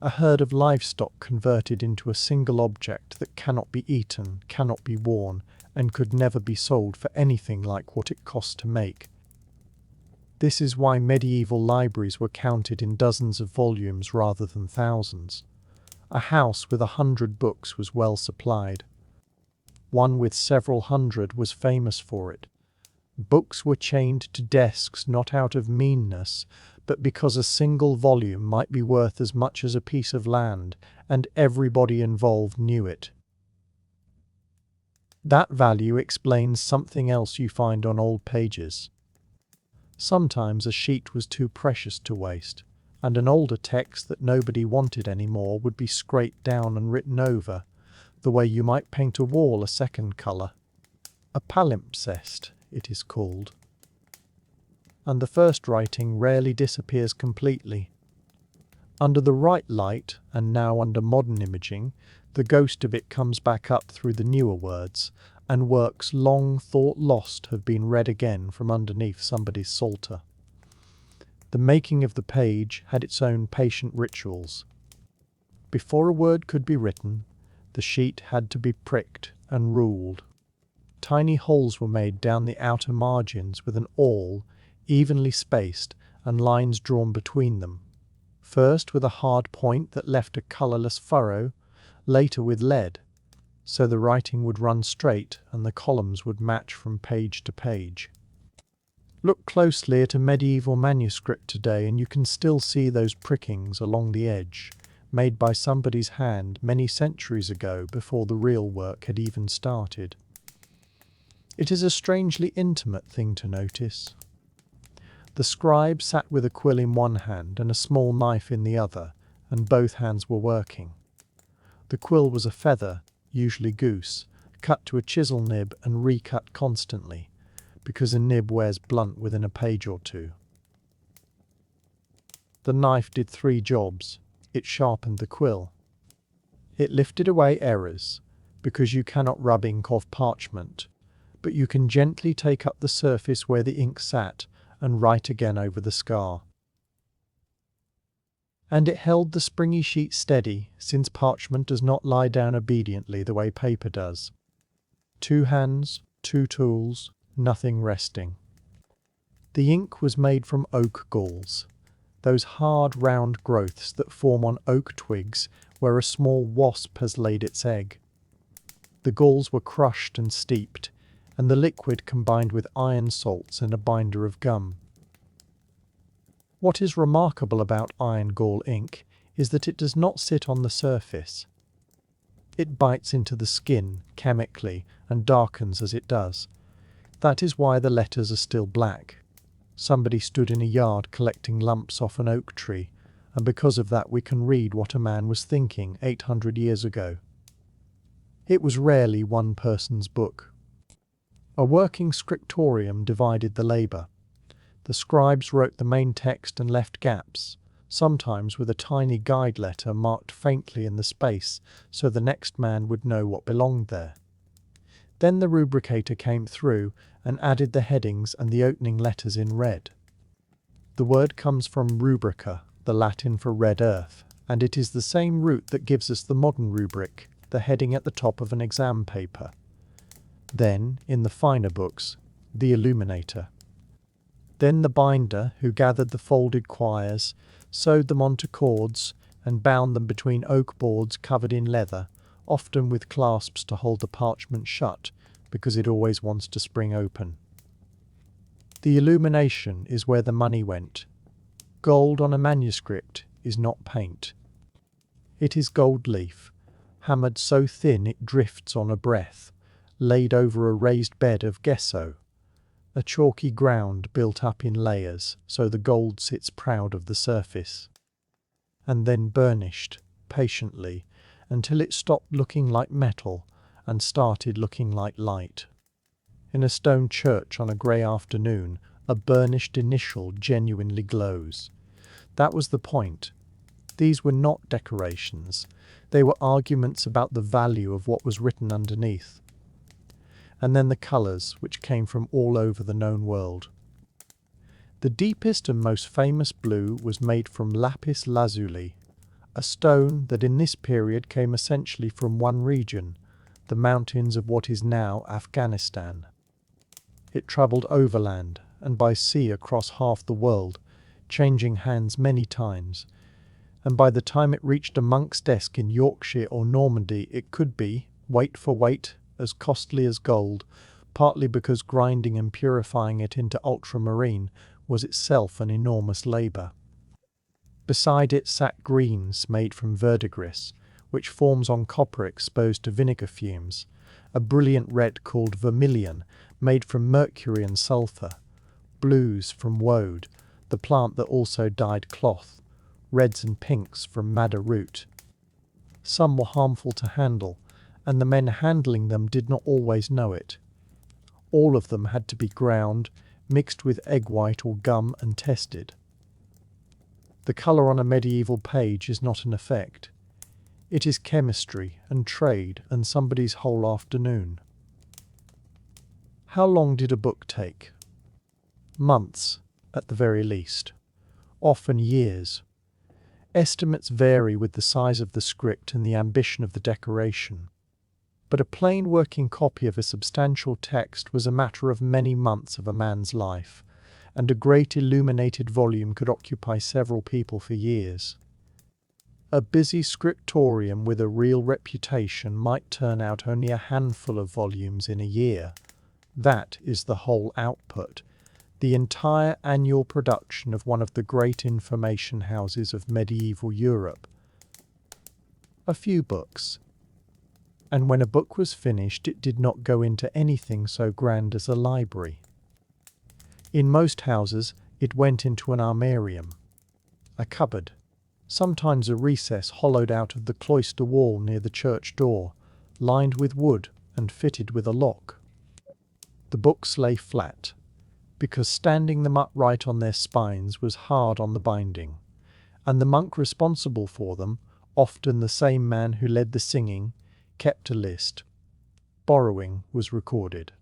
A herd of livestock converted into a single object that cannot be eaten, cannot be worn, and could never be sold for anything like what it cost to make. This is why medieval libraries were counted in dozens of volumes rather than thousands. A house with 100 books was well supplied. One with several hundred was famous for it. Books were chained to desks not out of meanness, but because a single volume might be worth as much as a piece of land, and everybody involved knew it. That value explains something else you find on old pages. Sometimes a sheet was too precious to waste, and an older text that nobody wanted anymore would be scraped down and written over, the way you might paint a wall a second colour. A palimpsest, it is called. And the first writing rarely disappears completely. Under the right light, and now under modern imaging, the ghost of it comes back up through the newer words, and works long thought lost have been read again from underneath somebody's psalter. The making of the page had its own patient rituals. Before a word could be written, the sheet had to be pricked and ruled. Tiny holes were made down the outer margins with an awl, evenly spaced, and lines drawn between them. First with a hard point that left a colourless furrow, later with lead, so the writing would run straight and the columns would match from page to page. Look closely at a medieval manuscript today and you can still see those prickings along the edge, made by somebody's hand many centuries ago before the real work had even started. It is a strangely intimate thing to notice. The scribe sat with a quill in one hand and a small knife in the other, and both hands were working. The quill was a feather, usually goose, cut to a chisel nib and recut constantly, because a nib wears blunt within a page or two. The knife did 3 jobs. It sharpened the quill. It lifted away errors, because you cannot rub ink off parchment, but you can gently take up the surface where the ink sat and write again over the scar. and it held the springy sheet steady, since parchment does not lie down obediently the way paper does. 2 hands, 2 tools, nothing resting. The ink was made from oak galls, those hard round growths that form on oak twigs where a small wasp has laid its egg. The galls were crushed and steeped, and the liquid combined with iron salts in a binder of gum. What is remarkable about iron gall ink is that it does not sit on the surface. It bites into the skin chemically and darkens as it does. That is why the letters are still black. Somebody stood in a yard collecting lumps off an oak tree, and because of that we can read what a man was thinking 800 years ago. It was rarely one person's book. A working scriptorium divided the labour. The scribes wrote the main text and left gaps, sometimes with a tiny guide letter marked faintly in the space so the next man would know what belonged there. Then the rubricator came through and added the headings and the opening letters in red. The word comes from rubrica, the Latin for red earth, and it is the same root that gives us the modern rubric, the heading at the top of an exam paper. Then, in the finer books, the illuminator. Then the binder, who gathered the folded quires, sewed them onto cords, and bound them between oak boards covered in leather, often with clasps to hold the parchment shut, because it always wants to spring open. The illumination is where the money went. Gold on a manuscript is not paint. It is gold leaf, hammered so thin it drifts on a breath, laid over a raised bed of gesso, a chalky ground built up in layers so the gold sits proud of the surface, and then burnished, patiently, until it stopped looking like metal and started looking like light. In a stone church on a grey afternoon, a burnished initial genuinely glows. That was the point. These were not decorations. They were arguments about the value of what was written underneath. And then the colours, which came from all over the known world. The deepest and most famous blue was made from lapis lazuli, a stone that in this period came essentially from one region, the mountains of what is now Afghanistan. It travelled overland and by sea across half the world, changing hands many times, and by the time it reached a monk's desk in Yorkshire or Normandy it could be, weight for weight, as costly as gold, partly because grinding and purifying it into ultramarine was itself an enormous labour. Beside it sat greens made from verdigris, which forms on copper exposed to vinegar fumes, a brilliant red called vermilion, made from mercury and sulphur, blues from woad, the plant that also dyed cloth, reds and pinks from madder root. Some were harmful to handle, and the men handling them did not always know it. All of them had to be ground, mixed with egg white or gum and tested. The colour on a medieval page is not an effect. It is chemistry and trade and somebody's whole afternoon. How long did a book take? Months, at the very least. Often years. Estimates vary with the size of the script and the ambition of the decoration. But a plain working copy of a substantial text was a matter of many months of a man's life, and a great illuminated volume could occupy several people for years. A busy scriptorium with a real reputation might turn out only a handful of volumes in a year. That is the whole output, the entire annual production of one of the great information houses of medieval Europe. A few books. And when a book was finished, it did not go into anything so grand as a library. In most houses, it went into an armarium, a cupboard, sometimes a recess hollowed out of the cloister wall near the church door, lined with wood and fitted with a lock. The books lay flat, because standing them upright on their spines was hard on the binding, and the monk responsible for them, often the same man who led the singing, kept a list. Borrowing was recorded.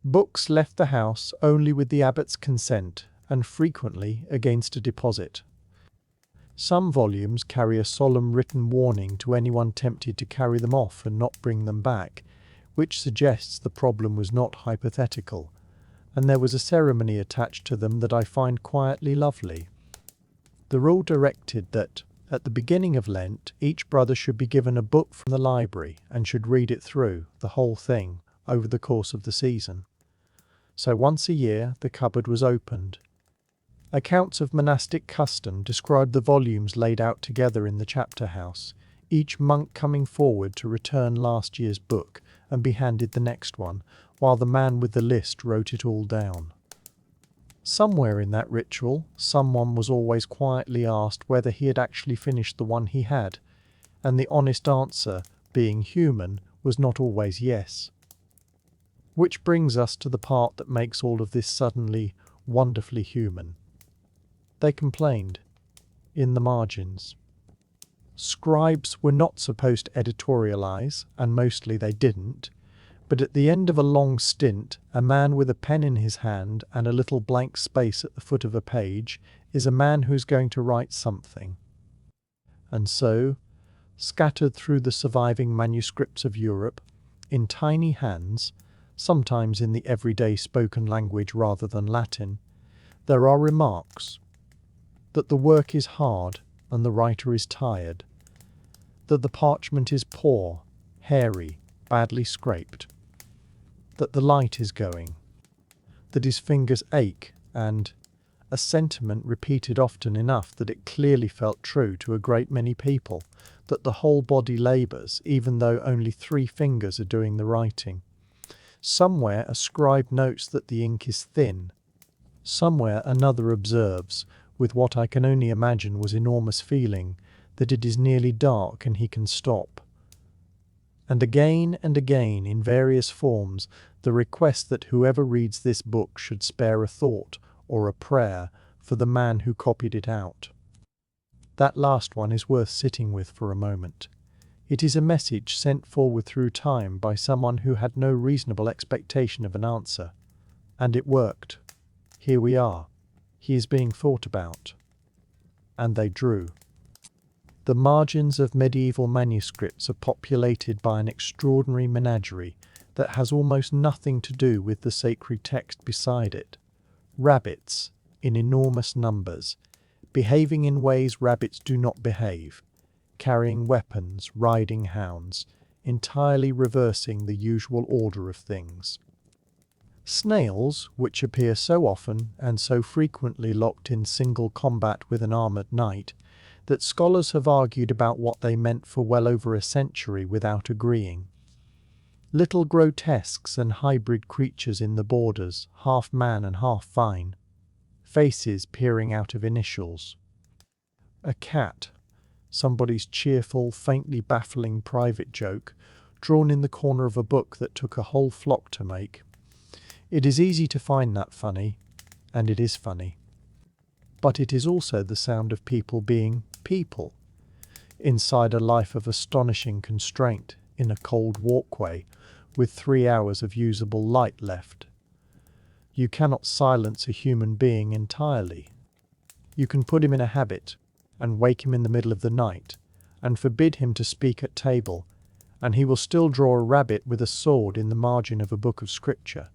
Books left the house only with the abbot's consent and frequently against a deposit. Some volumes carry a solemn written warning to anyone tempted to carry them off and not bring them back, which suggests the problem was not hypothetical, and there was a ceremony attached to them that I find quietly lovely. The rule directed that, at the beginning of Lent, each brother should be given a book from the library and should read it through, the whole thing, over the course of the season. So once a year the cupboard was opened. Accounts of monastic custom describe the volumes laid out together in the chapter house, each monk coming forward to return last year's book and be handed the next one, while the man with the list wrote it all down. Somewhere in that ritual, someone was always quietly asked whether he had actually finished the one he had, and the honest answer, being human, was not always yes. Which brings us to the part that makes all of this suddenly wonderfully human. They complained, in the margins. Scribes were not supposed to editorialize, and mostly they didn't, but at the end of a long stint, a man with a pen in his hand and a little blank space at the foot of a page is a man who's going to write something. And so, scattered through the surviving manuscripts of Europe, in tiny hands, sometimes in the everyday spoken language rather than Latin, there are remarks that the work is hard and the writer is tired, that the parchment is poor, hairy, badly scraped, that the light is going, that his fingers ache, and a sentiment repeated often enough that it clearly felt true to a great many people, that the whole body labours even though only 3 fingers are doing the writing. Somewhere a scribe notes that the ink is thin. Somewhere another observes, with what I can only imagine was enormous feeling, that it is nearly dark and he can stop. And again, in various forms, the request that whoever reads this book should spare a thought or a prayer for the man who copied it out. That last one is worth sitting with for a moment. It is a message sent forward through time by someone who had no reasonable expectation of an answer. And it worked. Here we are. He is being thought about. And they drew. The margins of medieval manuscripts are populated by an extraordinary menagerie that has almost nothing to do with the sacred text beside it. Rabbits, in enormous numbers, behaving in ways rabbits do not behave, carrying weapons, riding hounds, entirely reversing the usual order of things. Snails, which appear so often and so frequently locked in single combat with an armoured knight, that scholars have argued about what they meant for well over a century without agreeing. Little grotesques and hybrid creatures in the borders, half man and half vine. Faces peering out of initials. A cat, somebody's cheerful, faintly baffling private joke, drawn in the corner of a book that took a whole flock to make. It is easy to find that funny, and it is funny. But it is also the sound of people being people, inside a life of astonishing constraint, in a cold walkway, with 3 hours of usable light left. You cannot silence a human being entirely. You can put him in a habit, and wake him in the middle of the night, and forbid him to speak at table, and he will still draw a rabbit with a sword in the margin of a book of scripture.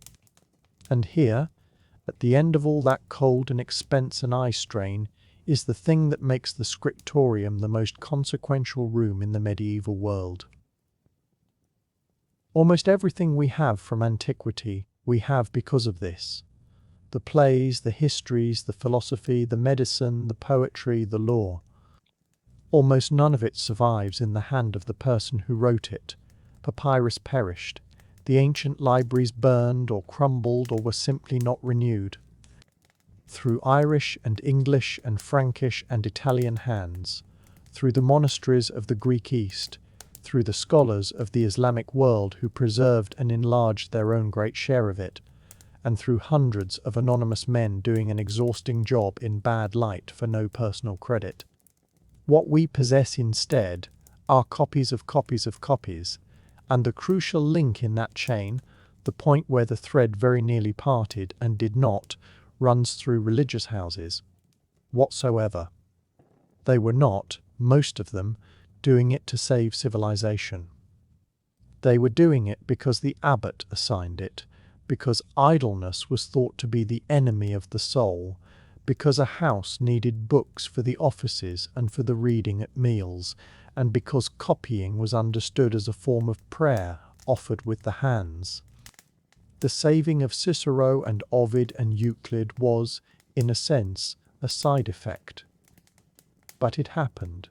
And here, at the end of all that cold and expense and eye strain, is the thing that makes the scriptorium the most consequential room in the medieval world. Almost everything we have from antiquity we have because of this. The plays, the histories, the philosophy, the medicine, the poetry, the law. Almost none of it survives in the hand of the person who wrote it. Papyrus perished. The ancient libraries burned or crumbled or were simply not renewed. Through Irish and English and Frankish and Italian hands, through the monasteries of the Greek East, through the scholars of the Islamic world who preserved and enlarged their own great share of it, and through hundreds of anonymous men doing an exhausting job in bad light for no personal credit. What we possess instead are copies of copies of copies, and the crucial link in that chain, the point where the thread very nearly parted and did not, runs through religious houses whatsoever. They were not, most of them, doing it to save civilization. They were doing it because the abbot assigned it, because idleness was thought to be the enemy of the soul, because a house needed books for the offices and for the reading at meals, and because copying was understood as a form of prayer offered with the hands. The saving of Cicero and Ovid and Euclid was, in a sense, a side effect. But it happened.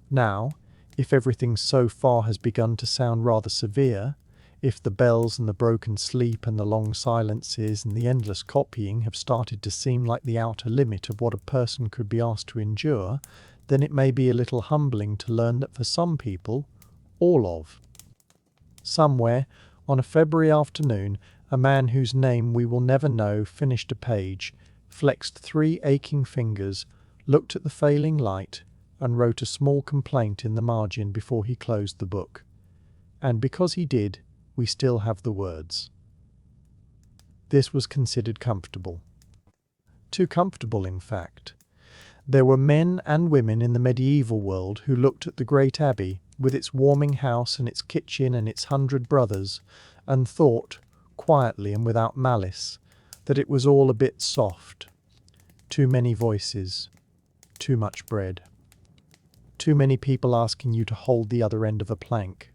Now, if everything so far has begun to sound rather severe, if the bells and the broken sleep and the long silences and the endless copying have started to seem like the outer limit of what a person could be asked to endure, then it may be a little humbling to learn that for some people, somewhere, on a February afternoon, a man whose name we will never know finished a page, flexed 3 aching fingers, looked at the failing light, and wrote a small complaint in the margin before he closed the book. And because he did, we still have the words. This was considered comfortable. Too comfortable, in fact. There were men and women in the medieval world who looked at the great abbey, with its warming house and its kitchen and its 100 brothers, and thought, quietly and without malice, that it was all a bit soft. Too many voices, too much bread. Too many people asking you to hold the other end of a plank.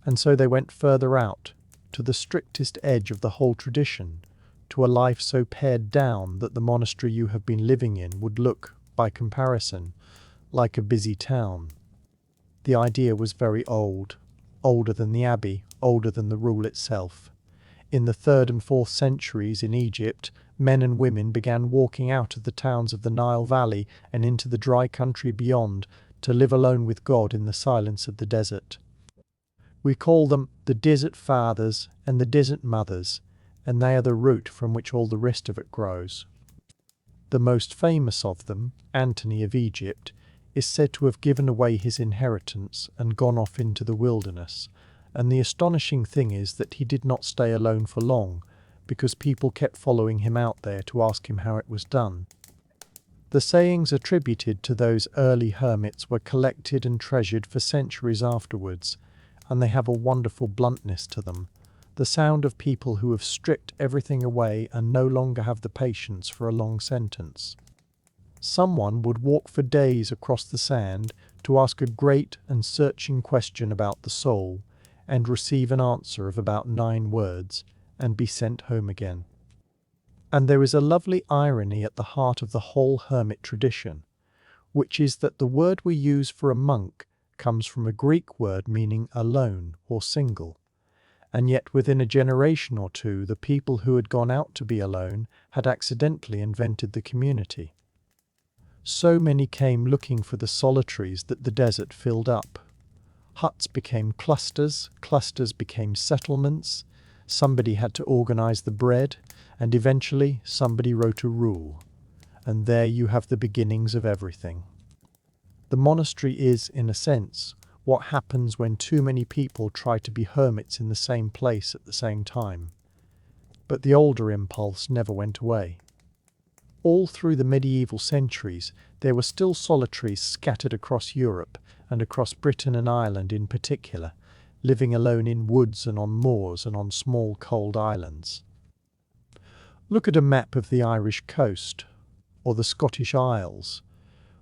And so they went further out, to the strictest edge of the whole tradition, to a life so pared down that the monastery you have been living in would look, by comparison, like a busy town. The idea was very old, older than the abbey, older than the rule itself. In the 3rd and 4th centuries in Egypt, men and women began walking out of the towns of the Nile Valley and into the dry country beyond, to live alone with God in the silence of the desert. We call them the desert fathers and the desert mothers, and they are the root from which all the rest of it grows. The most famous of them, Antony of Egypt, is said to have given away his inheritance and gone off into the wilderness, and the astonishing thing is that he did not stay alone for long, because people kept following him out there to ask him how it was done. The sayings attributed to those early hermits were collected and treasured for centuries afterwards, and they have a wonderful bluntness to them, the sound of people who have stripped everything away and no longer have the patience for a long sentence. Someone would walk for days across the sand to ask a great and searching question about the soul, and receive an answer of about 9 words, and be sent home again. And there is a lovely irony at the heart of the whole hermit tradition, which is that the word we use for a monk comes from a Greek word meaning alone or single, and yet within a generation or two the people who had gone out to be alone had accidentally invented the community. So many came looking for the solitaries that the desert filled up. Huts became clusters, clusters became settlements, somebody had to organize the bread, and eventually somebody wrote a rule. And there you have the beginnings of everything. The monastery is, in a sense, what happens when too many people try to be hermits in the same place at the same time. But the older impulse never went away. All through the medieval centuries, there were still solitaries scattered across Europe, and across Britain and Ireland in particular, living alone in woods and on moors and on small cold islands. Look at a map of the Irish coast, or the Scottish Isles,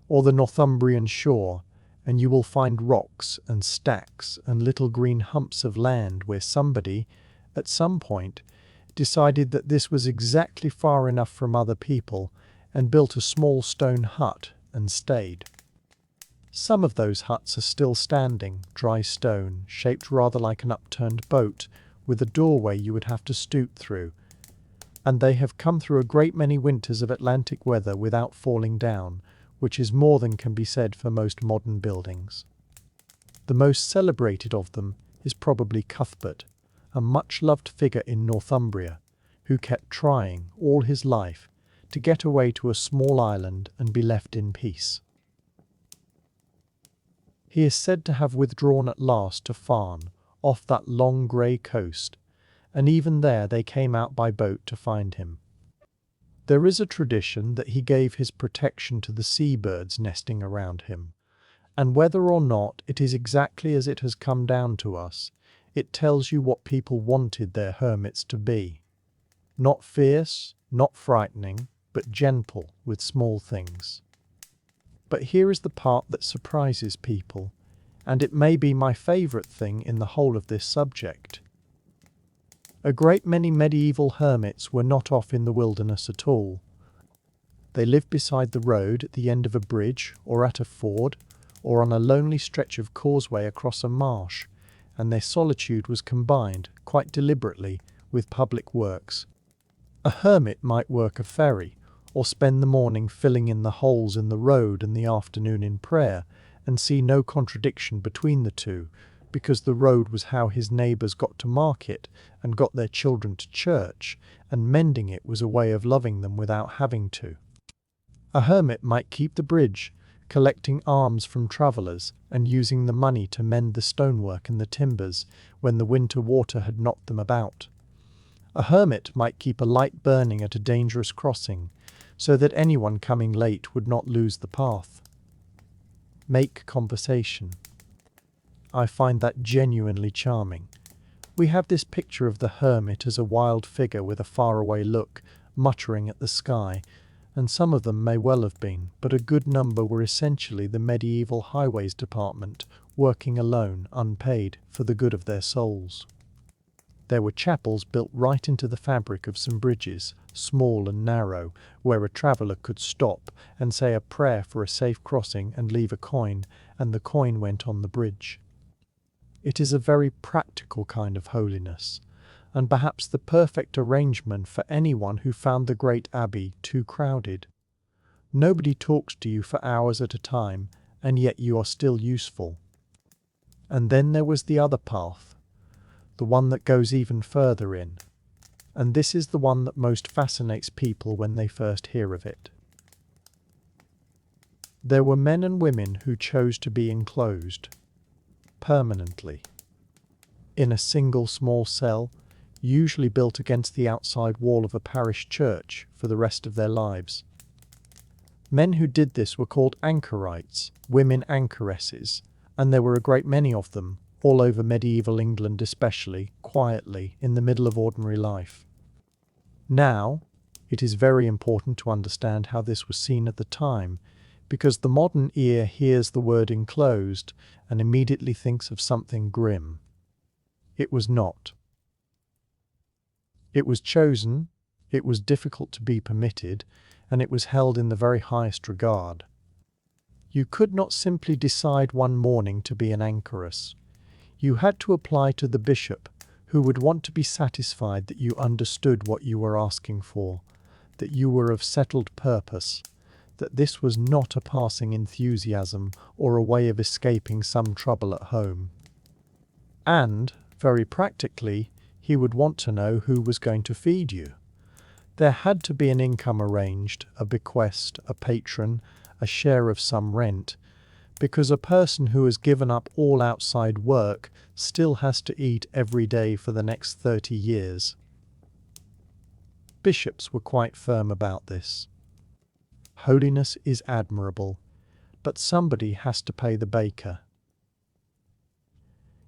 or the Northumbrian shore, and you will find rocks and stacks and little green humps of land where somebody, at some point, decided that this was exactly far enough from other people and built a small stone hut and stayed. Some of those huts are still standing, dry stone, shaped rather like an upturned boat, with a doorway you would have to stoop through, and they have come through a great many winters of Atlantic weather without falling down, which is more than can be said for most modern buildings. The most celebrated of them is probably Cuthbert, a much-loved figure in Northumbria, who kept trying, all his life, to get away to a small island and be left in peace. He is said to have withdrawn at last to Farne, off that long grey coast, and even there they came out by boat to find him. There is a tradition that he gave his protection to the seabirds nesting around him, and whether or not it is exactly as it has come down to us, it tells you what people wanted their hermits to be. Not fierce, not frightening, but gentle with small things. But here is the part that surprises people, and it may be my favourite thing in the whole of this subject. A great many medieval hermits were not off in the wilderness at all. They lived beside the road at the end of a bridge or at a ford or on a lonely stretch of causeway across a marsh, and their solitude was combined, quite deliberately, with public works. A hermit might work a ferry, or spend the morning filling in the holes in the road and the afternoon in prayer, and see no contradiction between the two, because the road was how his neighbours got to market and got their children to church, and mending it was a way of loving them without having to. A hermit might keep the bridge, collecting alms from travellers and using the money to mend the stonework and the timbers when the winter water had knocked them about. A hermit might keep a light burning at a dangerous crossing, so that anyone coming late would not lose the path. Make conversation. I find that genuinely charming. We have this picture of the hermit as a wild figure with a faraway look, muttering at the sky, and some of them may well have been, but a good number were essentially the medieval highways department, working alone, unpaid, for the good of their souls. There were chapels built right into the fabric of some bridges, small and narrow, where a traveller could stop and say a prayer for a safe crossing and leave a coin, and the coin went on the bridge. It is a very practical kind of holiness, and perhaps the perfect arrangement for anyone who found the great abbey too crowded. Nobody talks to you for hours at a time, and yet you are still useful. And then there was the other path, the one that goes even further in, and this is the one that most fascinates people when they first hear of it. There were men and women who chose to be enclosed, permanently, in a single small cell, usually built against the outside wall of a parish church for the rest of their lives. Men who did this were called anchorites, women anchoresses, and there were a great many of them, all over medieval England especially, quietly, in the middle of ordinary life. Now, it is very important to understand how this was seen at the time, because the modern ear hears the word enclosed and immediately thinks of something grim. It was not. It was chosen, it was difficult to be permitted, and it was held in the very highest regard. You could not simply decide one morning to be an anchoress. You had to apply to the bishop, who would want to be satisfied that you understood what you were asking for, that you were of settled purpose, that this was not a passing enthusiasm or a way of escaping some trouble at home. And, very practically, he would want to know who was going to feed you. There had to be an income arranged, a bequest, a patron, a share of some rent, because a person who has given up all outside work still has to eat every day for the next 30 years. Bishops were quite firm about this. Holiness is admirable, but somebody has to pay the baker.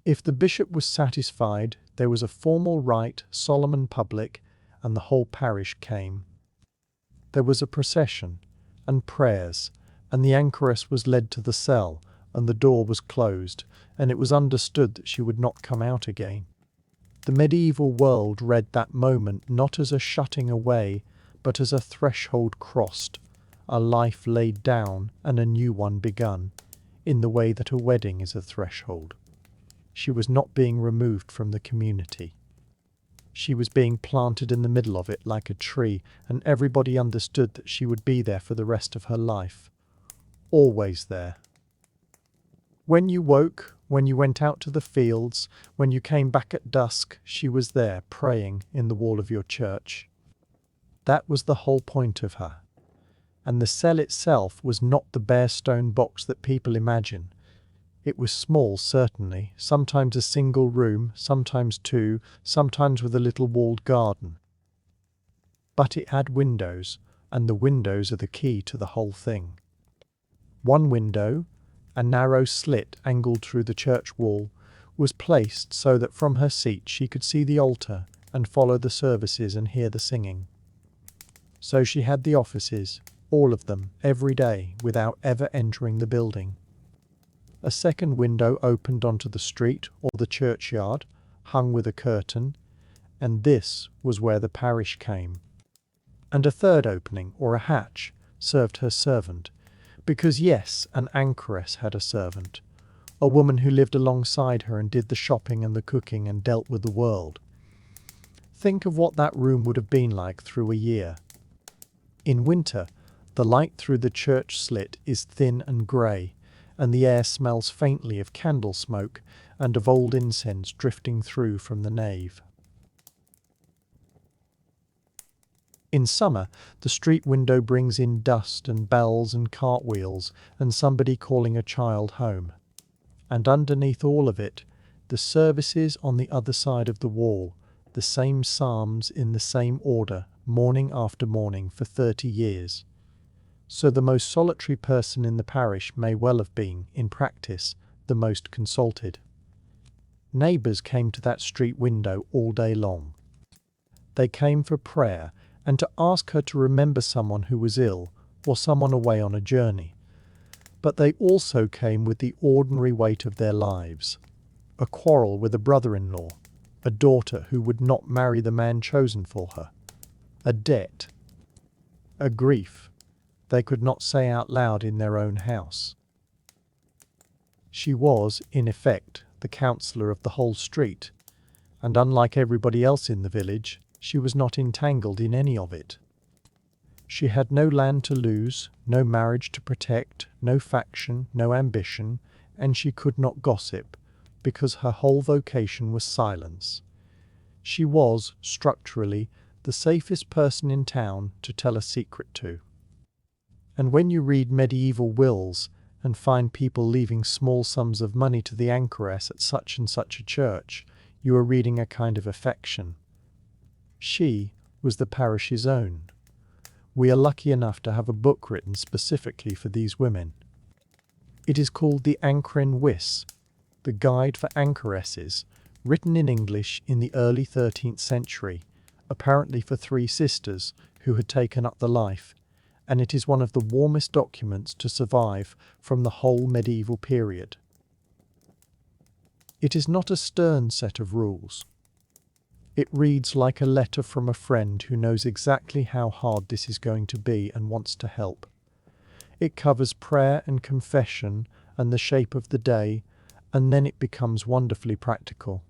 If the bishop was satisfied, there was a formal rite, solemn and public, and the whole parish came. There was a procession, and prayers, and the anchoress was led to the cell, and the door was closed, and it was understood that she would not come out again. The medieval world read that moment not as a shutting away, but as a threshold crossed, a life laid down and a new one begun, in the way that a wedding is a threshold. She was not being removed from the community. She was being planted in the middle of it like a tree, and everybody understood that she would be there for the rest of her life. Always there. When you woke, when you went out to the fields, when you came back at dusk, she was there, praying in the wall of your church. That was the whole point of her. And the cell itself was not the bare stone box that people imagine. It was small, certainly, sometimes a single room, sometimes two, sometimes with a little walled garden. But it had windows, and the windows are the key to the whole thing. One window, a narrow slit angled through the church wall, was placed so that from her seat she could see the altar and follow the services and hear the singing. So she had the offices, all of them, every day, without ever entering the building. A second window opened onto the street or the churchyard, hung with a curtain, and this was where the parish came. And a third opening, or a hatch, served her servant, because yes, an anchoress had a servant, a woman who lived alongside her and did the shopping and the cooking and dealt with the world. Think of what that room would have been like through a year. In winter, the light through the church slit is thin and grey, and the air smells faintly of candle smoke and of old incense drifting through from the nave. In summer, the street window brings in dust and bells and cartwheels and somebody calling a child home. And underneath all of it, the services on the other side of the wall, the same psalms in the same order, morning after morning for 30 years. So the most solitary person in the parish may well have been, in practice, the most consulted. Neighbours came to that street window all day long. They came for prayer and to ask her to remember someone who was ill or someone away on a journey. But they also came with the ordinary weight of their lives. A quarrel with a brother-in-law, a daughter who would not marry the man chosen for her, a debt, a grief they could not say out loud in their own house. She was, in effect, the counsellor of the whole street, and unlike everybody else in the village, she was not entangled in any of it. She had no land to lose, no marriage to protect, no faction, no ambition, and she could not gossip, because her whole vocation was silence. She was, structurally, the safest person in town to tell a secret to. And when you read medieval wills and find people leaving small sums of money to the anchoress at such and such a church, you are reading a kind of affection. She was the parish's own. We are lucky enough to have a book written specifically for these women. It is called The Anchorin Wis, the Guide for Anchoresses, written in English in the early 13th century, apparently for 3 sisters who had taken up the life, and it is one of the warmest documents to survive from the whole medieval period. It is not a stern set of rules. It reads like a letter from a friend who knows exactly how hard this is going to be and wants to help. It covers prayer and confession and the shape of the day, and then it becomes wonderfully practical.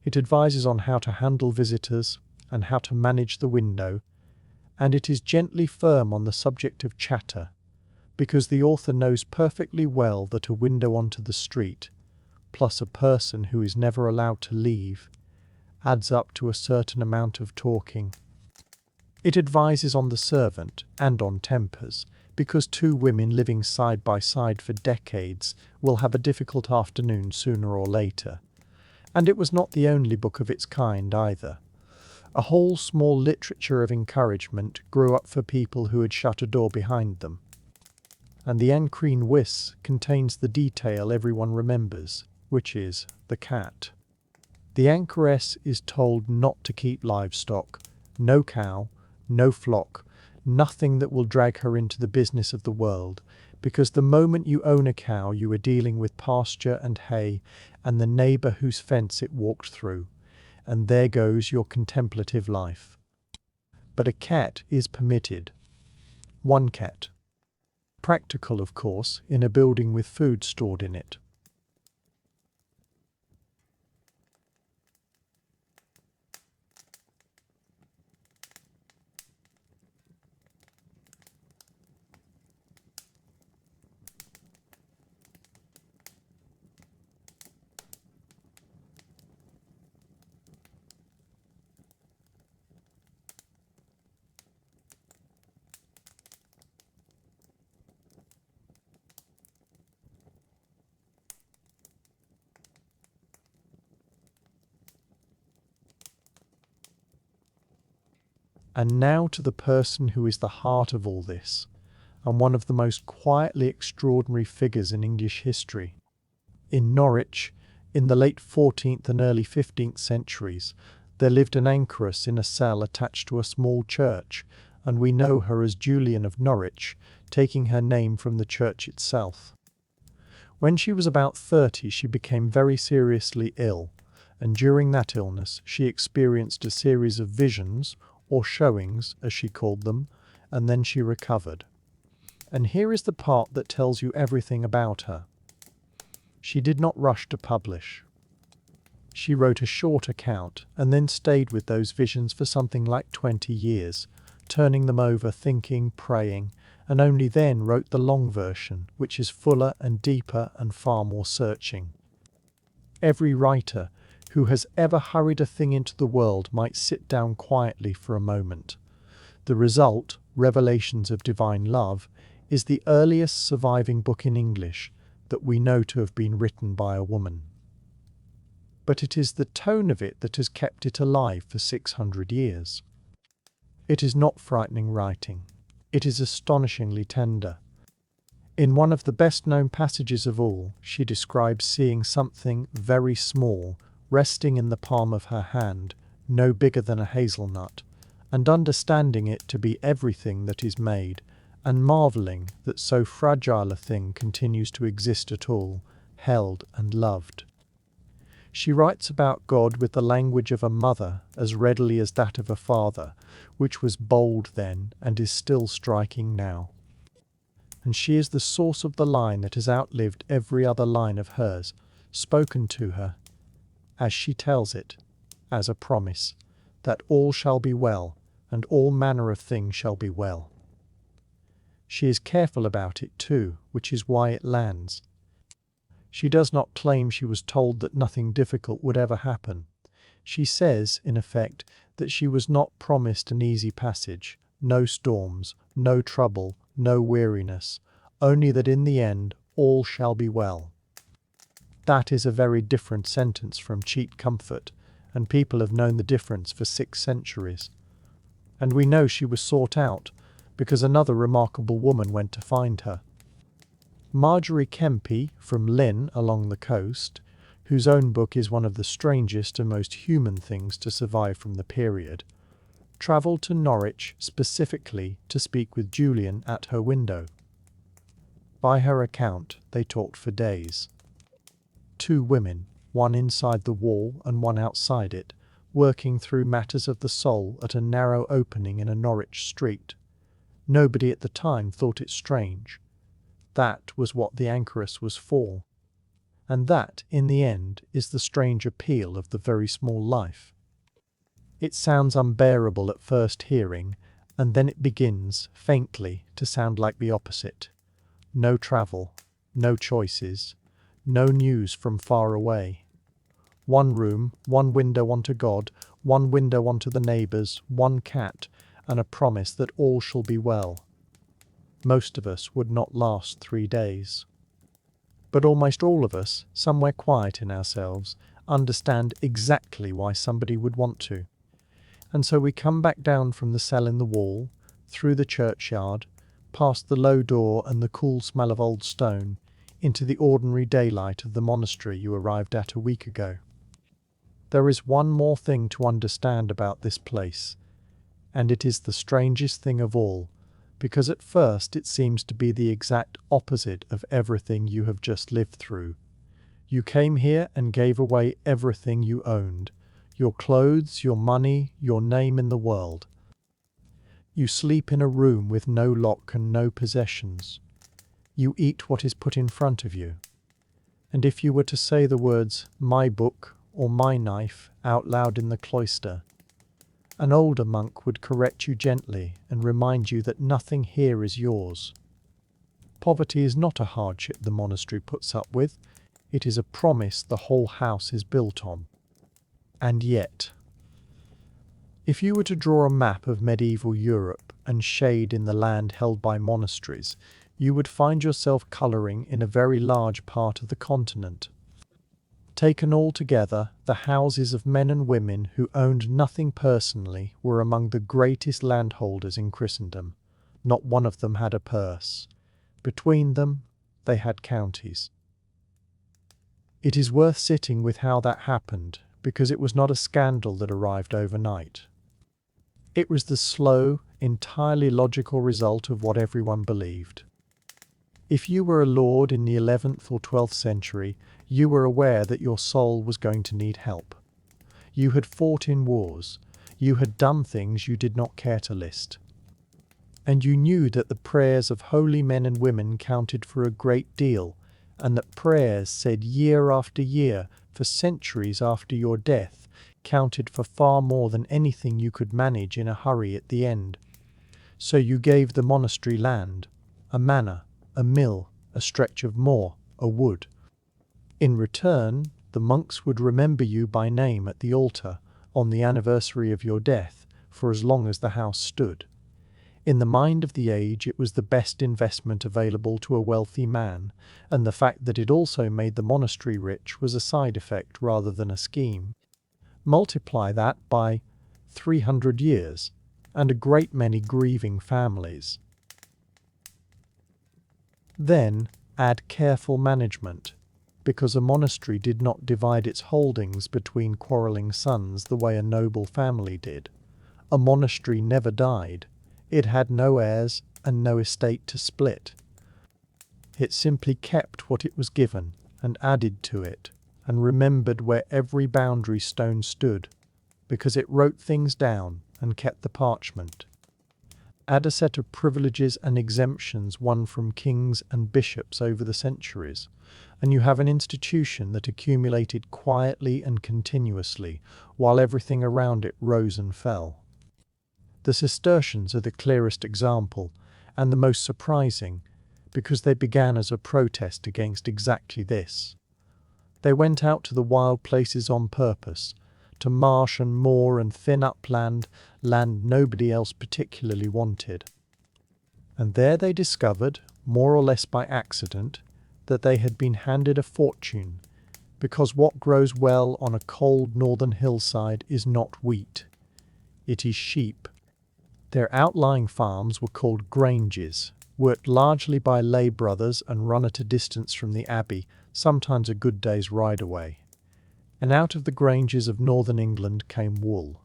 It advises on how to handle visitors and how to manage the window, and it is gently firm on the subject of chatter, because the author knows perfectly well that a window onto the street, plus a person who is never allowed to leave, adds up to a certain amount of talking. It advises on the servant and on tempers, because 2 women living side by side for decades will have a difficult afternoon sooner or later. And it was not the only book of its kind either. A whole small literature of encouragement grew up for people who had shut a door behind them. And the Anchorin Wis contains the detail everyone remembers, which is the cat. The anchoress is told not to keep livestock, no cow, no flock, nothing that will drag her into the business of the world, because the moment you own a cow you are dealing with pasture and hay and the neighbour whose fence it walked through, and there goes your contemplative life. But a cat is permitted. 1 cat. Practical, of course, in a building with food stored in it. And now to the person who is the heart of all this, and one of the most quietly extraordinary figures in English history. In Norwich, in the late 14th and early 15th centuries, there lived an anchoress in a cell attached to a small church, and we know her as Julian of Norwich, taking her name from the church itself. When she was about 30, she became very seriously ill, and during that illness she experienced a series of visions, or showings, as she called them, and then she recovered. And here is the part that tells you everything about her. She did not rush to publish. She wrote a short account and then stayed with those visions for something like 20 years, turning them over, thinking, praying, and only then wrote the long version, which is fuller and deeper and far more searching. Every writer who has ever hurried a thing into the world might sit down quietly for a moment. The result, Revelations of Divine Love, is the earliest surviving book in English that we know to have been written by a woman. But it is the tone of it that has kept it alive for 600 years. It is not frightening writing. It is astonishingly tender. In one of the best-known passages of all, she describes seeing something very small resting in the palm of her hand, no bigger than a hazelnut, and understanding it to be everything that is made, and marvelling that so fragile a thing continues to exist at all, held and loved. She writes about God with the language of a mother as readily as that of a father, which was bold then and is still striking now. And she is the source of the line that has outlived every other line of hers, spoken to her, as she tells it, as a promise, that all shall be well, and all manner of things shall be well. She is careful about it too, which is why it lands. She does not claim she was told that nothing difficult would ever happen. She says, in effect, that she was not promised an easy passage, no storms, no trouble, no weariness, only that in the end all shall be well. That is a very different sentence from cheap comfort, and people have known the difference for 6 centuries. And we know she was sought out, because another remarkable woman went to find her. Marjorie Kempe from Lynn along the coast, whose own book is one of the strangest and most human things to survive from the period, travelled to Norwich specifically to speak with Julian at her window. By her account, they talked for days. 2 women, one inside the wall and one outside it, working through matters of the soul at a narrow opening in a Norwich street. Nobody at the time thought it strange. That was what the anchoress was for. And that, in the end, is the strange appeal of the very small life. It sounds unbearable at first hearing, and then it begins, faintly, to sound like the opposite. No travel, no choices, no news from far away. One room, one window onto God, one window onto the neighbours, one cat, and a promise that all shall be well. Most of us would not last 3 days. But almost all of us, somewhere quiet in ourselves, understand exactly why somebody would want to. And so we come back down from the cell in the wall, through the churchyard, past the low door and the cool smell of old stone, into the ordinary daylight of the monastery you arrived at a week ago. There is one more thing to understand about this place, and it is the strangest thing of all, because at first it seems to be the exact opposite of everything you have just lived through. You came here and gave away everything you owned, your clothes, your money, your name in the world. You sleep in a room with no lock and no possessions. You eat what is put in front of you. And if you were to say the words, "my book" or "my knife" out loud in the cloister, an older monk would correct you gently and remind you that nothing here is yours. Poverty is not a hardship the monastery puts up with. It is a promise the whole house is built on. And yet, if you were to draw a map of medieval Europe and shade in the land held by monasteries, you would find yourself colouring in a very large part of the continent. Taken all together, the houses of men and women who owned nothing personally were among the greatest landholders in Christendom. Not one of them had a purse. Between them, they had counties. It is worth sitting with how that happened, because it was not a scandal that arrived overnight. It was the slow, entirely logical result of what everyone believed. If you were a lord in the 11th or 12th century, you were aware that your soul was going to need help. You had fought in wars. You had done things you did not care to list. And you knew that the prayers of holy men and women counted for a great deal, and that prayers said year after year, for centuries after your death, counted for far more than anything you could manage in a hurry at the end. So you gave the monastery land, a manor, a mill, a stretch of moor, a wood. In return, the monks would remember you by name at the altar on the anniversary of your death for as long as the house stood. In the mind of the age, it was the best investment available to a wealthy man, and the fact that it also made the monastery rich was a side effect rather than a scheme. Multiply that by 300 years, and a great many grieving families. Then add careful management, because a monastery did not divide its holdings between quarrelling sons the way a noble family did. A monastery never died. It had no heirs and no estate to split. It simply kept what it was given and added to it, and remembered where every boundary stone stood, because it wrote things down and kept the parchment. Add a set of privileges and exemptions won from kings and bishops over the centuries, and you have an institution that accumulated quietly and continuously, while everything around it rose and fell. The Cistercians are the clearest example, and the most surprising, because they began as a protest against exactly this. They went out to the wild places on purpose, to marsh and moor and thin upland, land nobody else particularly wanted. And there they discovered, more or less by accident, that they had been handed a fortune, because what grows well on a cold northern hillside is not wheat. It is sheep. Their outlying farms were called granges, worked largely by lay brothers and run at a distance from the abbey, sometimes a good day's ride away. And out of the granges of northern England came wool.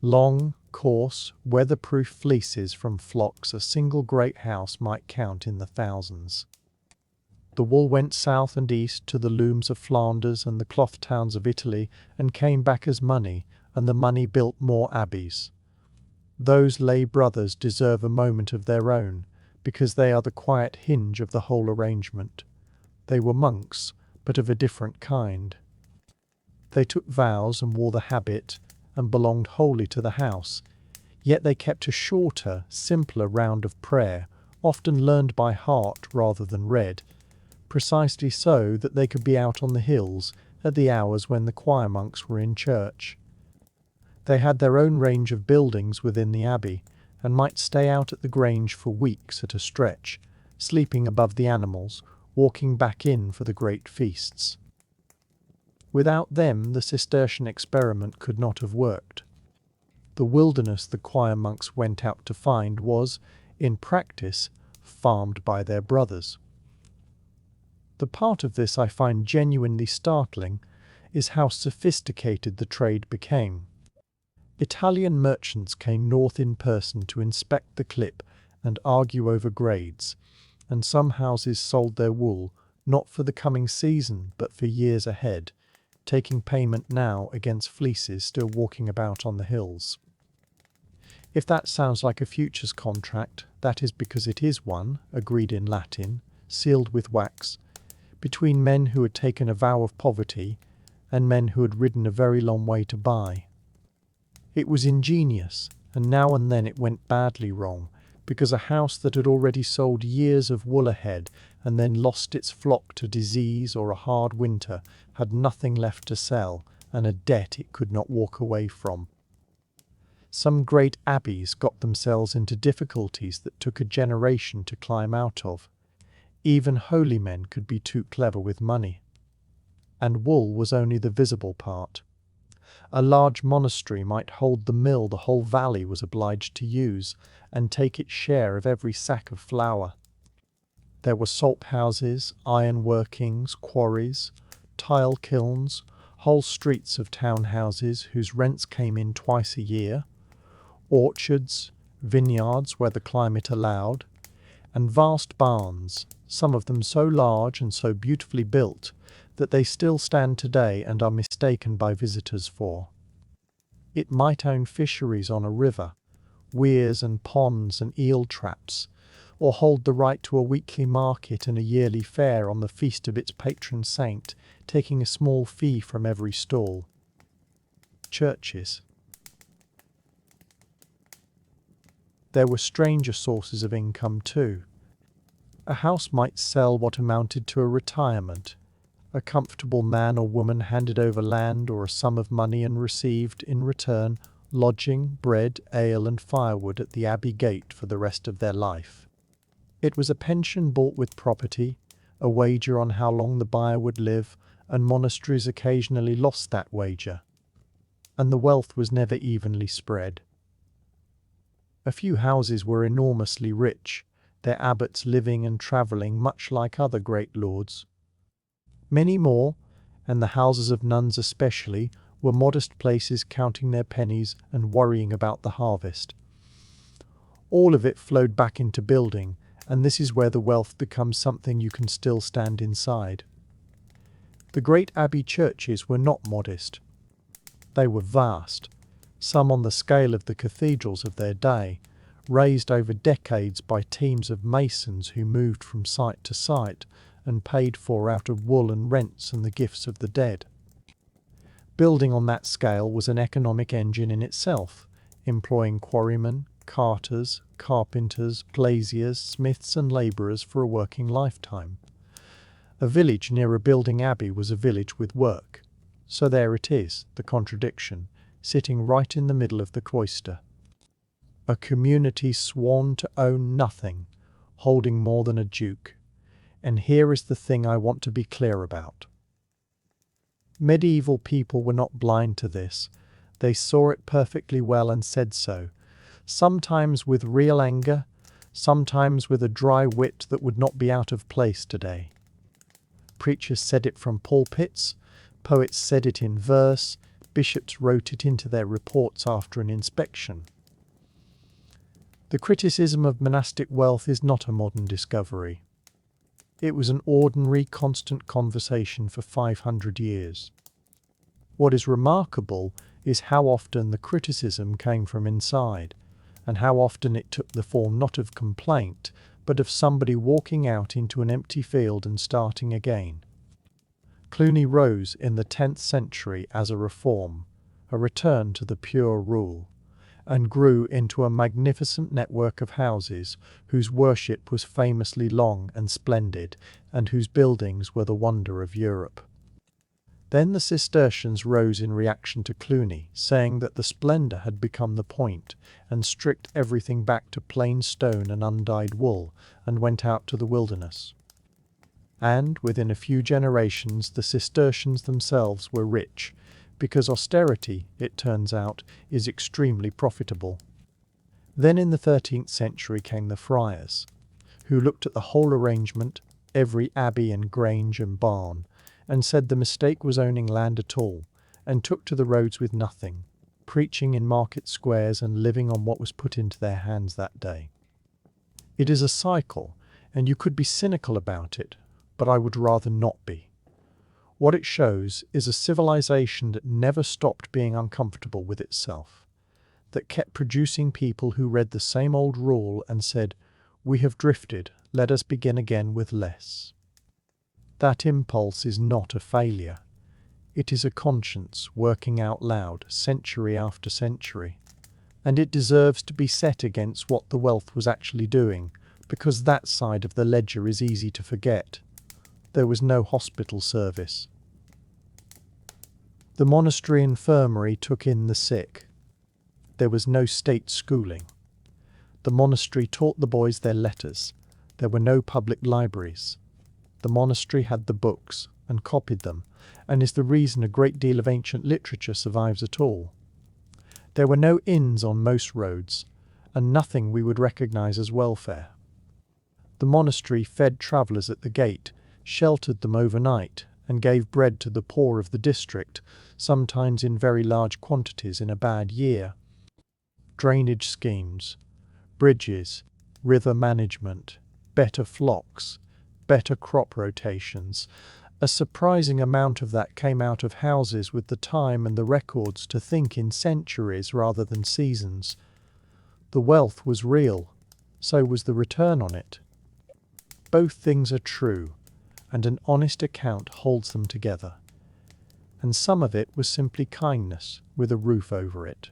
Long, coarse, weatherproof fleeces from flocks a single great house might count in the thousands. The wool went south and east to the looms of Flanders and the cloth towns of Italy, and came back as money, and the money built more abbeys. Those lay brothers deserve a moment of their own, because they are the quiet hinge of the whole arrangement. They were monks, but of a different kind. They took vows and wore the habit, and belonged wholly to the house, yet they kept a shorter, simpler round of prayer, often learned by heart rather than read, precisely so that they could be out on the hills at the hours when the choir monks were in church. They had their own range of buildings within the abbey, and might stay out at the grange for weeks at a stretch, sleeping above the animals, walking back in for the great feasts. Without them, the Cistercian experiment could not have worked. The wilderness the choir monks went out to find was, in practice, farmed by their brothers. The part of this I find genuinely startling is how sophisticated the trade became. Italian merchants came north in person to inspect the clip and argue over grades, and some houses sold their wool not for the coming season but for years ahead, taking payment now against fleeces still walking about on the hills. If that sounds like a futures contract, that is because it is one, agreed in Latin, sealed with wax, between men who had taken a vow of poverty and men who had ridden a very long way to buy. It was ingenious, and now and then it went badly wrong, because a house that had already sold years of wool ahead and then lost its flock to disease or a hard winter had nothing left to sell and a debt it could not walk away from. Some great abbeys got themselves into difficulties that took a generation to climb out of. Even holy men could be too clever with money. and wool was only the visible part. A large monastery might hold the mill the whole valley was obliged to use, and take its share of every sack of flour. There were salt houses, iron workings, quarries, tile kilns, whole streets of town houses whose rents came in twice a year, orchards, vineyards where the climate allowed, and vast barns, some of them so large and so beautifully built that they still stand today and are mistaken by visitors for. It might own fisheries on a river, weirs and ponds and eel traps, or hold the right to a weekly market and a yearly fair on the feast of its patron saint, taking a small fee from every stall. Churches. There were stranger sources of income too. A house might sell what amounted to a retirement. A comfortable man or woman handed over land or a sum of money and received, in return, lodging, bread, ale and firewood at the abbey gate for the rest of their life. It was a pension bought with property, a wager on how long the buyer would live, and monasteries occasionally lost that wager. And the wealth was never evenly spread. A few houses were enormously rich, their abbots living and travelling much like other great lords. Many more, and the houses of nuns especially, were modest places counting their pennies and worrying about the harvest. All of it flowed back into building, and this is where the wealth becomes something you can still stand inside. The great abbey churches were not modest. They were vast, some on the scale of the cathedrals of their day, raised over decades by teams of masons who moved from site to site and paid for out of wool and rents and the gifts of the dead. Building on that scale was an economic engine in itself, employing quarrymen, carters, carpenters, glaziers, smiths and labourers for a working lifetime. A village near a building abbey was a village with work. So there it is, the contradiction, sitting right in the middle of the cloister. A community sworn to own nothing, holding more than a duke. And here is the thing I want to be clear about. Medieval people were not blind to this. They saw it perfectly well and said so, sometimes with real anger, sometimes with a dry wit that would not be out of place today. Preachers said it from pulpits, poets said it in verse, bishops wrote it into their reports after an inspection. The criticism of monastic wealth is not a modern discovery. It was an ordinary, constant conversation for 500 years. What is remarkable is how often the criticism came from inside, and how often it took the form not of complaint, but of somebody walking out into an empty field and starting again. Cluny rose in the 10th century as a reform, a return to the pure rule, and grew into a magnificent network of houses whose worship was famously long and splendid, and whose buildings were the wonder of Europe. Then the Cistercians rose in reaction to Cluny, saying that the splendour had become the point, and stripped everything back to plain stone and undyed wool, and went out to the wilderness. And within a few generations the Cistercians themselves were rich, because austerity, it turns out, is extremely profitable. Then in the 13th century came the friars, who looked at the whole arrangement, every abbey and grange and barn, and said the mistake was owning land at all, and took to the roads with nothing, preaching in market squares and living on what was put into their hands that day. It is a cycle, and you could be cynical about it, but I would rather not be. What it shows is a civilization that never stopped being uncomfortable with itself, that kept producing people who read the same old rule and said, "We have drifted, let us begin again with less." That impulse is not a failure. It is a conscience working out loud, century after century. And it deserves to be set against what the wealth was actually doing, because that side of the ledger is easy to forget. There was no hospital service. The monastery infirmary took in the sick. There was no state schooling. The monastery taught the boys their letters. There were no public libraries. The monastery had the books, and copied them, and is the reason a great deal of ancient literature survives at all. There were no inns on most roads, and nothing we would recognize as welfare. The monastery fed travellers at the gate, sheltered them overnight, and gave bread to the poor of the district, sometimes in very large quantities in a bad year. Drainage schemes, bridges, river management, better flocks, better crop rotations. A surprising amount of that came out of houses with the time and the records to think in centuries rather than seasons. The wealth was real, so was the return on it. Both things are true, and an honest account holds them together. And some of it was simply kindness, with a roof over it.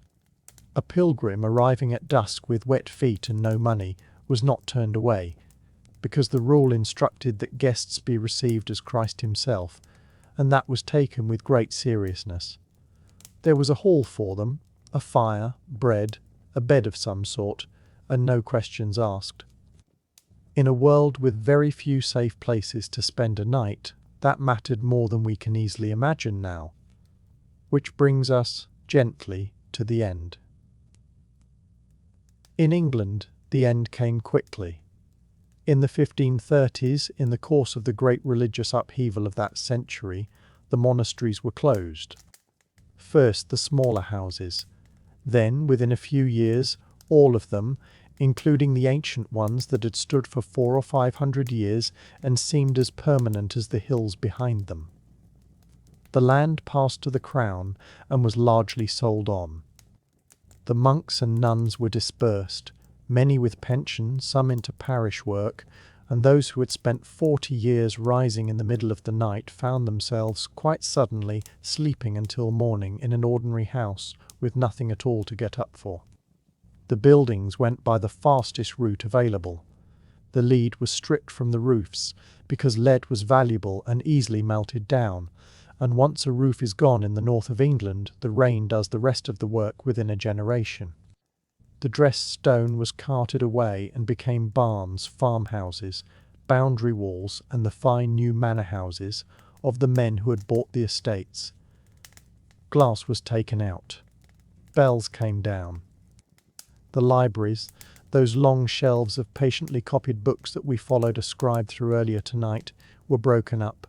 A pilgrim arriving at dusk with wet feet and no money was not turned away, because the rule instructed that guests be received as Christ himself, and that was taken with great seriousness. There was a hall for them, a fire, bread, a bed of some sort, and no questions asked. In a world with very few safe places to spend a night, that mattered more than we can easily imagine now. Which brings us, gently, to the end. In England, the end came quickly. In the 1530s, in the course of the great religious upheaval of that century, the monasteries were closed. First the smaller houses, then, within a few years, all of them, including the ancient ones that had stood for 400 or 500 years and seemed as permanent as the hills behind them. The land passed to the crown and was largely sold on. The monks and nuns were dispersed, many with pensions, some into parish work, and those who had spent 40 years rising in the middle of the night found themselves quite suddenly sleeping until morning in an ordinary house with nothing at all to get up for. The buildings went by the fastest route available. The lead was stripped from the roofs because lead was valuable and easily melted down, and once a roof is gone in the north of England, the rain does the rest of the work within a generation. The dressed stone was carted away and became barns, farmhouses, boundary walls, and the fine new manor houses of the men who had bought the estates. Glass was taken out. Bells came down. The libraries, those long shelves of patiently copied books that we followed a scribe through earlier tonight, were broken up.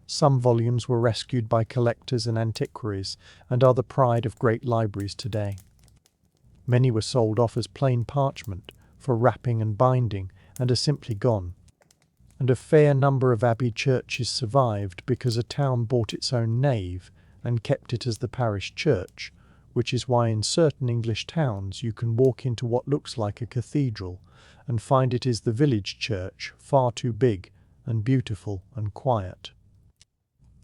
Some volumes were rescued by collectors and antiquaries, and are the pride of great libraries today. Many were sold off as plain parchment, for wrapping and binding, and are simply gone. And a fair number of abbey churches survived because a town bought its own nave and kept it as the parish church, which is why in certain English towns you can walk into what looks like a cathedral and find it is the village church, far too big and beautiful and quiet.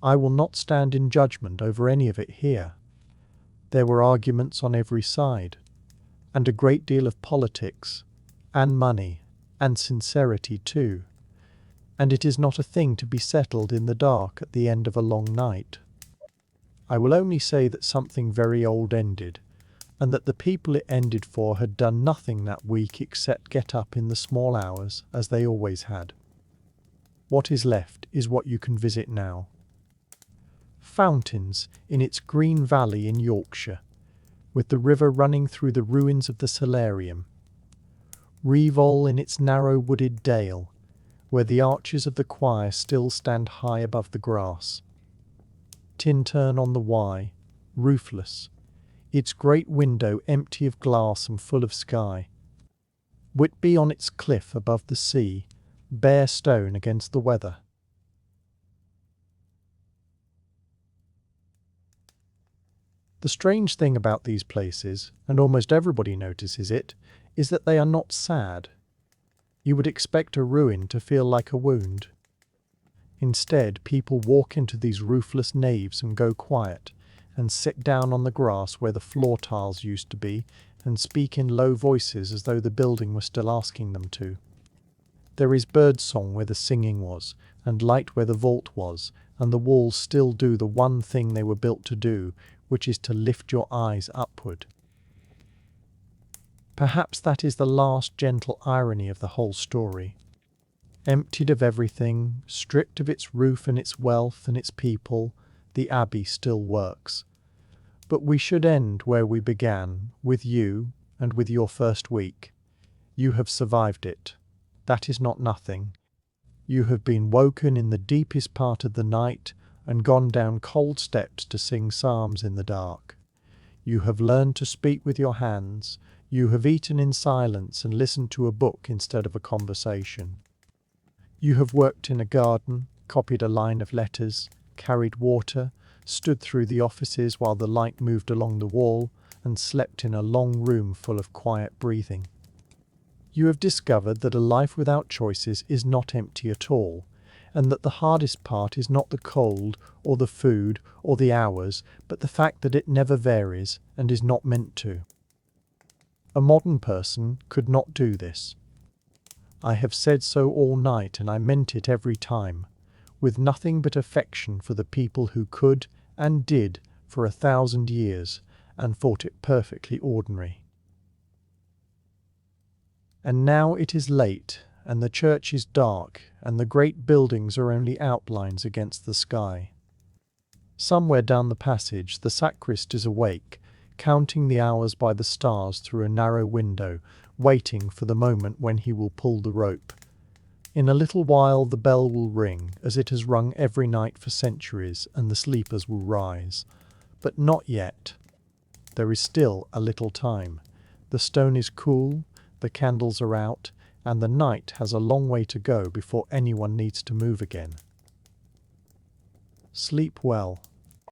I will not stand in judgment over any of it here. There were arguments on every side, and a great deal of politics, and money, and sincerity too, and it is not a thing to be settled in the dark at the end of a long night. I will only say that something very old ended, and that the people it ended for had done nothing that week except get up in the small hours, as they always had. What is left is what you can visit now. Fountains in its green valley in Yorkshire, with the river running through the ruins of the solarium. Rievaulx in its narrow wooded dale, where the arches of the choir still stand high above the grass. Tintern on the Wye, roofless, its great window empty of glass and full of sky. Whitby on its cliff above the sea, bare stone against the weather. The strange thing about these places, and almost everybody notices it, is that they are not sad. You would expect a ruin to feel like a wound. Instead, people walk into these roofless naves and go quiet, and sit down on the grass where the floor tiles used to be, and speak in low voices as though the building were still asking them to. There is birdsong where the singing was, and light where the vault was, and the walls still do the one thing they were built to do, which is to lift your eyes upward. Perhaps that is the last gentle irony of the whole story. Emptied of everything, stripped of its roof and its wealth and its people, the abbey still works. But we should end where we began, with you and with your first week. You have survived it. That is not nothing. You have been woken in the deepest part of the night and gone down cold steps to sing psalms in the dark. You have learned to speak with your hands. You have eaten in silence and listened to a book instead of a conversation. You have worked in a garden, copied a line of letters, carried water, stood through the offices while the light moved along the wall, and slept in a long room full of quiet breathing. You have discovered that a life without choices is not empty at all, and that the hardest part is not the cold, or the food, or the hours, but the fact that it never varies and is not meant to. A modern person could not do this. I have said so all night, and I meant it every time, with nothing but affection for the people who could and did for 1,000 years, and thought it perfectly ordinary. And now it is late, and the church is dark, and the great buildings are only outlines against the sky. Somewhere down the passage the sacrist is awake, counting the hours by the stars through a narrow window, waiting for the moment when he will pull the rope. In a little while the bell will ring, as it has rung every night for centuries, and the sleepers will rise. But not yet. There is still a little time. The stone is cool, the candles are out, and the night has a long way to go before anyone needs to move again. Sleep well.